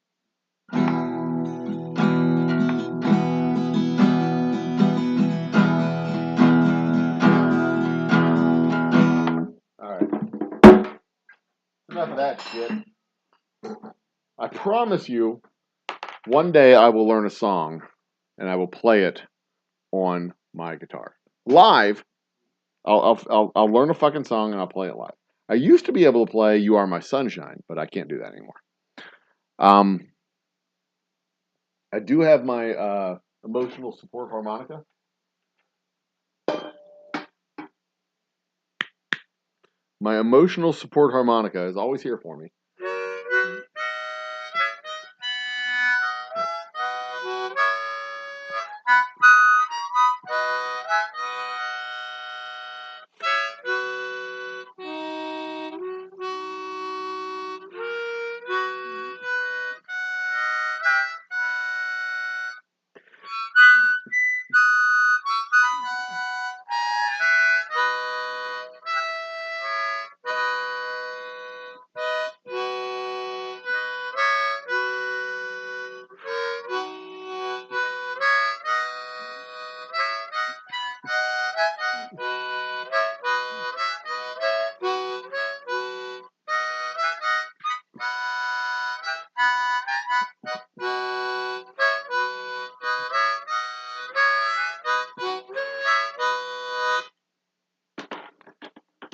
Speaker 1: Alright. Enough of that shit. I promise you, one day I will learn a song and I will play it on my guitar. Live, I'll learn a fucking song and I'll play it live. I used to be able to play You Are My Sunshine, but I can't do that anymore. I do have my emotional support harmonica. My emotional support harmonica is always here for me.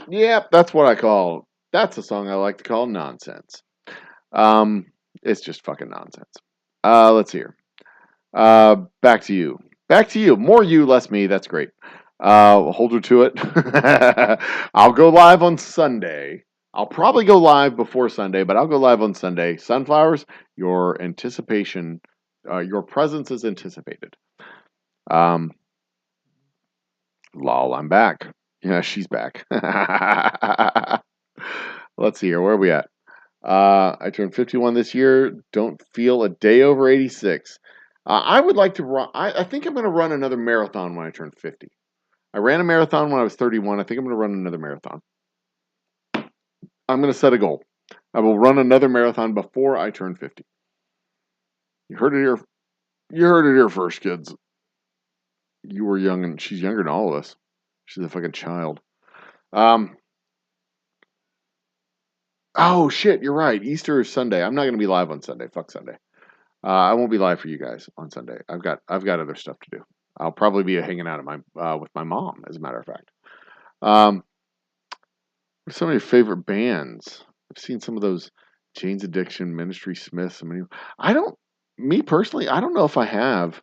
Speaker 1: Yep, that's what I call. That's a song I like to call nonsense. Um, it's just fucking nonsense. Let's hear. Back to you. Back to you. More you, less me. That's great. Hold her to it. I'll go live on Sunday. I'll probably go live before Sunday, but I'll go live on Sunday. Sunflowers, your anticipation, your presence is anticipated. Um, lol, I'm back. Yeah, she's back. Let's see here. Where are we at? I turned 51 this year. Don't feel a day over 86. I would like to run. I think I'm going to run another marathon when I turn 50. I ran a marathon when I was 31. I think I'm going to run another marathon. I'm going to set a goal. I will run another marathon before I turn 50. You heard it here. You heard it here first, kids. You were young, and she's younger than all of us. She's a fucking child. Oh shit, you're right. Easter is Sunday. I'm not going to be live on Sunday. Fuck Sunday. I won't be live for you guys on Sunday. I've got other stuff to do. I'll probably be hanging out at with my mom, as a matter of fact. What are some of your favorite bands? I've seen some of those Jane's Addiction, Ministry Smiths. I mean, me personally, I don't know if I have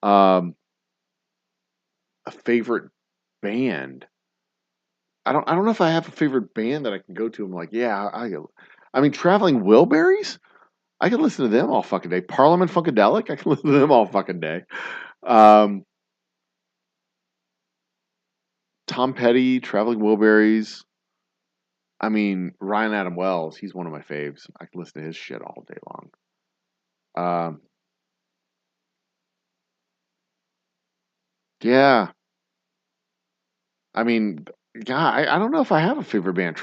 Speaker 1: um, a favorite band. I don't know if I have a favorite band that I can go to. I'm like, yeah, I mean, Traveling Wilburys. I can listen to them all fucking day. Parliament Funkadelic. I can listen to them all fucking day. Um, Tom Petty, Traveling Wilburys. I mean, Ryan Adam Wells. He's one of my faves. I can listen to his shit all day long. Um, yeah. I mean, yeah. I don't know if I have a favorite band.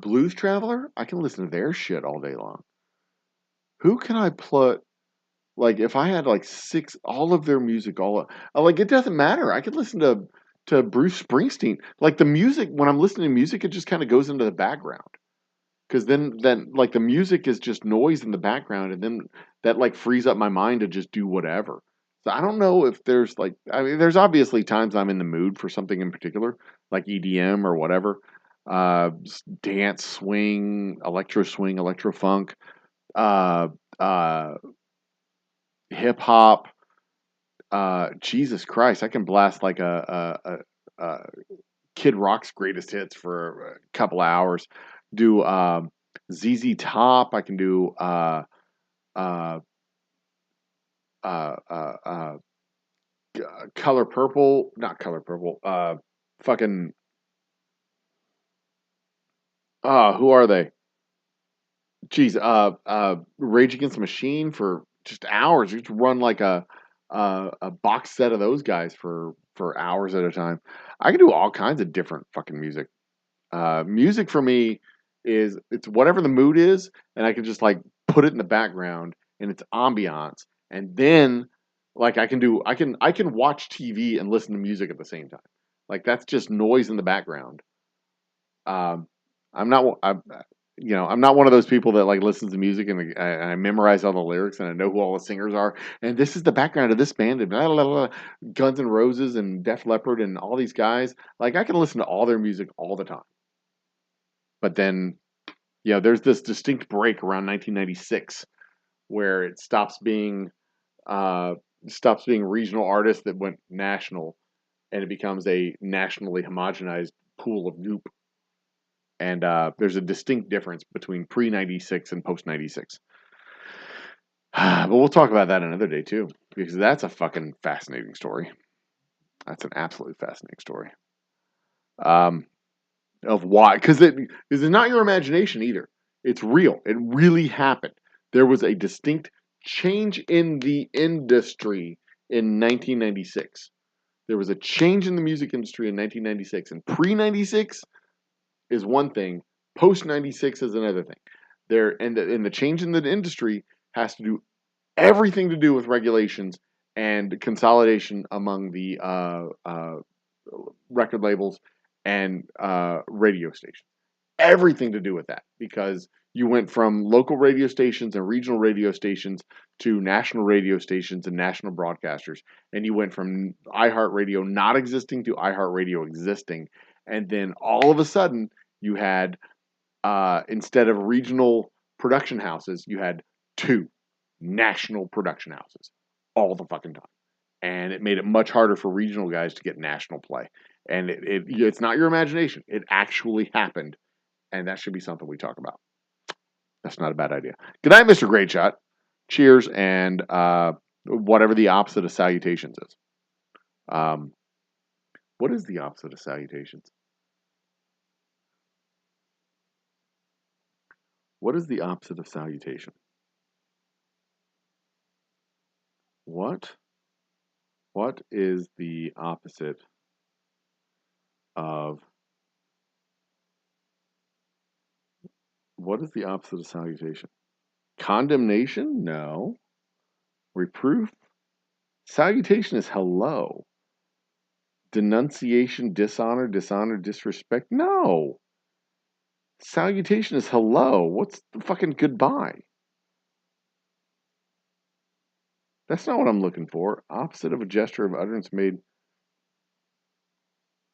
Speaker 1: Blues Traveler. I can listen to their shit all day long. Who can I put? Like, if I had like six, all of their music, like it doesn't matter. I could listen to Bruce Springsteen. Like the music, when I'm listening to music, it just kind of goes into the background. Because then like the music is just noise in the background, and then that like frees up my mind to just do whatever. So I don't know if there's like, I mean, there's obviously times I'm in the mood for something in particular, like EDM or whatever, dance, swing, electro funk, uh, uh, hip hop. Jesus Christ, I can blast like a Kid Rock's greatest hits for a couple of hours. Do ZZ Top. I can do uh, uh, uh, uh, Color Purple, not Color Purple. Fucking who are they? Jeez, Rage Against the Machine for just hours. You just run like a box set of those guys for hours at a time. I can do all kinds of different fucking music. Music for me is it's whatever the mood is, and I can just like put it in the background and it's ambiance, and then like I can watch TV and listen to music at the same time. Like that's just noise in the background. Um, I'm not I'm I'm not one of those people that like listens to music and I memorize all the lyrics and I know who all the singers are. And this is the background of this band and blah, blah, blah, Guns N' Roses and Def Leppard and all these guys. Like I can listen to all their music all the time. But then, there's this distinct break around 1996 where it stops being regional artists that went national, and it becomes a nationally homogenized pool of goop. And there's a distinct difference between pre-96 and post-96. But we'll talk about that another day, too, because that's a fucking fascinating story. That's an absolutely fascinating story. Of why. Because it's not your imagination either. It's real. It really happened. There was a distinct change in the industry in 1996. There was a change in the music industry in 1996. And pre-96 is one thing. Post-96 is another thing. And the change in the industry has to do everything to do with regulations and consolidation among the record labels and radio stations. Everything to do with that, because you went from local radio stations and regional radio stations to national radio stations and national broadcasters, and you went from iHeartRadio not existing to iHeartRadio existing, and then all of a sudden you had, instead of regional production houses, you had 2 national production houses all the fucking time. And it made it much harder for regional guys to get national play. And it's not your imagination. It actually happened. And that should be something we talk about. That's not a bad idea. Good night, Mr. Great Shot. Cheers, and whatever the opposite of salutations is. What is the opposite of salutations? What is the opposite of salutation? What is the opposite of salutation? Condemnation? No. Reproof? Salutation is hello. Denunciation, dishonor, disrespect? No. Salutation is hello. What's the fucking goodbye? That's not what I'm looking for. Opposite of a gesture of utterance made.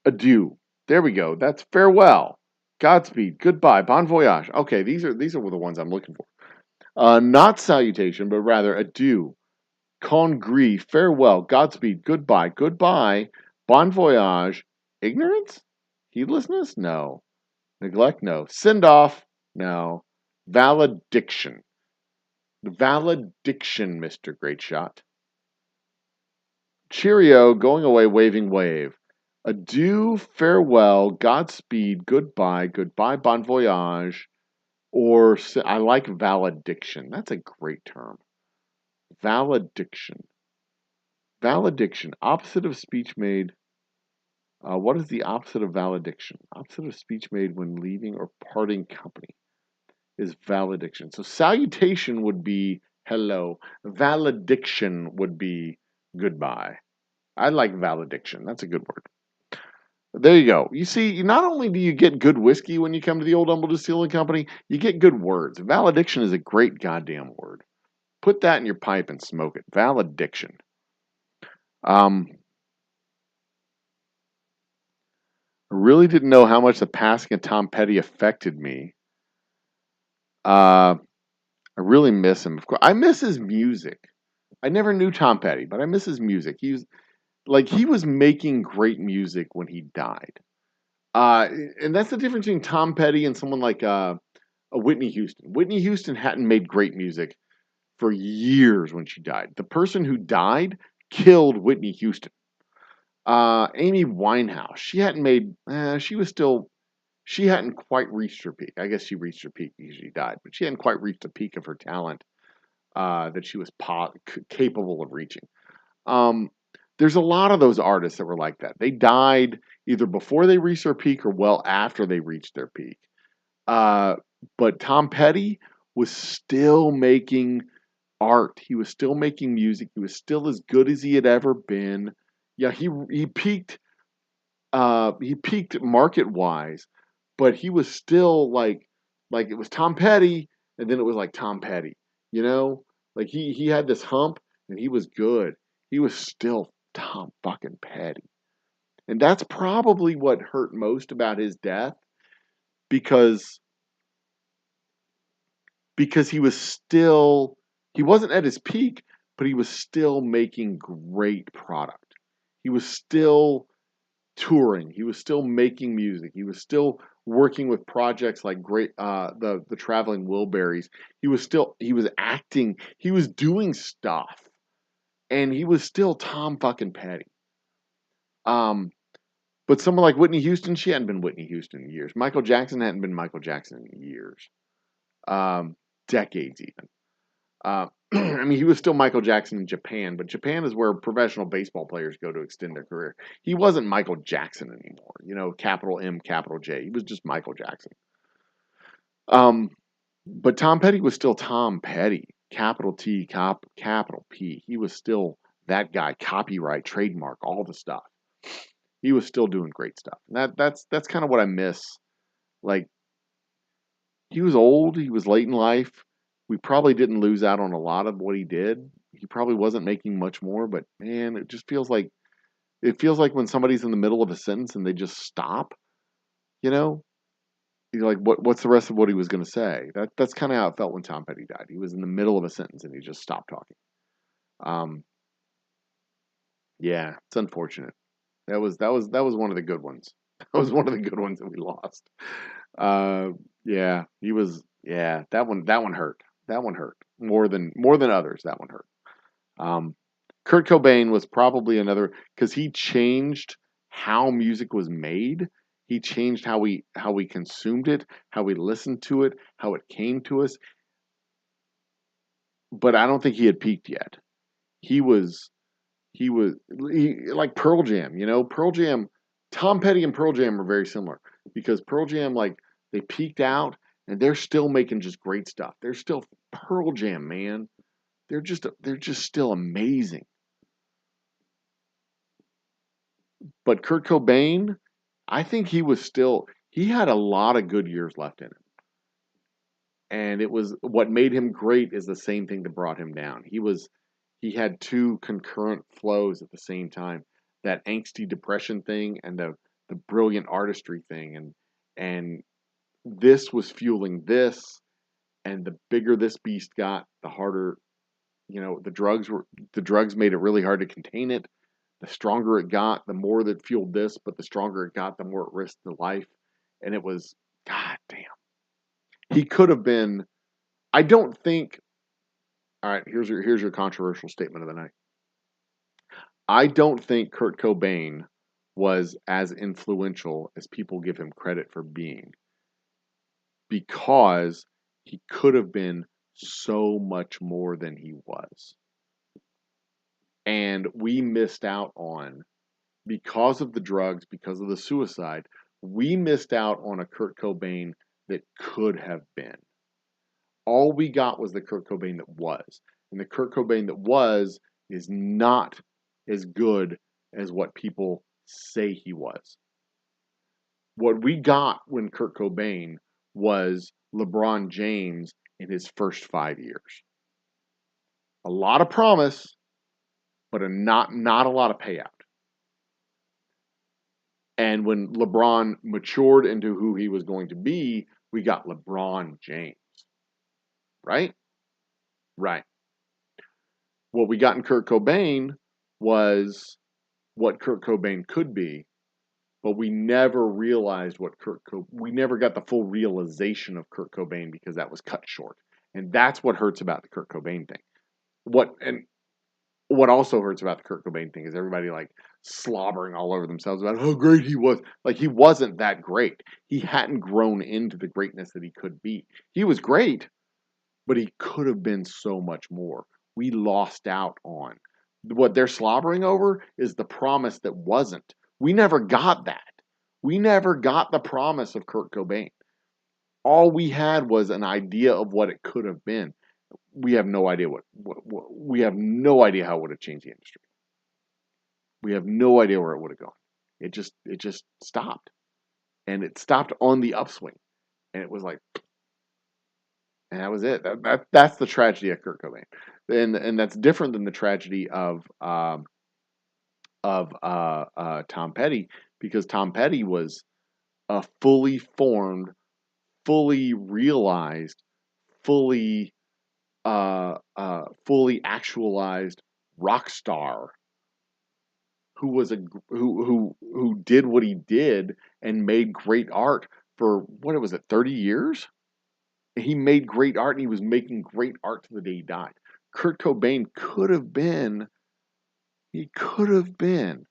Speaker 1: Adieu. There we go. That's farewell. Godspeed. Goodbye. Bon voyage. Okay, these are the ones I'm looking for. Not salutation, but rather adieu. Congree. Farewell. Godspeed. Goodbye. Goodbye. Bon voyage. Ignorance? Heedlessness? No. Neglect? No. Send off? No. Valediction. Valediction, Mr. Great Shot. Cheerio, going away, waving wave. Adieu, farewell, Godspeed, goodbye, bon voyage, or I like valediction. That's a great term. Valediction. Valediction, opposite of speech made. What is the opposite of valediction? Opposite of speech made when leaving or parting company is valediction. So salutation would be hello. Valediction would be goodbye. I like valediction. That's a good word. There you go. You see, not only do you get good whiskey when you come to the Old Humble Distilling Company, you get good words. Valediction is a great goddamn word. Put that in your pipe and smoke it. Valediction. I really didn't know how much the passing of Tom Petty affected me. I really miss him. Of course, I miss his music. I never knew Tom Petty, but I miss his music. He was making great music when he died. And that's the difference between Tom Petty and someone like a Whitney Houston. Whitney Houston hadn't made great music for years when she died. The person who died killed Whitney Houston. Amy Winehouse, she hadn't made, she hadn't quite reached her peak. I guess she reached her peak because she died, but she hadn't quite reached the peak of her talent that she was capable of reaching. There's a lot of those artists that were like that. They died either before they reached their peak or well after they reached their peak. But Tom Petty was still making art. He was still making music. He was still as good as he had ever been. Yeah, he peaked. He peaked market wise, but he was still like it was Tom Petty, and then it was like Tom Petty. You know, like he had this hump, and he was good. He was still Tom fucking Petty. And that's probably what hurt most about his death, because he wasn't at his peak, but he was still making great product. He was still touring. He was still making music. He was still working with projects like the Traveling Wilburys. He was acting. He was doing stuff, and he was still Tom fucking Petty. Um, but someone like Whitney Houston, she hadn't been Whitney Houston in years. Michael Jackson hadn't been Michael Jackson in years, decades even. I mean, he was still Michael Jackson in Japan, but Japan is where professional baseball players go to extend their career. He wasn't Michael Jackson anymore, capital M, capital J. He was just Michael Jackson. But Tom Petty was still Tom Petty, capital T, capital P. He was still that guy, copyright, trademark, all the stuff. He was still doing great stuff. And that's kind of what I miss. Like, he was old, he was late in life. We probably didn't lose out on a lot of what he did. He probably wasn't making much more, but man, it feels like when somebody's in the middle of a sentence and they just stop, you know? You're like, what's the rest of what he was gonna say? That's kind of how it felt when Tom Petty died. He was in the middle of a sentence and he just stopped talking. Yeah, it's unfortunate. That was one of the good ones. That was one of the good ones that we lost. Yeah, that one hurt. That one hurt more than others. That one hurt. Kurt Cobain was probably another because he changed how music was made. He changed how we consumed it, how we listened to it, how it came to us. But I don't think he had peaked yet. He was like Pearl Jam. Pearl Jam. Tom Petty and Pearl Jam are very similar because Pearl Jam, like, they peaked out and they're still making just great stuff. They're still Pearl Jam, man. They're just still amazing. But Kurt Cobain, I think he had a lot of good years left in him. And it was what made him great is the same thing that brought him down. He had two concurrent flows at the same time. That angsty depression thing and the brilliant artistry thing. And this was fueling this, and the bigger this beast got, the harder, the drugs made it really hard to contain it. The stronger it got, the more that fueled this, but the stronger it got, the more it risked the life. And it was, god damn. He could have been, I don't think, all right, here's your controversial statement of the night. I don't think Kurt Cobain was as influential as people give him credit for being, because he could have been so much more than he was. And we missed out on, because of the drugs, because of the suicide, we missed out on a Kurt Cobain that could have been. All we got was the Kurt Cobain that was. And the Kurt Cobain that was is not as good as what people say he was. What we got when Kurt Cobain was LeBron James in his first 5 years. A lot of promise, but not a lot of payout. And when LeBron matured into who he was going to be, we got LeBron James. Right? Right. What we got in Kurt Cobain was what Kurt Cobain could be, but we never realized we never got the full realization of Kurt Cobain because that was cut short. And that's what hurts about the Kurt Cobain thing. What also hurts about the Kurt Cobain thing is everybody like slobbering all over themselves about how great he was. Like, he wasn't that great. He hadn't grown into the greatness that he could be. He was great, but he could have been so much more. We lost out on. What they're slobbering over is the promise that wasn't. We never got that. We never got the promise of Kurt Cobain. All we had was an idea of what it could have been. We have no idea we have no idea how it would have changed the industry. We have no idea where it would have gone. It just stopped. And it stopped on the upswing. And it was like, and that was it. That's the tragedy of Kurt Cobain, and that's different than the tragedy of Tom Petty, because Tom Petty was a fully formed, fully realized, fully actualized rock star who was a who did what he did and made great art for what was it 30 years. He made great art and he was making great art to the day he died. Kurt Cobain could have been. He could have been.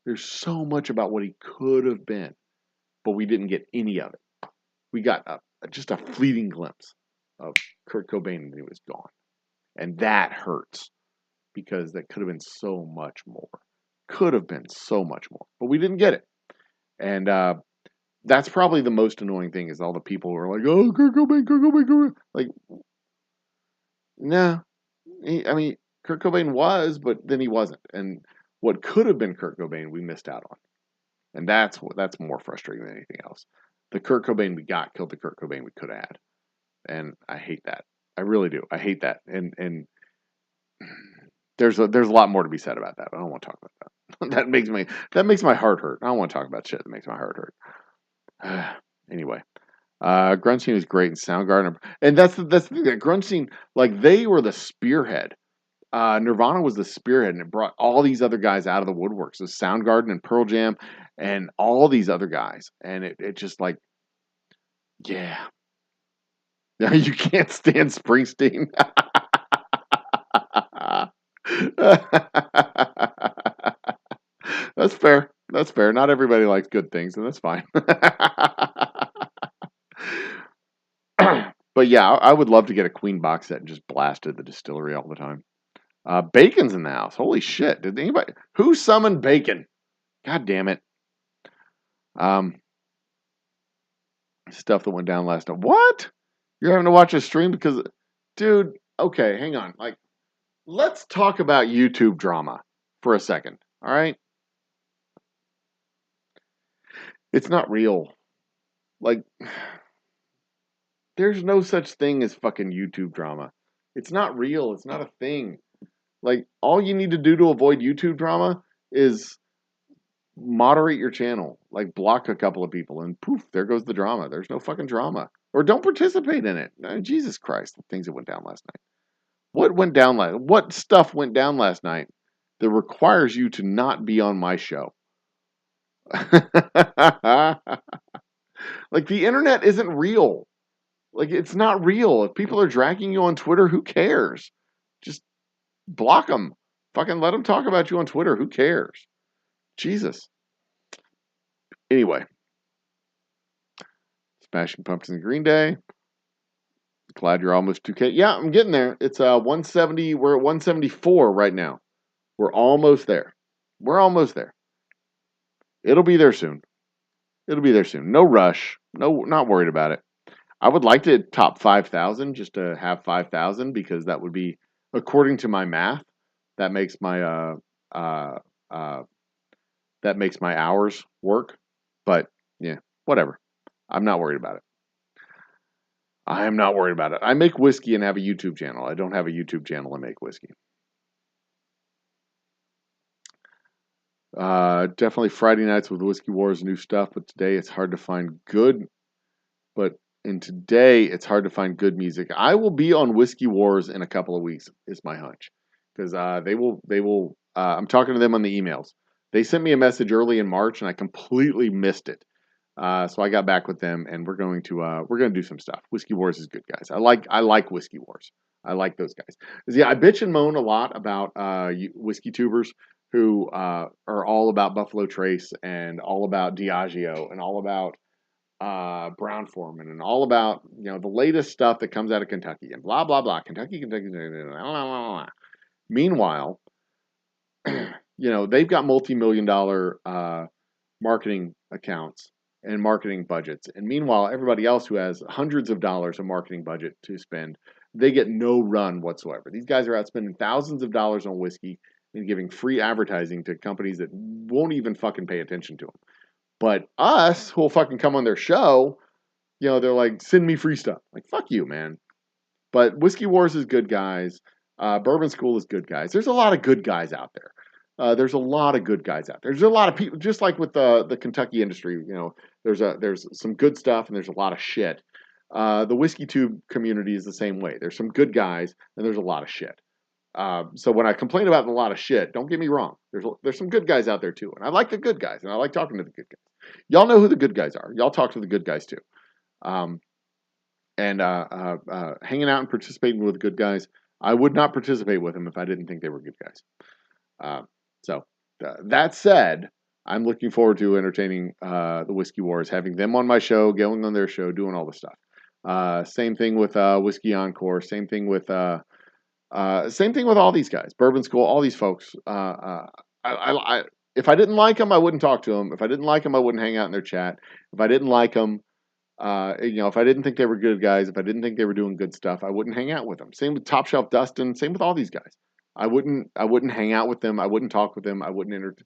Speaker 1: There's so much about what he could have been, but we didn't get any of it. We got just a fleeting glimpse of Kurt Cobain and he was gone. And that hurts because that could have been so much more. Could have been so much more, but we didn't get it. And that's probably the most annoying thing is all the people who are like, oh, Kurt Cobain, Kurt Cobain, Kurt Cobain. Like, nah. I mean, Kurt Cobain was, but then he wasn't. And what could have been Kurt Cobain, we missed out on. And that's more frustrating than anything else. The Kurt Cobain we got killed the Kurt Cobain we could have had. And I hate that. I really do. I hate that. And there's a lot more to be said about that. But I don't want to talk about that. that makes my heart hurt. I don't want to talk about shit that makes my heart hurt. Anyway, grunge scene was great in Soundgarden, and that's the thing. That grunge scene, like they were the spearhead. Nirvana was the spearhead, and it brought all these other guys out of the woodworks. So Soundgarden and Pearl Jam, and all these other guys, and it just like, yeah. Now you can't stand Springsteen. That's fair. That's fair. Not everybody likes good things, and that's fine. But yeah, I would love to get a Queen box set and just blast at the distillery all the time. Bacon's in the house. Holy shit. Did anybody who summoned Bacon? God damn it. Stuff that went down last night. What? You're having to watch a stream because dude, okay, hang on. Like, let's talk about YouTube drama for a second. All right? It's not real. Like, there's no such thing as fucking YouTube drama. It's not real. It's not a thing. Like, all you need to do to avoid YouTube drama is moderate your channel. Like, block a couple of people and poof, there goes the drama. There's no fucking drama. Or don't participate in it. Jesus Christ, the things that went down last night. What stuff went down last night that requires you to not be on my show? Like, the internet isn't real. Like, it's not real. If people are dragging you on Twitter, who cares? Just block them. Fucking let them talk about you on Twitter. Who cares? Jesus. Anyway. Smashing Pumpkins and Green Day. Glad you're almost 2K. Yeah, I'm getting there. It's 170. We're at 174 right now. We're almost there. We're almost there. It'll be there soon. It'll be there soon. No rush. No, not worried about it. I would like to top 5,000 just to have 5,000 because that would be, according to my math, that makes my that makes my hours work. But yeah, whatever. I'm not worried about it. I am not worried about it. I make whiskey and have a YouTube channel. I don't have a YouTube channel and make whiskey. Definitely Friday nights with Whiskey Wars new stuff, but today it's hard to find good. Today it's hard to find good music. I will be on Whiskey Wars in a couple of weeks, is my hunch, because they will. I'm talking to them on the emails. They sent me a message early in March, and I completely missed it. So I got back with them, and we're going to do some stuff. Whiskey Wars is good, guys. I like Whiskey Wars. I like those guys. Yeah, I bitch and moan a lot about whiskey tubers who are all about Buffalo Trace and all about Diageo and all about Brown Foreman and all about the latest stuff that comes out of Kentucky and blah blah blah. Kentucky. Blah, blah, blah. Meanwhile, they've got multi-million-dollar marketing accounts and marketing budgets. And meanwhile, everybody else who has hundreds of dollars of marketing budget to spend, they get no run whatsoever. These guys are out spending thousands of dollars on whiskey and giving free advertising to companies that won't even fucking pay attention to them. But us, who will fucking come on their show, they're like, send me free stuff. Like, fuck you, man. But Whiskey Wars is good guys. Bourbon School is good guys. There's a lot of good guys out there. There's a lot of good guys out there. There's a lot of people, just like with the Kentucky industry, there's some good stuff and there's a lot of shit. The whiskey tube community is the same way. There's some good guys and there's a lot of shit. So when I complain about a lot of shit, don't get me wrong. There's some good guys out there too, and I like the good guys, and I like talking to the good guys. Y'all know who the good guys are. Y'all talk to the good guys too, um, and hanging out and participating with good guys. I would not participate with them if I didn't think they were good guys. So that said, I'm looking forward to entertaining the Whiskey Wars, having them on my show, going on their show, doing all the stuff. Same thing with Whiskey Encore. Same thing with all these guys, Bourbon School, all these folks. If I didn't like them, I wouldn't talk to them. If I didn't like them, I wouldn't hang out in their chat. If I didn't like them, if I didn't think they were good guys, if I didn't think they were doing good stuff, I wouldn't hang out with them. Same with Top Shelf Dustin. Same with all these guys. I wouldn't hang out with them. I wouldn't talk with them. I wouldn't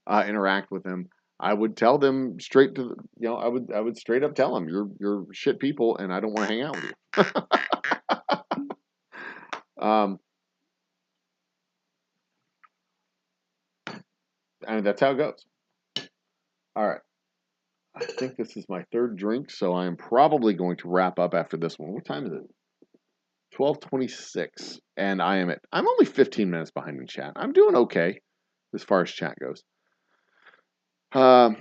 Speaker 1: interact with them. I would tell them straight to I would straight up tell them you're shit people, and I don't want to hang out with you. I mean, that's how it goes. All right. I think this is my third drink, so I am probably going to wrap up after this one. What time is it? 12:26, and I'm only 15 minutes behind in chat. I'm doing okay as far as chat goes. And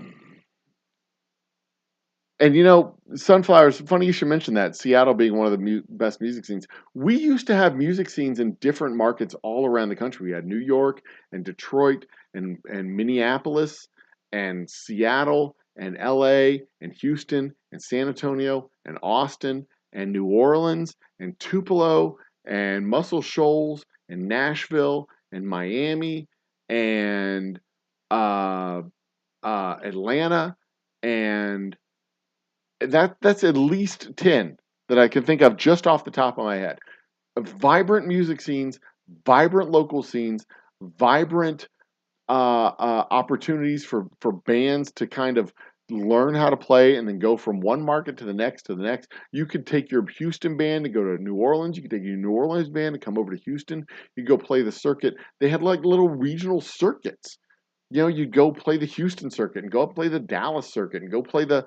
Speaker 1: Sunflowers, funny you should mention that. Seattle being one of the best music scenes. We used to have music scenes in different markets all around the country. We had New York and Detroit and Minneapolis and Seattle and LA and Houston and San Antonio and Austin and New Orleans and Tupelo and Muscle Shoals and Nashville and Miami and Atlanta, and that's at least 10 that I can think of just off the top of my head. Vibrant music scenes, vibrant local scenes, vibrant opportunities for bands to kind of learn how to play and then go from one market to the next to the next. You could take your Houston band and go to New Orleans. You could take your New Orleans band and come over to Houston. You go play the circuit. They had like little regional circuits. You go play the Houston circuit and go up play the Dallas circuit and go play the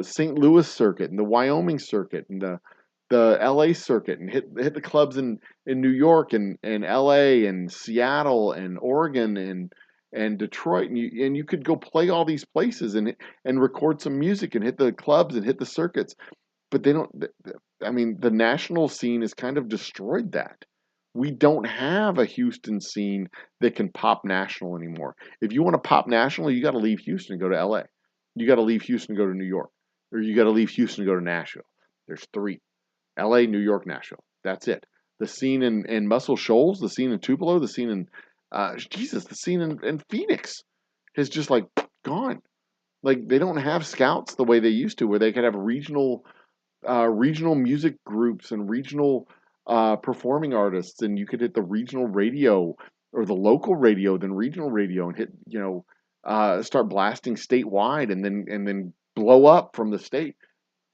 Speaker 1: St. Louis circuit and the Wyoming circuit and the LA circuit and hit the clubs in New York and LA and Seattle and Oregon and Detroit, and you could go play all these places and record some music and hit the clubs and hit the circuits. But they don't. I mean, the national scene has kind of destroyed that. We don't have a Houston scene that can pop national anymore. If you want to pop national, you got to leave Houston and go to LA. You got to leave Houston and go to New York, or you got to leave Houston and go to Nashville. There's three: LA, New York, Nashville. That's it. The scene in Muscle Shoals, the scene in Tupelo, the scene in the scene in Phoenix has just like gone. Like they don't have scouts the way they used to, where they could have regional music groups and regional performing artists, and you could hit the regional radio or the local radio, then regional radio, and hit start blasting statewide, and then blow up from the state.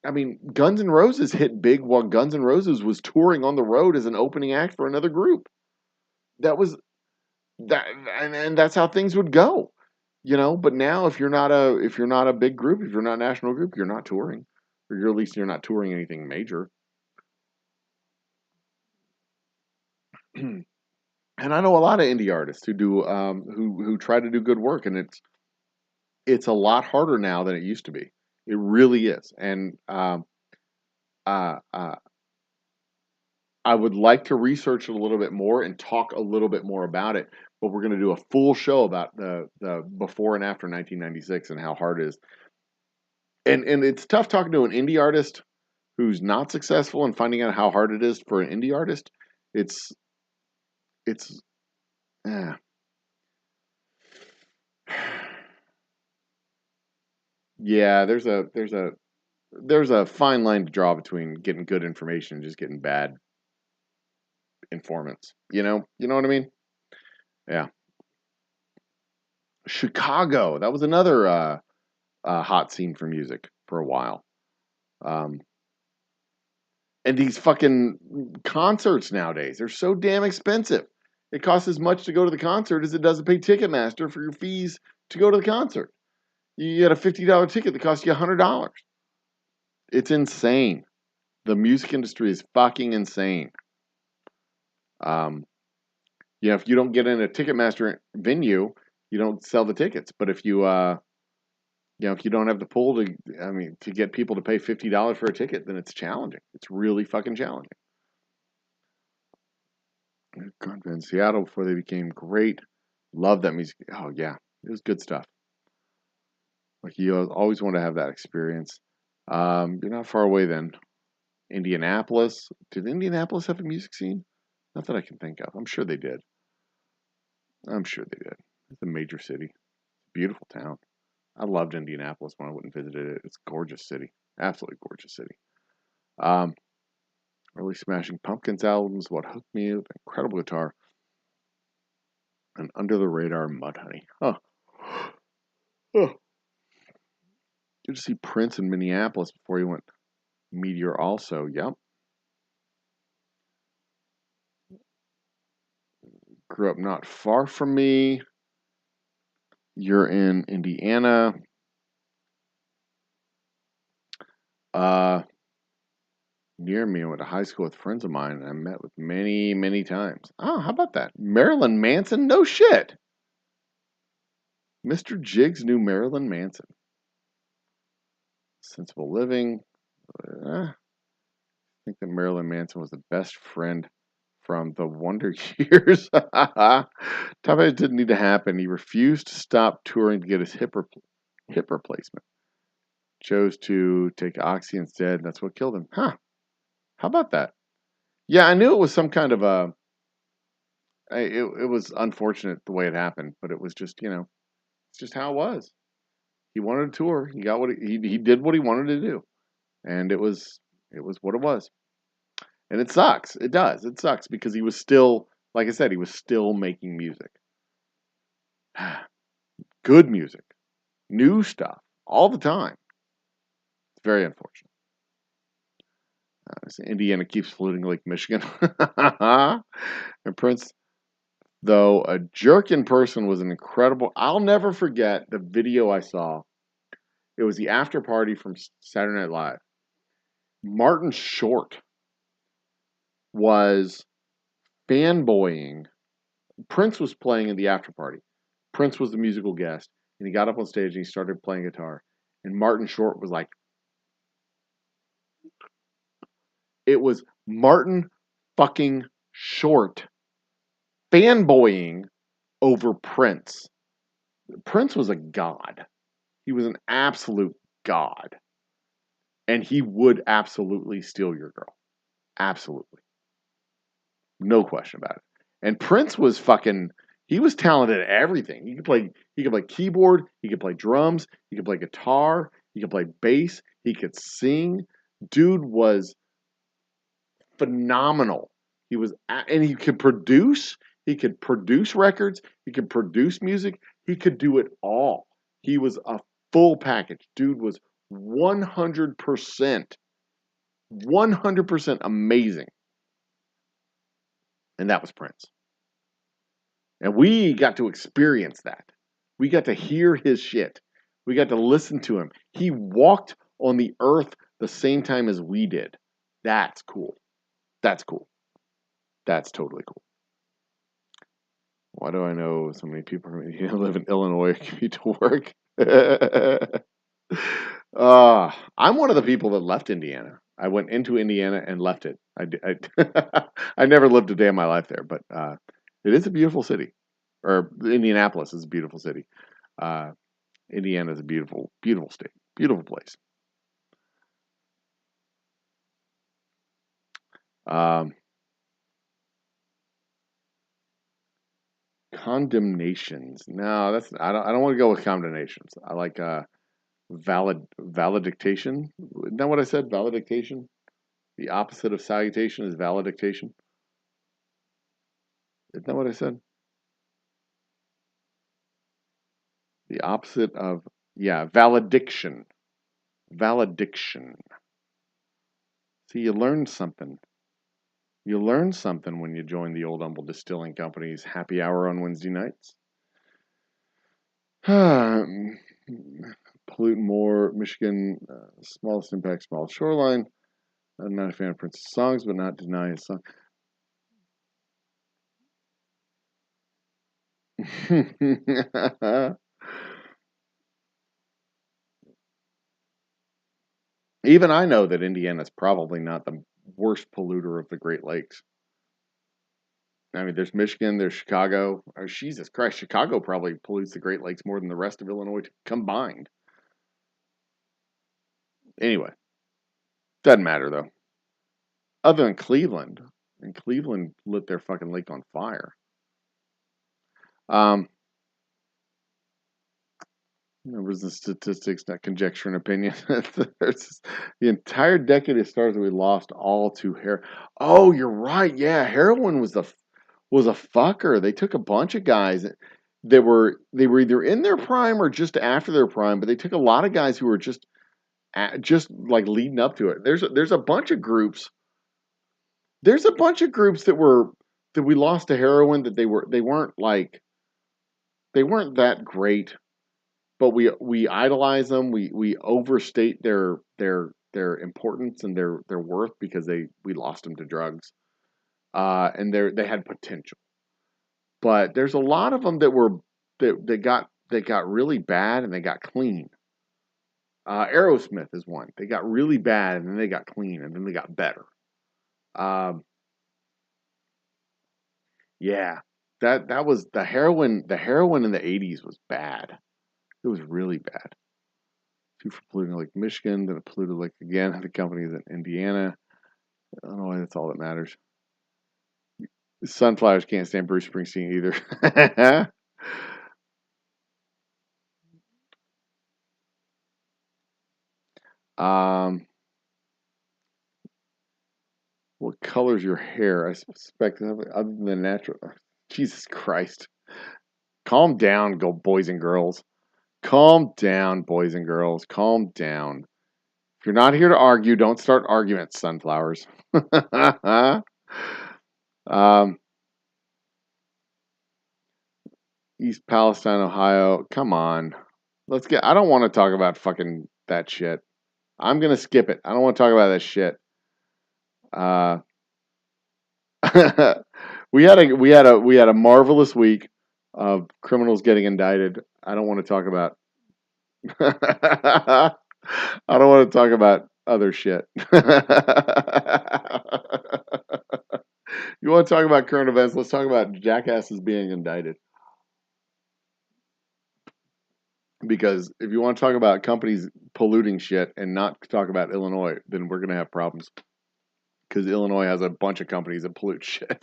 Speaker 1: I mean, Guns N' Roses hit big while Guns N' Roses was touring on the road as an opening act for another group. That was that, and that's how things would go, But now, if you're not a big group, if you're not a national group, you're not touring, or at least you're not touring anything major. And I know a lot of indie artists who do who try to do good work, and it's a lot harder now than it used to be. It really is, and uh, I would like to research it a little bit more and talk a little bit more about it. But we're going to do a full show about the before and after 1996 and how hard it is. And it's tough talking to an indie artist who's not successful and finding out how hard it is for an indie artist. It's eh. Yeah, there's a fine line to draw between getting good information and just getting bad informants. You know what I mean? Yeah. Chicago, that was another hot scene for music for a while. Um, and these fucking concerts nowadays, they're so damn expensive. It costs as much to go to the concert as it does to pay Ticketmaster for your fees to go to the concert. You get a $50 ticket that costs you $100. It's insane. The music industry is fucking insane. You know, if you don't get in a Ticketmaster venue, you don't sell the tickets. But if you, you know, if you don't have the pull to, I mean, to get people to pay $50 for a ticket, then it's challenging. It's really fucking challenging. In Seattle before they became great. Love that music. Oh yeah, it was good stuff. Like you always want to have that experience. You're not far away then. Indianapolis. Did Indianapolis have a music scene? Not that I can think of. I'm sure they did. I'm sure they did. It's a major city. Beautiful town. I loved Indianapolis when I went and visited it. It's a gorgeous city. Absolutely gorgeous city. Um, Early Smashing Pumpkins albums, What Hooked Me, incredible guitar. And Under the Radar, Mudhoney. Huh. Huh. Good to see Prince in Minneapolis before he went Meteor also. Yep. Grew up not far from me. You're in Indiana. Near me. I went to high school with friends of mine, and I met with many, many times. Oh, how about that? Marilyn Manson? No shit. Mr. Jiggs knew Marilyn Manson. Sensible Living. I think that Marilyn Manson was the best friend from the Wonder Years. Top Hat didn't need to happen. He refused to stop touring to get his hip replacement. Chose to take Oxy instead, and that's what killed him. Huh. How about that? Yeah, I knew it was some kind of a. It was unfortunate the way it happened, but it was just, you know, it's just how it was. He wanted to tour. He got what he did what he wanted to do, and it was what it was. And it sucks. It does. It sucks because he was still, like I said, he was still making music. Good music, new stuff, all the time. It's very unfortunate. Indiana keeps polluting Lake Michigan. And Prince, though a jerk in person, was an incredible. I'll never forget the video I saw. It was the after party from Saturday Night Live. Martin Short was fanboying. Prince was playing in the after party. Prince was the musical guest, and he got up on stage and he started playing guitar. And Martin Short was like, it was Martin fucking Short fanboying over Prince. Prince was a god. He was an absolute god. And he would absolutely steal your girl. Absolutely. No question about it. And Prince was fucking, he was talented at everything. He could play keyboard, he could play drums, he could play guitar, he could play bass, he could sing. Dude was phenomenal. And he could produce. He could produce records. He could produce music. He could do it all. He was a full package. Dude was 100%, 100% amazing. And that was Prince. And we got to experience that. We got to hear his shit. We got to listen to him. He walked on the earth the same time as we did. That's cool. That's cool. That's totally cool. Why do I know so many people who live in Illinois commute to work? I'm one of the people that left Indiana. I went into Indiana and left it. I never lived a day in my life there, but it is a beautiful city. Or Indianapolis is a beautiful city. Indiana is a beautiful, beautiful state. Beautiful place. Condemnations. No, I don't want to go with condemnations. I like valedictation. Isn't that what I said? Valedictation? The opposite of salutation is valedictation. Isn't that what I said? The opposite of, yeah, valediction. Valediction. See, you learned something. You learn something when you join the Old Humble Distilling Company's happy hour on Wednesday nights. Pollute more, Michigan, smallest impact, smallest shoreline. I'm not a fan of Prince's songs, but not deny his song. Even I know that Indiana's probably not the worst polluter of the Great Lakes. I mean, there's Michigan, there's Chicago. Oh, Jesus Christ, Chicago probably pollutes the Great Lakes more than the rest of Illinois combined. Anyway, doesn't matter though. Other than Cleveland, and Cleveland lit their fucking lake on fire. Um, Numbers and statistics, not conjecture and opinion. The entire decade of stars that we lost all to heroin. Oh, you're right. Yeah, heroin was a fucker. They took a bunch of guys that were either in their prime or just after their prime, but they took a lot of guys who were just like leading up to it. There's a bunch of groups. There's a bunch of groups that we lost to heroin that they weren't that great, but we idolize them. We overstate their importance and their worth because we lost them to drugs. And they had potential. But there's a lot of them that got really bad and they got clean. Aerosmith is one. They got really bad and then they got clean and then they got better. Um, yeah, that was the heroin. The heroin in the '80s was bad. It was really bad. Two for polluting Lake Michigan, then it polluted Lake again. The company's in Indiana. I don't know why that's all that matters. Sunflowers can't stand Bruce Springsteen either. um, what color's your hair? I suspect other than the natural. Jesus Christ. Calm down, go boys and girls. Calm down, boys and girls. Calm down. If you're not here to argue, don't start arguments, sunflowers. um, East Palestine, Ohio. Come on. I don't want to talk about fucking that shit. I'm going to skip it. I don't want to talk about that shit. Uh, we had a marvelous week of criminals getting indicted. I don't want to talk about I don't want to talk about other shit. You want to talk about current events? Let's talk about jackasses being indicted. Because if you want to talk about companies polluting shit and not talk about Illinois, then we're going to have problems. Because Illinois has a bunch of companies that pollute shit.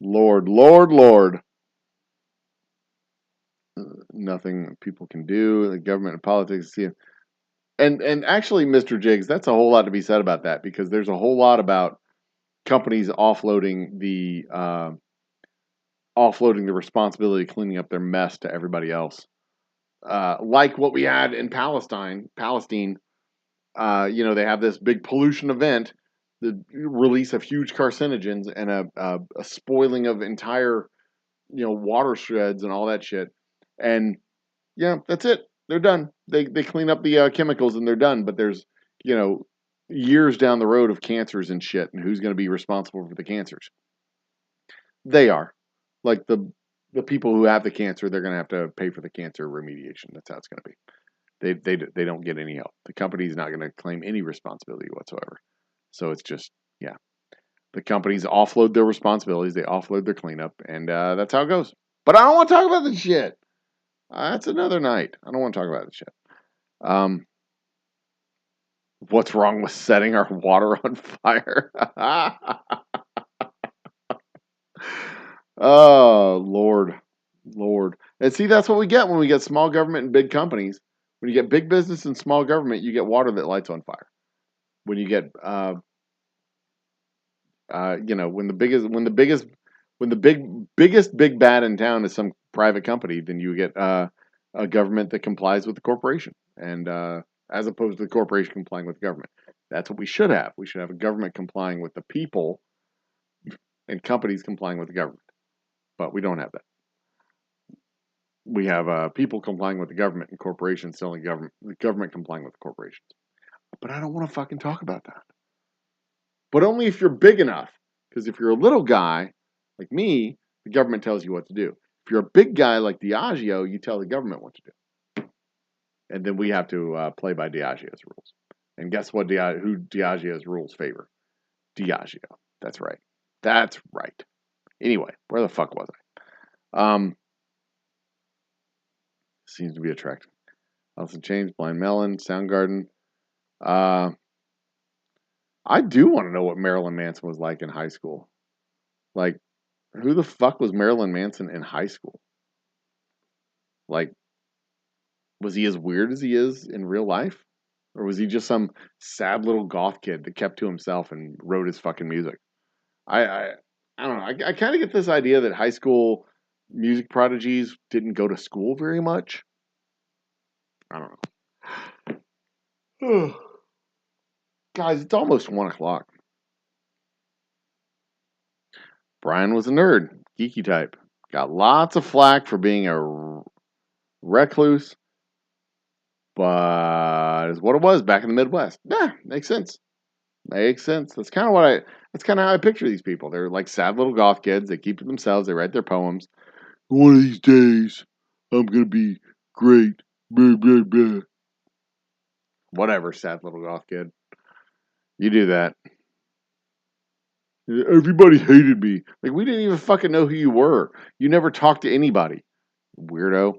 Speaker 1: Lord, Lord, Lord. Nothing people can do. The government and politics. See, and actually, Mr. Jiggs, that's a whole lot to be said about that because there's a whole lot about companies offloading the responsibility of cleaning up their mess to everybody else. Like what we had in Palestine. They have this big pollution event, the release of huge carcinogens and a spoiling of entire, watersheds and all that shit. And yeah, that's it. They're done. They clean up the chemicals and they're done. But there's, you know, years down the road of cancers and shit, and who's going to be responsible for the cancers? They are. Like the people who have the cancer, they're going to have to pay for the cancer remediation. That's how it's going to be. They don't get any help. The company's not going to claim any responsibility whatsoever. So it's just, yeah, the companies offload their responsibilities, they offload their cleanup, and that's how it goes. But I don't want to talk about this shit. That's another night. I don't want to talk about this shit. Um, what's wrong with setting our water on fire? Oh, Lord. Lord. And see, that's what we get when we get small government and big companies. When you get big business and small government, you get water that lights on fire. When you get, when the biggest big bad in town is some private company, then you get a government that complies with the corporation, and as opposed to the corporation complying with the government. That's what we should have. We should have a government complying with the people, and companies complying with the government. But we don't have that. We have people complying with the government and corporations telling the government complying with the corporations. But I don't want to fucking talk about that. But only if you're big enough. Because if you're a little guy, like me, the government tells you what to do. If you're a big guy like Diageo, you tell the government what to do. And then we have to play by Diageo's rules. And guess what? Who Diageo's rules favor? Diageo. That's right. That's right. Anyway, where the fuck was I? Seems to be attractive. Alice in Chains, Blind Melon, Soundgarden. I do want to know what Marilyn Manson was like in high school. Like, who the fuck was Marilyn Manson in high school? Like, was he as weird as he is in real life? Or was he just some sad little goth kid that kept to himself and wrote his fucking music? I don't know. I kind of get this idea that high school music prodigies didn't go to school very much. I don't know. Guys, it's almost 1 o'clock. Brian was a nerd, geeky type. Got lots of flack for being a recluse, but is what it was back in the Midwest. Yeah, makes sense. Makes sense. That's kind of how I picture these people. They're like sad little goth kids. They keep to themselves. They write their poems. One of these days, I'm gonna be great. Blah, blah, blah. Whatever, sad little goth kid. You do that. Everybody hated me. Like, we didn't even fucking know who you were. You never talked to anybody. Weirdo.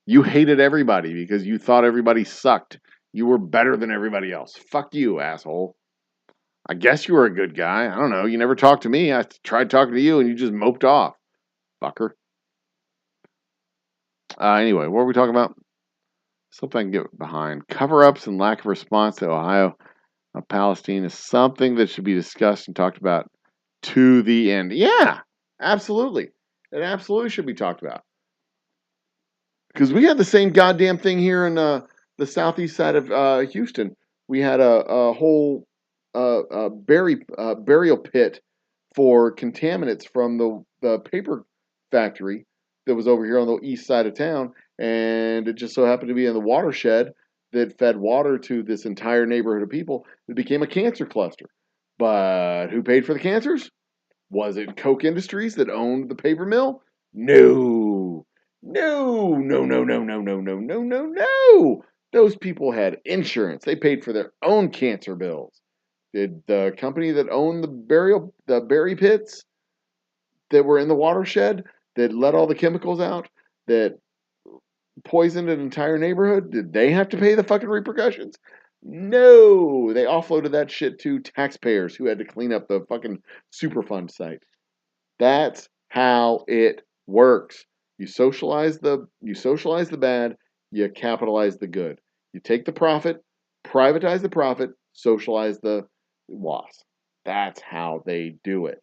Speaker 1: You hated everybody because you thought everybody sucked. You were better than everybody else. Fuck you, asshole. I guess you were a good guy. I don't know. You never talked to me. I tried talking to you and you just moped off. Fucker. Anyway, what were we talking about? Something I can get behind. Cover-ups and lack of response to Ohio Palestine is something that should be discussed and talked about to the end. Yeah, absolutely. It absolutely should be talked about. Because we had the same goddamn thing here in the southeast side of Houston. We had a whole burial pit for contaminants from the paper factory that was over here on the east side of town. And it just so happened to be in the watershed that fed water to this entire neighborhood of people. It became a cancer cluster. But who paid for the cancers? Was it Koch Industries that owned the paper mill? No. No, no, no, no, no, no, no, no, no, no. Those people had insurance. They paid for their own cancer bills. Did the company that owned the berry pits that were in the watershed that let all the chemicals out that poisoned an entire neighborhood, did they have to pay the fucking repercussions? No, they offloaded that shit to taxpayers who had to clean up the fucking Superfund site. That's how it works. You socialize the bad, you capitalize the good. You take the profit, privatize the profit, socialize the loss. That's how they do it.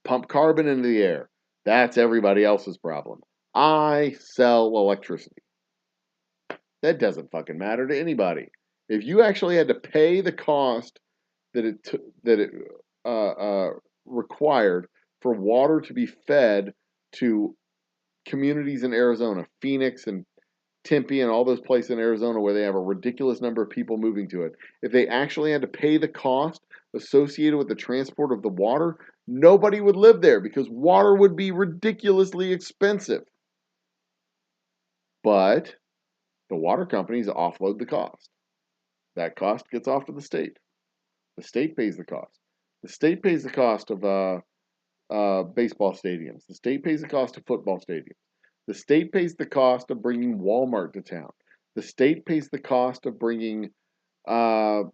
Speaker 1: Pump carbon into the air. That's everybody else's problem. I sell electricity. That doesn't fucking matter to anybody. If you actually had to pay the cost that it required for water to be fed to communities in Arizona, Phoenix and Tempe and all those places in Arizona where they have a ridiculous number of people moving to it, if they actually had to pay the cost associated with the transport of the water, nobody would live there because water would be ridiculously expensive. But the water companies offload the cost. That cost gets off to the state. The state pays the cost. The state pays the cost of baseball stadiums. The state pays the cost of football stadiums. The state pays the cost of bringing Walmart to town. The state pays the cost of bringing Amazon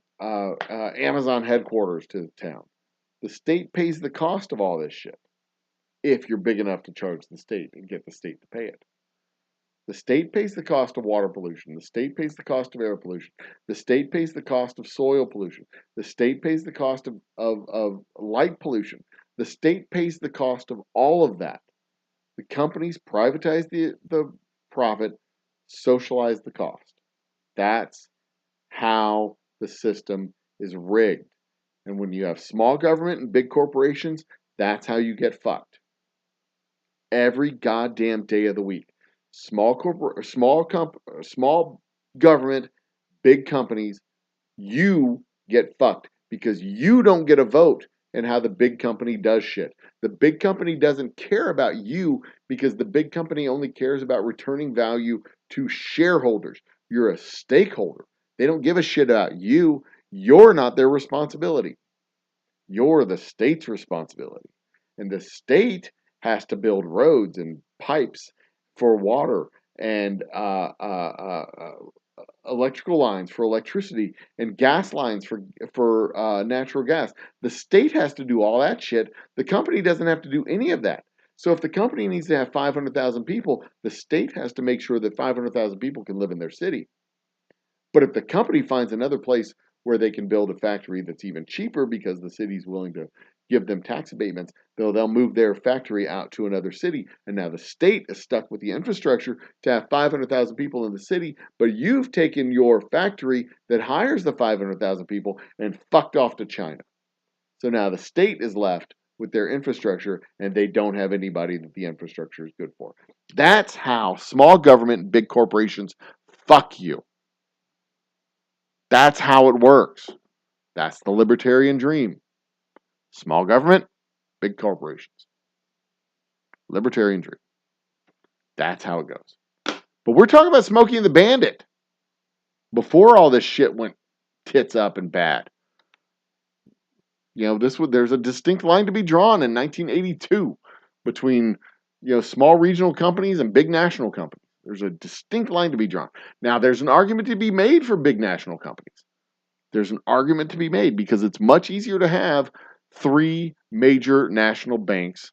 Speaker 1: headquarters to town. The state pays the cost of all this shit if you're big enough to charge the state and get the state to pay it. The state pays the cost of water pollution. The state pays the cost of air pollution. The state pays the cost of soil pollution. The state pays the cost of light pollution. The state pays the cost of all of that. The companies privatize the profit, socialize the cost. That's how the system is rigged. And when you have small government and big corporations, that's how you get fucked. Every goddamn day of the week. Small government, big companies, you get fucked because you don't get a vote in how the big company does shit. The big company doesn't care about you because the big company only cares about returning value to shareholders. You're a stakeholder. They don't give a shit about you. You're not their responsibility. You're the state's responsibility. And the state has to build roads and pipes for water and electrical lines for electricity and gas lines for natural gas. The state has to do all that shit. The company doesn't have to do any of that. So if the company needs to have 500,000 people, the state has to make sure that 500,000 people can live in their city. But if the company finds another place where they can build a factory that's even cheaper because the city's willing to give them tax abatements, they'll move their factory out to another city. And now the state is stuck with the infrastructure to have 500,000 people in the city, but you've taken your factory that hires the 500,000 people and fucked off to China. So now the state is left with their infrastructure and they don't have anybody that the infrastructure is good for. That's how small government and big corporations fuck you. That's how it works. That's the libertarian dream. Small government, big corporations. Libertarian dream. That's how it goes. But we're talking about Smokey and the Bandit before all this shit went tits up and bad. There's a distinct line to be drawn in 1982 between, small regional companies and big national companies. There's a distinct line to be drawn. Now, there's an argument to be made for big national companies. There's an argument to be made because it's much easier to have 3 major national banks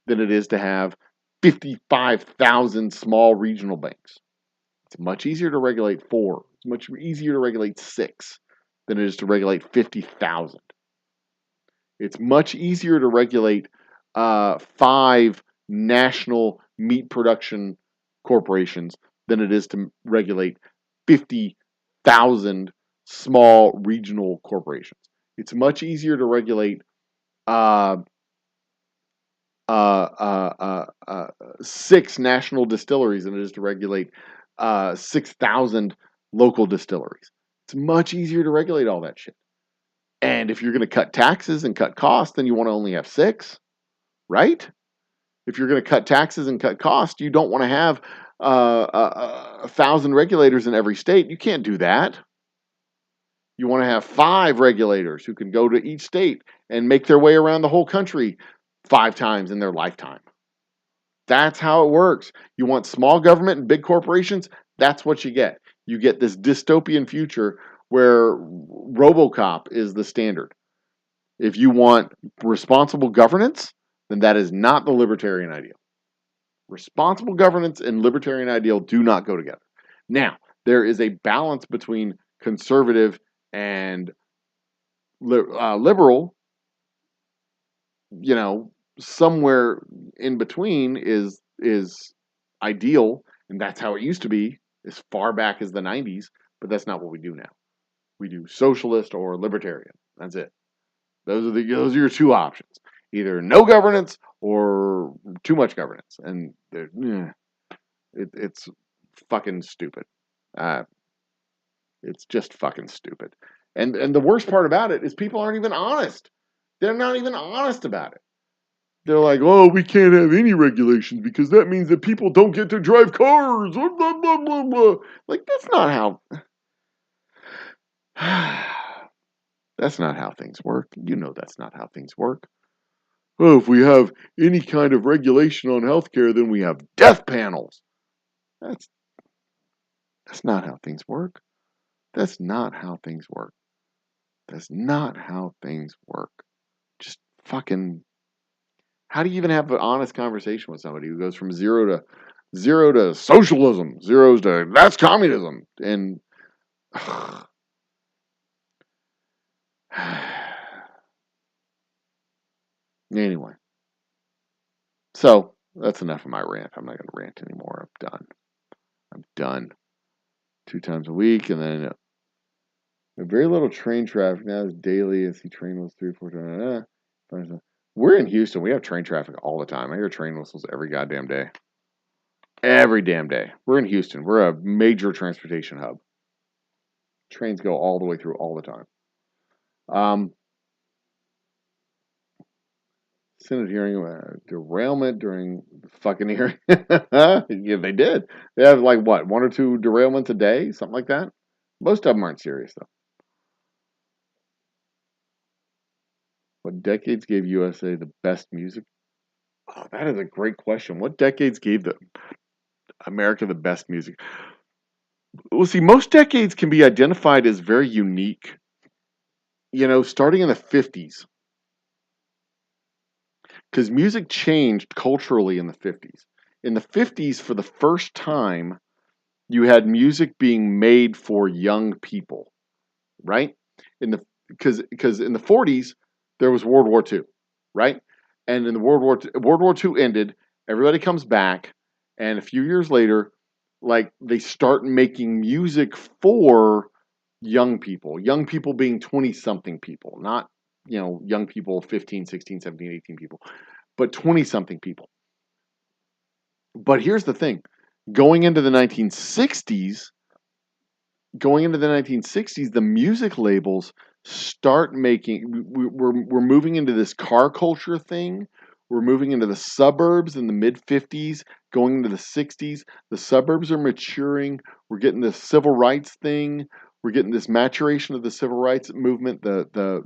Speaker 1: than it is to have 55,000 small regional banks. It's much easier to regulate 4. It's much easier to regulate 6 than it is to regulate 50,000. It's much easier to regulate 5 national meat production corporations than it is to regulate 50,000 small regional corporations. It's much easier to regulate 6 national distilleries than it is to regulate 6,000 local distilleries. It's much easier to regulate all that shit. And if you're going to cut taxes and cut costs, then you want to only have 6, right? If you're going to cut taxes and cut costs, you don't want to have 1,000 regulators in every state. You can't do that. You want to have 5 regulators who can go to each state and make their way around the whole country 5 times in their lifetime. That's how it works. You want small government and big corporations, that's what you get. You get this dystopian future where RoboCop is the standard. If you want responsible governance, then that is not the libertarian ideal. Responsible governance and libertarian ideal do not go together. Now, there is a balance between conservative and liberal. Somewhere in between is ideal, and that's how it used to be as far back as the 90s, but that's not what we do now. We do socialist or libertarian. That's it. Those are your 2 options. Either no governance or too much governance. And it's fucking stupid. It's just fucking stupid. And the worst part about it is people aren't even honest. They're not even honest about it. They're like, oh, we can't have any regulations because that means that people don't get to drive cars. Blah, blah, blah, blah, blah. Like, that's not how... That's not how things work. You know that's not how things work. Oh, if we have any kind of regulation on healthcare, then we have death panels. That's not how things work. That's not how things work. That's not how things work. Just fucking... How do you even have an honest conversation with somebody who goes from zero to socialism, zeros to that's communism, and anyway. So that's enough of my rant. I'm not going to rant anymore. I'm done. 2 times a week, and then very little train traffic now. It's daily. I see train whistles 3 or 4 times. We're in Houston. We have train traffic all the time. I hear train whistles every goddamn day. Every damn day. We're in Houston. We're a major transportation hub. Trains go all the way through all the time. Um, Senate hearing derailment during the fucking hearing. Yeah, they did. They have like what, one or two derailments a day, something like that. Most of them aren't serious though. What decades gave USA the best music? Oh, that is a great question. What decades gave the America the best music? Well, see, most decades can be identified as very unique. Starting in the 50s, because music changed culturally in the 50s. In the 50s, for the first time, you had music being made for young people, right? In the because in the 40s there was World War II, right? And in the World War II ended, everybody comes back, and a few years later, like they start making music for young people being 20 something people, not young people 15, 16, 17, 18 people, but 20 something people. But here's the thing, going into the 1960s, the music labels start making. We're moving into this car culture thing. We're moving into the suburbs in the mid 50s, going into the 60s. The suburbs are maturing. We're getting this civil rights thing. We're getting this maturation of the civil rights movement, the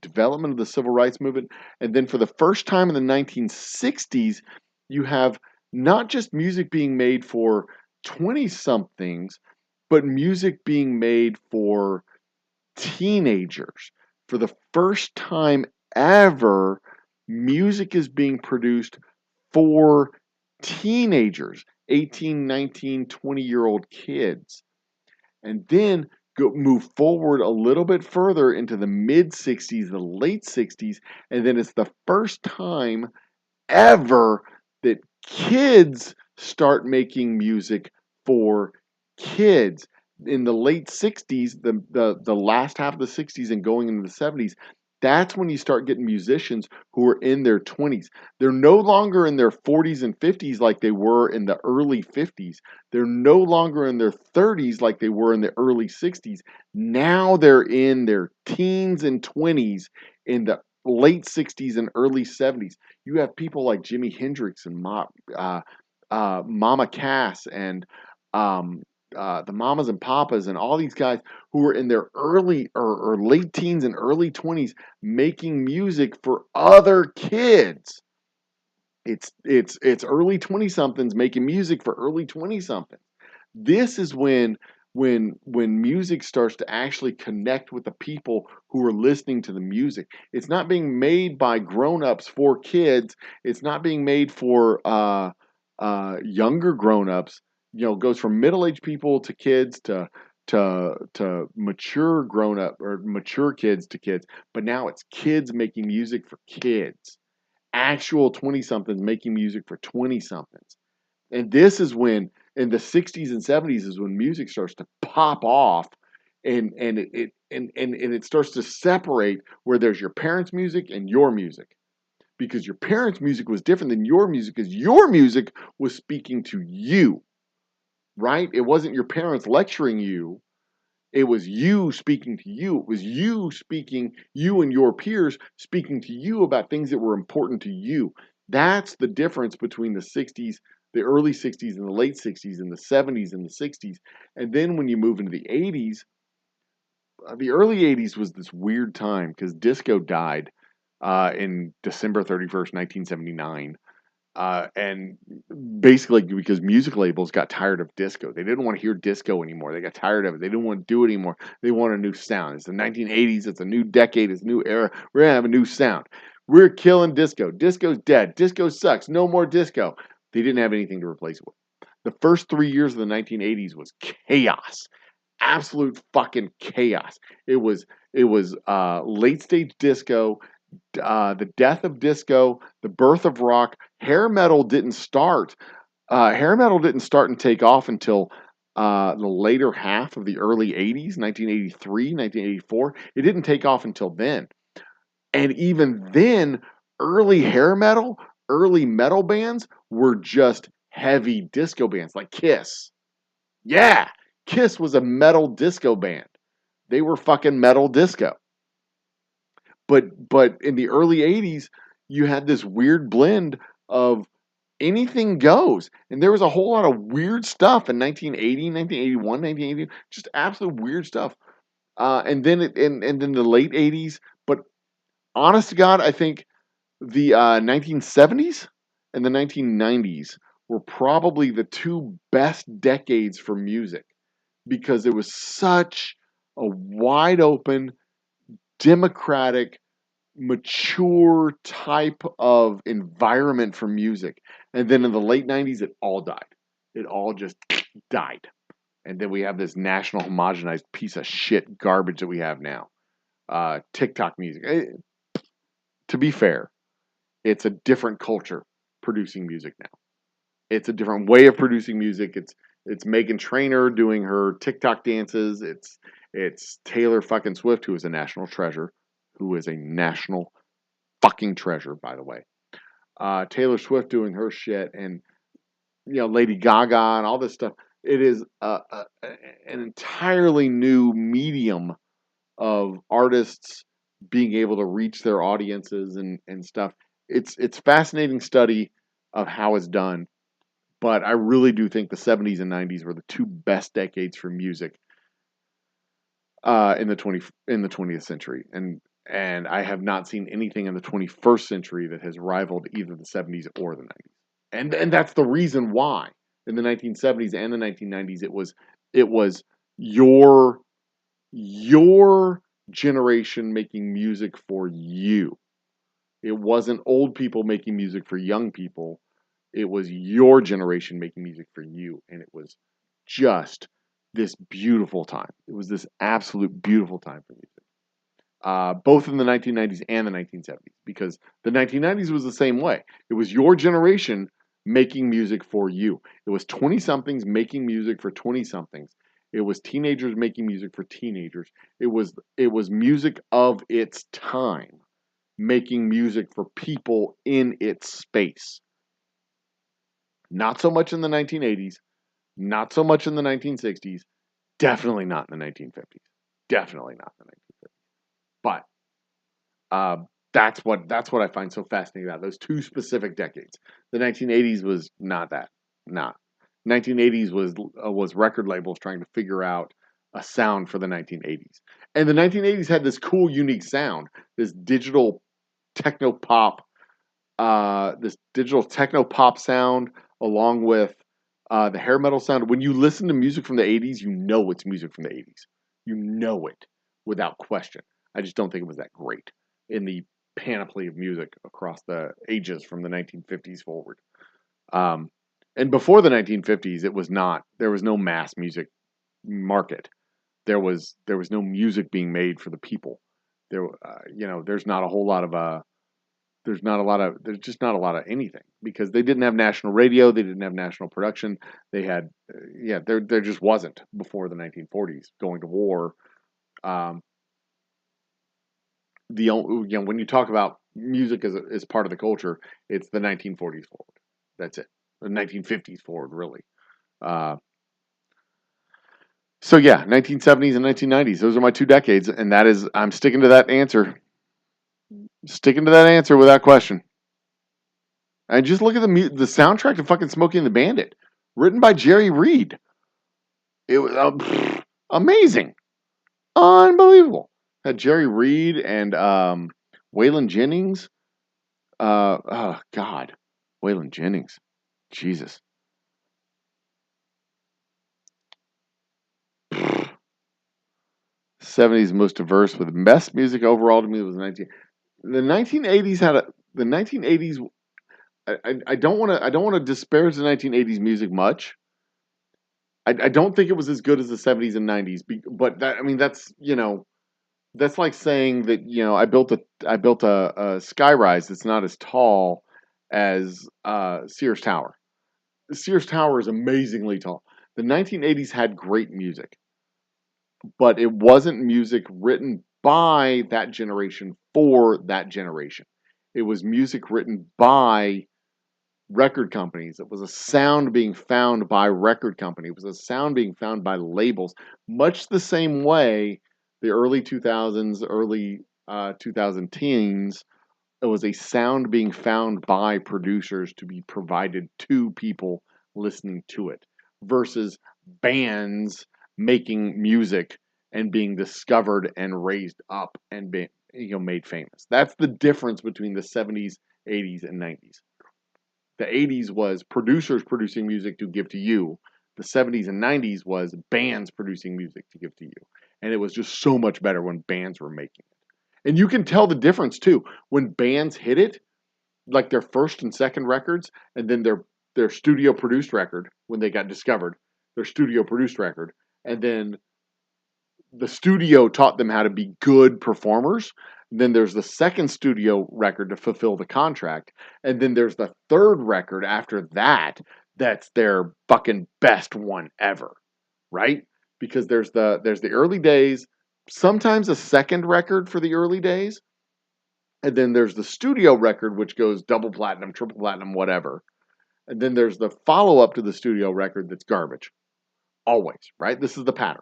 Speaker 1: development of the civil rights movement. And then for the first time in the 1960s, you have not just music being made for 20 somethings, but music being made for teenagers. For the first time ever, music is being produced for teenagers, 18, 19, 20-year-old kids. And then move forward a little bit further into the mid 60s, the late 60s, and then it's the first time ever that kids start making music for kids. In the late 60s, the last half of the 60s and going into the 70s, that's when you start getting musicians who are in their 20s. They're no longer in their 40s and 50s like they were in the early 50s. They're no longer in their 30s like they were in the early 60s. Now they're in their teens and 20s in the late 60s and early 70s. You have people like Jimi Hendrix and Mama Cass and the Mamas and Papas and all these guys who were in their early or late teens and early 20s making music for other kids. It's early 20 somethings making music for early 20 somethings. This is when music starts to actually connect with the people who are listening to the music. It's not being made by grown-ups for kids. It's not being made for younger grown-ups. It goes from middle-aged people to kids to mature grown-up or mature kids to kids. But now it's kids making music for kids. Actual 20-somethings making music for 20-somethings. And this is when, in the 60s and 70s, is when music starts to pop off, and it starts to separate where there's your parents' music and your music. Because your parents' music was different than your music, because your music was speaking to you, right? It wasn't your parents lecturing you. It was you speaking to you. It was you speaking, you and your peers speaking to you about things that were important to you. That's the difference between the 60s, the early 60s and the late 60s and the 70s and the 60s. And then when you move into the 80s, the early 80s was this weird time because disco died in December 31st, 1979. And basically because music labels got tired of disco. They didn't want to hear disco anymore. They got tired of it. They didn't want to do it anymore. They want a new sound. It's the 1980s. It's a new decade. It's a new era. We're going to have a new sound. We're killing disco. Disco's dead. Disco sucks. No more disco. They didn't have anything to replace it with. The first 3 years of the 1980s was chaos. Absolute fucking chaos. It was late stage disco, the death of disco, the birth of rock. Hair metal didn't start. Hair metal didn't start and take off until the later half of the early 80s, 1983, 1984. It didn't take off until then. And even then, early metal bands were just heavy disco bands like Kiss. Yeah, Kiss was a metal disco band. They were fucking metal disco. But in the early 80s, you had this weird blend of anything goes. And there was a whole lot of weird stuff in 1980, 1981, 1980, just absolute weird stuff. And then and then the late 80s. But honest to God, I think the 1970s and the 1990s were probably the two best decades for music because it was such a wide open, democratic, mature type of environment for music. And then in the late 90s, it all died. It all just died. And then we have this national homogenized piece of shit garbage that we have now. TikTok music. To be fair, it's a different culture producing music now. It's a different way of producing music. It's Megan Trainor doing her TikTok dances. It's Taylor fucking Swift, who is a national treasure, who is a national fucking treasure, by the way. Taylor Swift doing her shit, and Lady Gaga and all this stuff. It is an entirely new medium of artists being able to reach their audiences and stuff. It's fascinating study of how it's done, but I really do think the 70s and 90s were the two best decades for music in the 20th century, and I have not seen anything in the 21st century that has rivaled either the 70s or the 90s. And that's the reason why in the 1970s and the 1990s it was your generation making music for you. It wasn't old people making music for young people. It was your generation making music for you, and it was just this beautiful time. It was this absolute beautiful time for music. Both in the 1990s and the 1970s, because the 1990s was the same way. It was your generation making music for you. It was 20-somethings making music for 20-somethings. It was teenagers making music for teenagers. It was music of its time, making music for people in its space. Not so much in the 1980s, not so much in the 1960s, definitely not in the 1950s. Definitely not in the 1950s. But that's what I find so fascinating about those two specific decades. The 1980s was not that. Not. 1980s was record labels trying to figure out a sound for the 1980s. And the 1980s had this cool, unique sound, this digital techno pop sound along with the hair metal sound. When you listen to music from the 80s, you know it's music from the 80s. You know it without question. I just don't think it was that great in the panoply of music across the ages from the 1950s forward. And before the 1950s, it was not. There was no mass music market. There was no music being made for the people. There's not a whole lot of there's just not a lot of anything because they didn't have national radio, they didn't have national production. They had there just wasn't before the 1940s going to war. When you talk about music as part of the culture, it's the 1940s forward. That's it. The 1950s forward, really. So yeah, 1970s and 1990s. Those are my two decades, and I'm sticking to that answer. Sticking to that answer without question. And just look at the soundtrack to fucking Smokey and the Bandit, written by Jerry Reed. It was amazing, unbelievable. Had Jerry Reed and Waylon Jennings. Oh God, Waylon Jennings, Jesus. 70s most diverse with best music overall to me was the 1980s had the 1980s. I don't want to disparage the 1980s music much. I don't think it was as good as the 70s and 90s, but that's like saying that I built a skyrise that's not as tall as Sears Tower. The Sears Tower is amazingly tall. The 1980s had great music, but it wasn't music written by that generation for that generation. It was music written by record companies. It was a sound being found by record company. It was a sound being found by labels. Much the same way the early 2000s, early 2010s, it was a sound being found by producers to be provided to people listening to it versus bands making music and being discovered and raised up and being made famous. That's the difference between the 70s, 80s, and 90s. The 80s was producers producing music to give to you. The 70s and 90s was bands producing music to give to you. And it was just so much better when bands were making it. And you can tell the difference too. When bands hit it, like their first and second records, and then their studio produced record when they got discovered, their studio produced record, and then the studio taught them how to be good performers. Then there's the second studio record to fulfill the contract. And then there's the third record after that that's their fucking best one ever. Right? Because there's the early days, sometimes a second record for the early days. And then there's the studio record, which goes double platinum, triple platinum, whatever. And then there's the follow-up to the studio record that's garbage. Always, right? This is the pattern.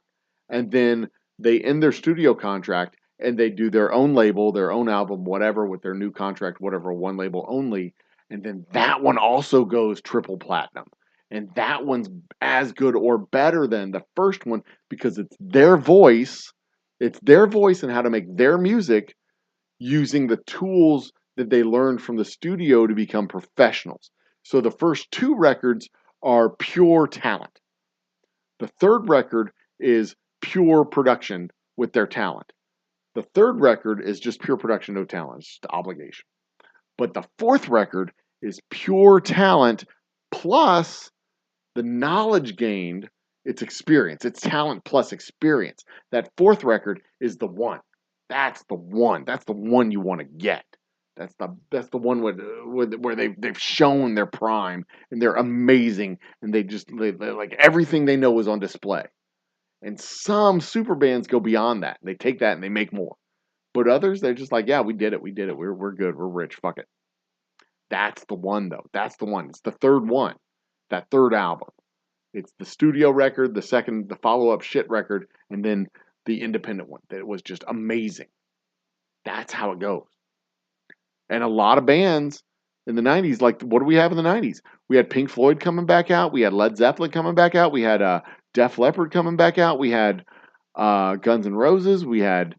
Speaker 1: And then they end their studio contract and they do their own label, their own album, whatever, with their new contract, whatever, one label only. And then that one also goes triple platinum. And that one's as good or better than the first one because it's their voice. It's their voice and how to make their music using the tools that they learned from the studio to become professionals. So the first two records are pure talent. The third record is pure production with their talent. The third record is just pure production, no talent. It's just obligation. But the fourth record is pure talent plus the knowledge gained, it's experience. It's talent plus experience. That fourth record is the one. That's the one. That's the one you want to get. That's the one where they've shown their prime and they're amazing and they like everything they know is on display. And some super bands go beyond that. They take that and they make more. But others, they're just like, yeah, we did it. We're good. We're rich. Fuck it. That's the one though. That's the one. It's the third one. That third album. It's the studio record, the follow-up shit record, and then the independent one. That was just amazing. That's how it goes. And a lot of bands in the 90s, like, what do we have in the 90s? We had Pink Floyd coming back out. We had Led Zeppelin coming back out. We had Def Leppard coming back out. We had Guns N' Roses. We had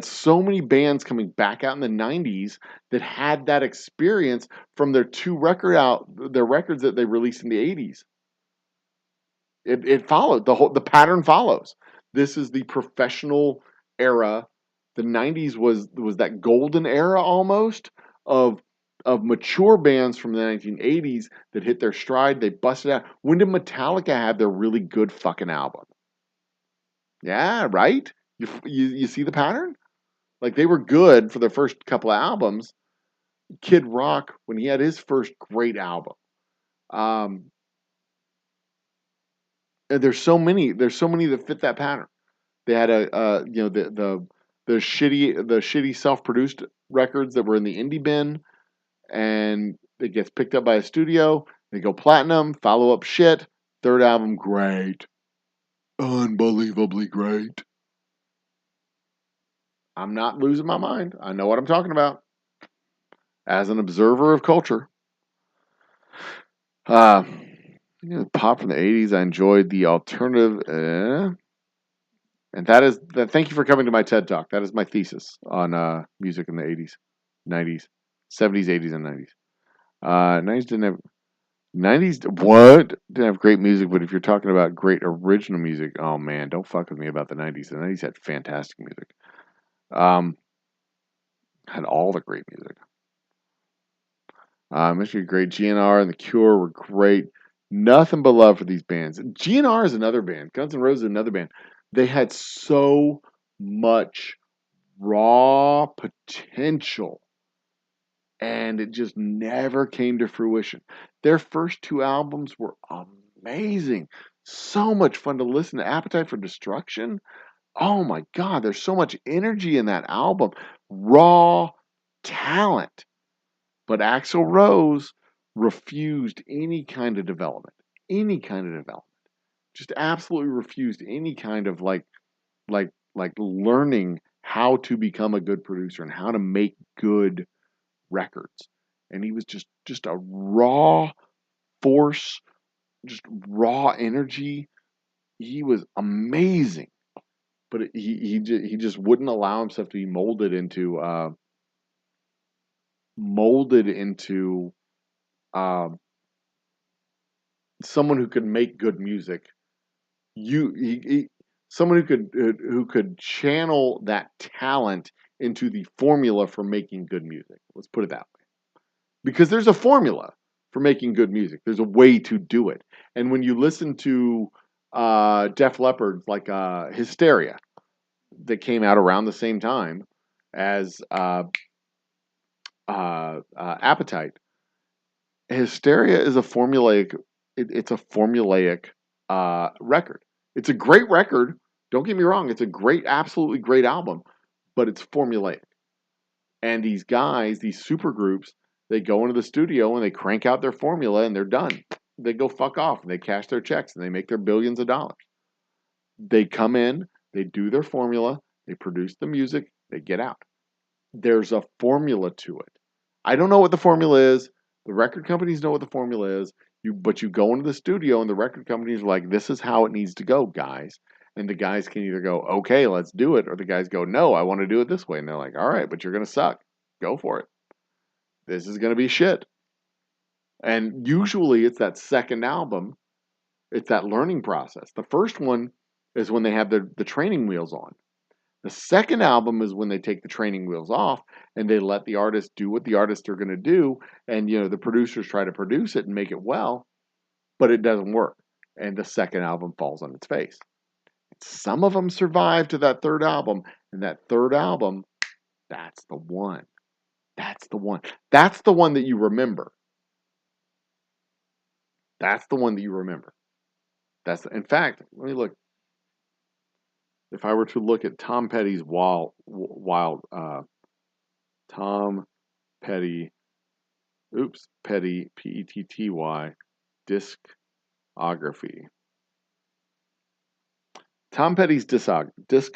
Speaker 1: so many bands coming back out in the 90s that had that experience from their their records that they released in the 80s. It followed. The pattern follows. This is the professional era. The 90s was that golden era almost of mature bands from the 1980s that hit their stride. They busted out. When did Metallica have their really good fucking album? Yeah, right? You see the pattern? Like, they were good for their first couple of albums. Kid Rock, when he had his first great album. There's so many that fit that pattern. They had the shitty self-produced records that were in the indie bin, and it gets picked up by a studio. They go platinum, follow up shit. Third album, great, unbelievably great. I'm not losing my mind. I know what I'm talking about. As an observer of culture, pop from the '80s. I enjoyed the alternative. And thank you for coming to my TED Talk. That is my thesis on music in the 80s, 90s, 70s, 80s, and 90s. 90s didn't have 90s what? Didn't have great music, but if you're talking about great original music, oh man, don't fuck with me about the 90s. The 90s had fantastic music. Had all the great music. Mystery Great, GNR and The Cure were great. Nothing but love for these bands. GNR is another band. Guns N' Roses is another band. They had so much raw potential, and it just never came to fruition. Their first two albums were amazing. So much fun to listen to. Appetite for Destruction. Oh my God, there's so much energy in that album. Raw talent. But Axl Rose refused any kind of development. Any kind of development. Just absolutely refused any kind of like learning how to become a good producer and how to make good records. And he was just a raw force, just raw energy. He was amazing, but he just wouldn't allow himself to be molded into um, someone who could make good music. Someone who could channel that talent into the formula for making good music. Let's put it that way. Because there's a formula for making good music. There's a way to do it. And when you listen to Def Leppard's like Hysteria that came out around the same time as Appetite, Hysteria is a formulaic. It's a formulaic record. It's a great record. Don't get me wrong. It's a great, absolutely great album, but it's formulaic. And these guys, these super groups, they go into the studio and they crank out their formula and they're done. They go fuck off and they cash their checks and they make their billions of dollars. They come in, they do their formula, they produce the music, they get out. There's a formula to it. I don't know what the formula is. The record companies know what the formula is. But you go into the studio and the record companies are like, this is how it needs to go, guys. And the guys can either go, okay, let's do it. Or the guys go, no, I want to do it this way. And they're like, all right, but you're going to suck. Go for it. This is going to be shit. And usually it's that second album. It's that learning process. The first one is when they have the training wheels on. The second album is when they take the training wheels off and they let the artist do what the artists are going to do. And, the producers try to produce it and make it well, but it doesn't work. And the second album falls on its face. Some of them survive to that third album. And that third album, that's the one. That's the one. That's the one that you remember. That's the one that you remember. In fact, let me look. If I were to look at Tom Petty's Tom Petty, Petty, Petty, discography. Tom Petty's discography. Let's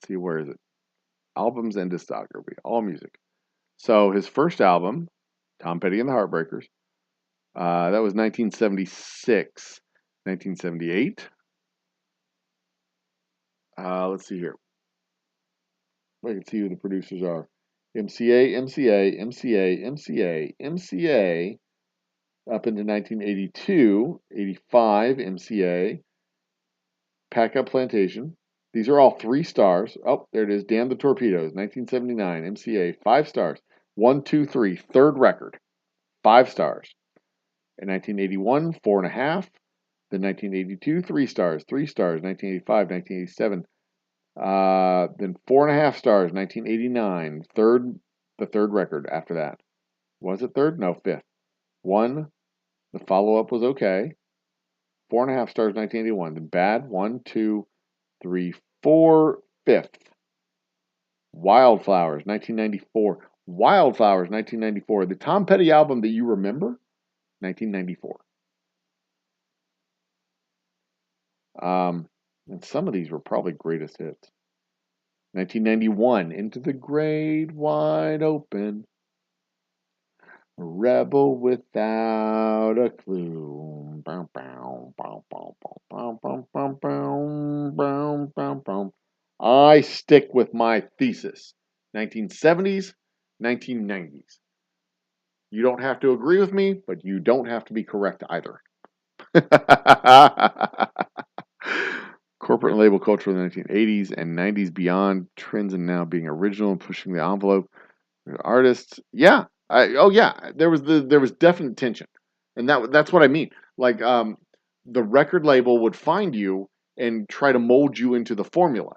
Speaker 1: see, where is it? Albums and discography, all music. So his first album, Tom Petty and the Heartbreakers, that was 1976. 1978. Let's see here. I can see who the producers are. MCA, up into 1982, 85, MCA, Pack Up Plantation. These are all 3 stars. Oh, there it is. Damn the Torpedoes, 1979, MCA, 5 stars. 1, 2, 3, third record, 5 stars. In 1981, 4.5. Then 1982, 3 stars, 3 stars. 1985, 1987. Then 4.5 stars, 1989. The third record after that. Was it third? No, 5th. 1. The follow-up was okay. 4.5 stars, 1981. Then bad. 1, 2, 3, 4. 5th. Wildflowers, 1994. Wildflowers, 1994. The Tom Petty album that you remember, 1994. And some of these were probably greatest hits. 1991, Into the Great Wide Open. A rebel without a clue. I stick with my thesis. 1970s, 1990s. You don't have to agree with me, but you don't have to be correct either. Corporate and label culture in the 1980s and 90s beyond, trends and now being original and pushing the envelope. Artists, yeah. There was definite tension. And that's what I mean. Like the record label would find you and try to mold you into the formula.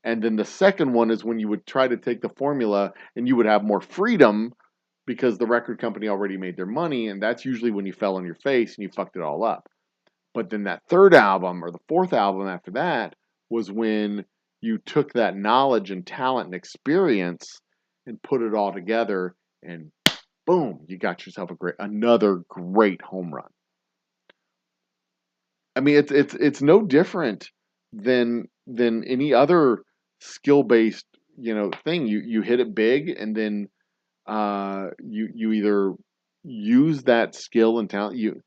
Speaker 1: And then the second one is when you would try to take the formula and you would have more freedom because the record company already made their money, and that's usually when you fell on your face and you fucked it all up. But then that third album or the fourth album after that was when you took that knowledge and talent and experience and put it all together, and boom, you got yourself another great home run. I mean, it's no different than than any other skill-based, thing. You hit it big, and then you either use that skill and talent.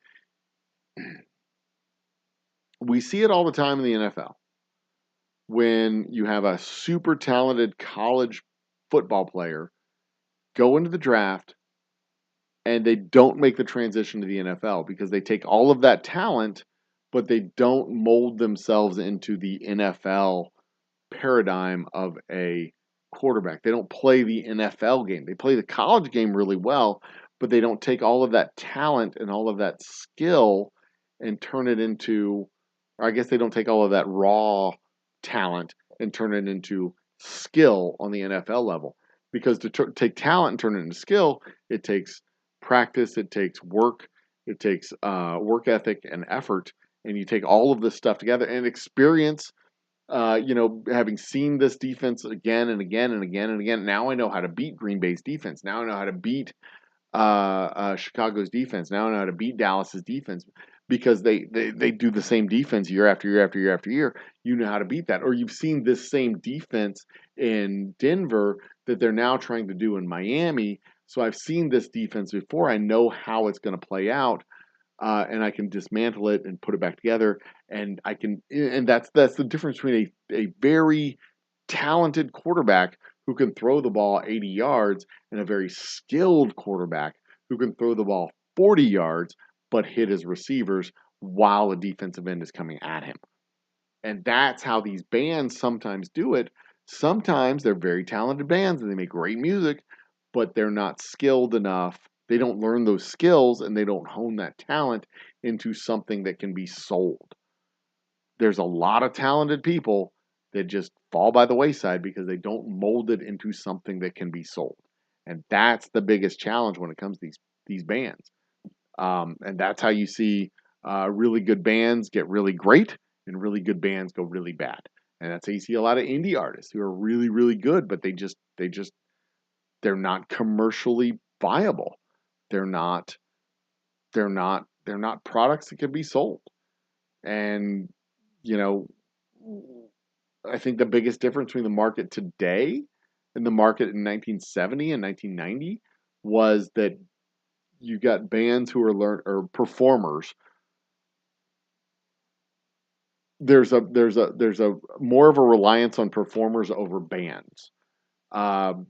Speaker 1: We see it all the time in the NFL when you have a super talented college football player go into the draft and they don't make the transition to the NFL because they take all of that talent, but they don't mold themselves into the NFL paradigm of a quarterback. They don't play the NFL game. They play the college game really well, but they don't take all of that talent and all of that skill and turn it into, or I guess they don't take all of that raw talent and turn it into skill on the NFL level. Because to take talent and turn it into skill, it takes practice, it takes work, it takes work ethic and effort, and you take all of this stuff together and experience. Having seen this defense again and again and again and again, now I know how to beat Green Bay's defense. Now I know how to beat Chicago's defense. Now I know how to beat Dallas's defense because they do the same defense year after year after year after year. You know how to beat that. Or you've seen this same defense in Denver that they're now trying to do in Miami. So I've seen this defense before. I know how it's going to play out. And I can dismantle it and put it back together. And that's the difference between a very talented quarterback who can throw the ball 80 yards and a very skilled quarterback who can throw the ball 40 yards but hit his receivers while a defensive end is coming at him. And that's how these bands sometimes do it. Sometimes they're very talented bands and they make great music, but they're not skilled enough. They don't learn those skills and they don't hone that talent into something that can be sold. There's a lot of talented people that just fall by the wayside because they don't mold it into something that can be sold. And that's the biggest challenge when it comes to these bands. And that's how you see really good bands get really great and really good bands go really bad. And that's how you see a lot of indie artists who are really, really good, but they're not commercially viable. They're not products that can be sold. And, I think the biggest difference between the market today and the market in 1970 and 1990 was that you got bands who or performers. There's a more of a reliance on performers over bands. And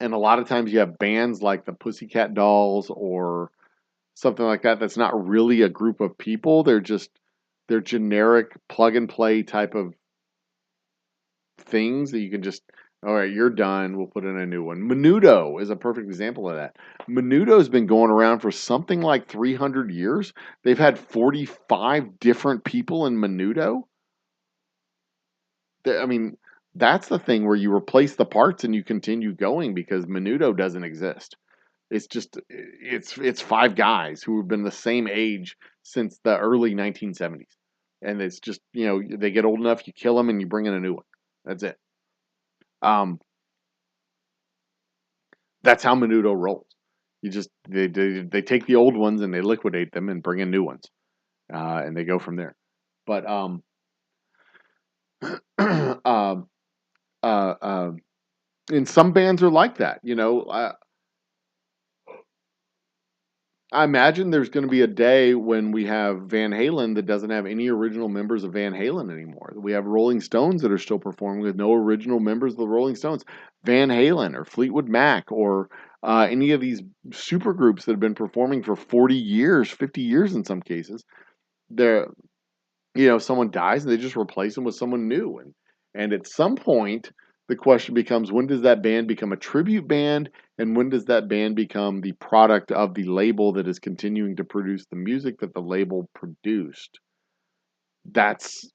Speaker 1: a lot of times you have bands like the Pussycat Dolls or something like that that's not really a group of people. They're generic plug and play type of things that you can just, all right, you're done. We'll put in a new one. Menudo is a perfect example of that. Menudo's been going around for something like 300 years. They've had 45 different people in Menudo. I mean, that's the thing where you replace the parts and you continue going because Menudo doesn't exist. It's five guys who have been the same age since the early 1970s. And it's just, they get old enough, you kill them and you bring in a new one. That's it. That's how Menudo rolls. They take the old ones and they liquidate them and bring in new ones. And they go from there. But and some bands are like that. I imagine there's going to be a day when we have Van Halen that doesn't have any original members of Van Halen anymore. We have Rolling Stones that are still performing with no original members of the Rolling Stones. Van Halen or Fleetwood Mac or any of these super groups that have been performing for 40 years, 50 years in some cases. Someone dies and they just replace them with someone new. And at some point, the question becomes, when does that band become a tribute band? And when does that band become the product of the label that is continuing to produce the music that the label produced? That's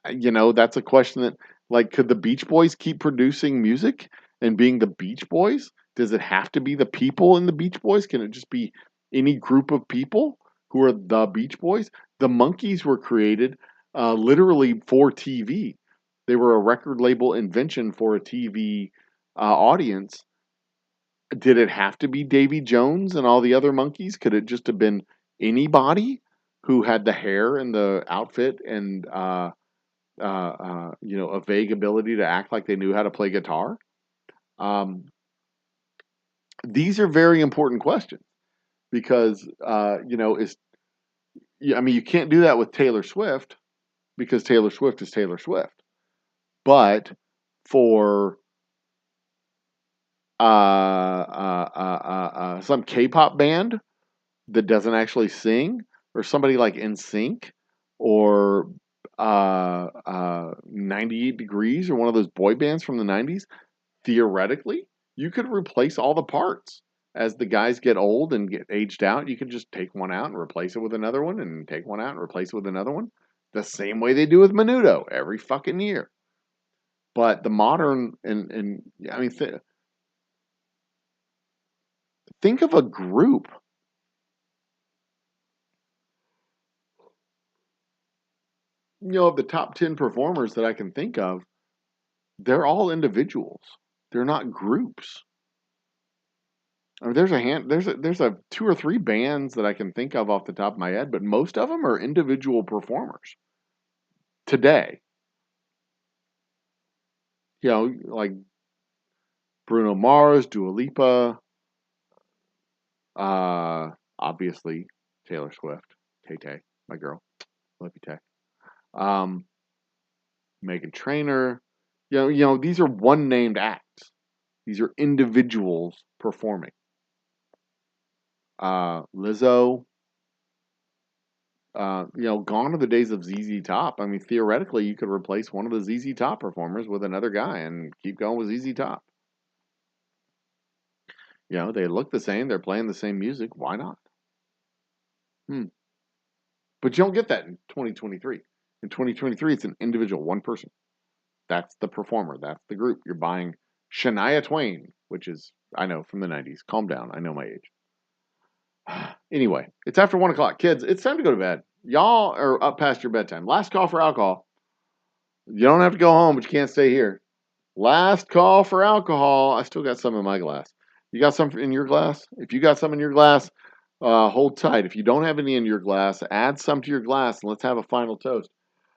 Speaker 1: a question that, like, could the Beach Boys keep producing music and being the Beach Boys? Does it have to be the people in the Beach Boys? Can it just be any group of people who are the Beach Boys? The Monkees were created literally for TV. They were a record label invention for a TV audience. Did it have to be Davy Jones and all the other Monkees? Could it just have been anybody who had the hair and the outfit and a vague ability to act like they knew how to play guitar? These are very important questions because, you can't do that with Taylor Swift because Taylor Swift is Taylor Swift. But for some K-pop band that doesn't actually sing, or somebody like NSYNC, or 98 Degrees, or one of those boy bands from the 90s, theoretically, you could replace all the parts. As the guys get old and get aged out, you can just take one out and replace it with another one, and take one out and replace it with another one. The same way they do with Menudo every fucking year. But the modern, think of a group. Of the top 10 performers that I can think of, they're all individuals. They're not groups. I mean, there's a 2 or 3 bands that I can think of off the top of my head, but most of them are individual performers today. Like Bruno Mars, Dua Lipa, obviously Taylor Swift, Tay-Tay, my girl, love you, Tay. Meghan Trainor, these are one-named acts. These are individuals performing. Lizzo, gone are the days of ZZ Top. I mean, theoretically, you could replace one of the ZZ Top performers with another guy and keep going with ZZ Top. They look the same. They're playing the same music. Why not? But you don't get that in 2023. In 2023, it's an individual, one person. That's the performer. That's the group. You're buying Shania Twain, which is, I know, from the 90s. Calm down. I know my age. Anyway, it's after 1 o'clock. Kids, it's time to go to bed. Y'all are up past your bedtime. Last call for alcohol. You don't have to go home, but you can't stay here. Last call for alcohol. I still got some in my glass. You got some in your glass? If you got some in your glass, hold tight. If you don't have any in your glass, add some to your glass and let's have a final toast.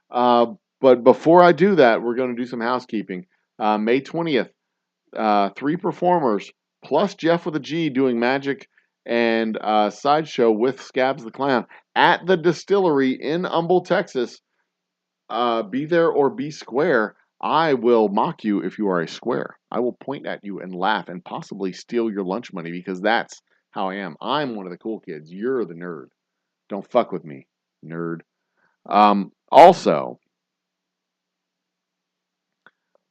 Speaker 1: But before I do that, we're going to do some housekeeping. May 20th, 3 performers, plus Jeff with a G doing magic and sideshow with Scabs the Clown at the distillery in Humble, Texas. Be there or be square. I will mock you if you are a square. I will point at you and laugh and possibly steal your lunch money because that's how I am. I'm one of the cool kids. You're the nerd. Don't fuck with me, nerd. Also,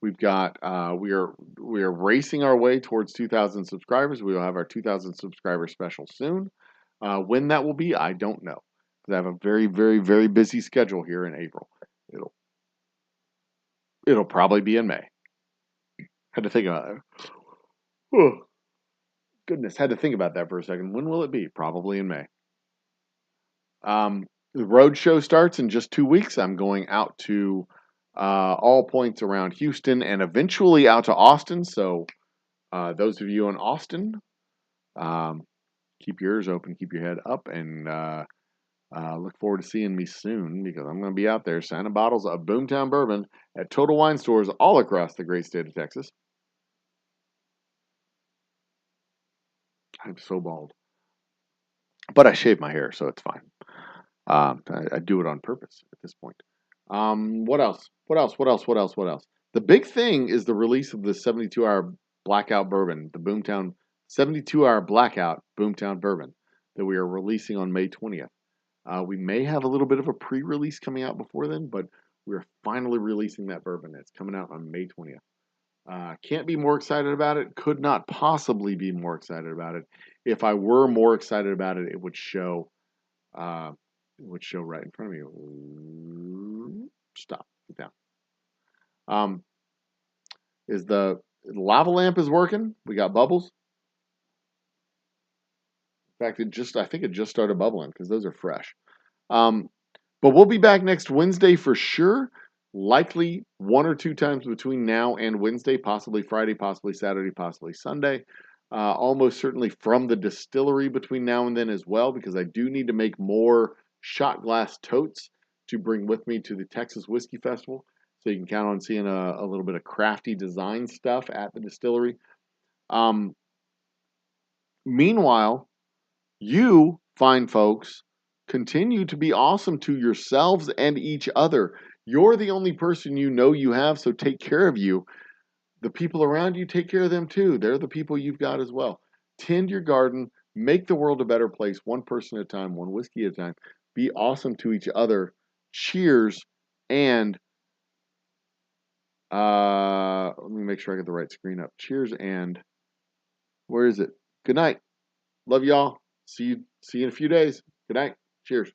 Speaker 1: we've got we are racing our way towards 2,000 subscribers. We will have our 2,000 subscriber special soon. When that will be, I don't know. I have a very, very, very busy schedule here in April. It'll probably be in May. Had to think about it. Oh, goodness, had to think about that for a second. When will it be? Probably in May. The road show starts in just 2 weeks. I'm going out to all points around Houston and eventually out to Austin. So those of you in Austin, keep your ears open, keep your head up, and look forward to seeing me soon because I'm going to be out there signing bottles of Boomtown Bourbon at Total Wine stores all across the great state of Texas. I'm so bald. But I shave my hair, so it's fine. I do it on purpose at this point. What else? The big thing is the release of the 72-hour blackout bourbon, the Boomtown 72-hour blackout Boomtown bourbon that we are releasing on May 20th. We may have a little bit of a pre-release coming out before then, but we're finally releasing that bourbon. It's coming out on May 20th. Can't be more excited about it. Could not possibly be more excited about it. If I were more excited about it, it would show. It would show right in front of me. Stop. Get down. Is the lava lamp is working? We got bubbles. In fact, I think it just started bubbling because those are fresh. But we'll be back next Wednesday for sure. Likely 1 or 2 times between now and Wednesday, possibly Friday, possibly Saturday, possibly Sunday. Almost certainly from the distillery between now and then as well, because I do need to make more shot glass totes to bring with me to the Texas Whiskey Festival. So you can count on seeing a little bit of crafty design stuff at the distillery. Um, Meanwhile, you, fine folks, continue to be awesome to yourselves and each other. You're the only person you know you have, so take care of you. The people around you, take care of them too. They're the people you've got as well. Tend your garden, make the world a better place, one person at a time, one whiskey at a time. Be awesome to each other. Cheers, and let me make sure I get the right screen up. Cheers, and where is it? Good night. Love y'all. See you in a few days. Good night. Cheers.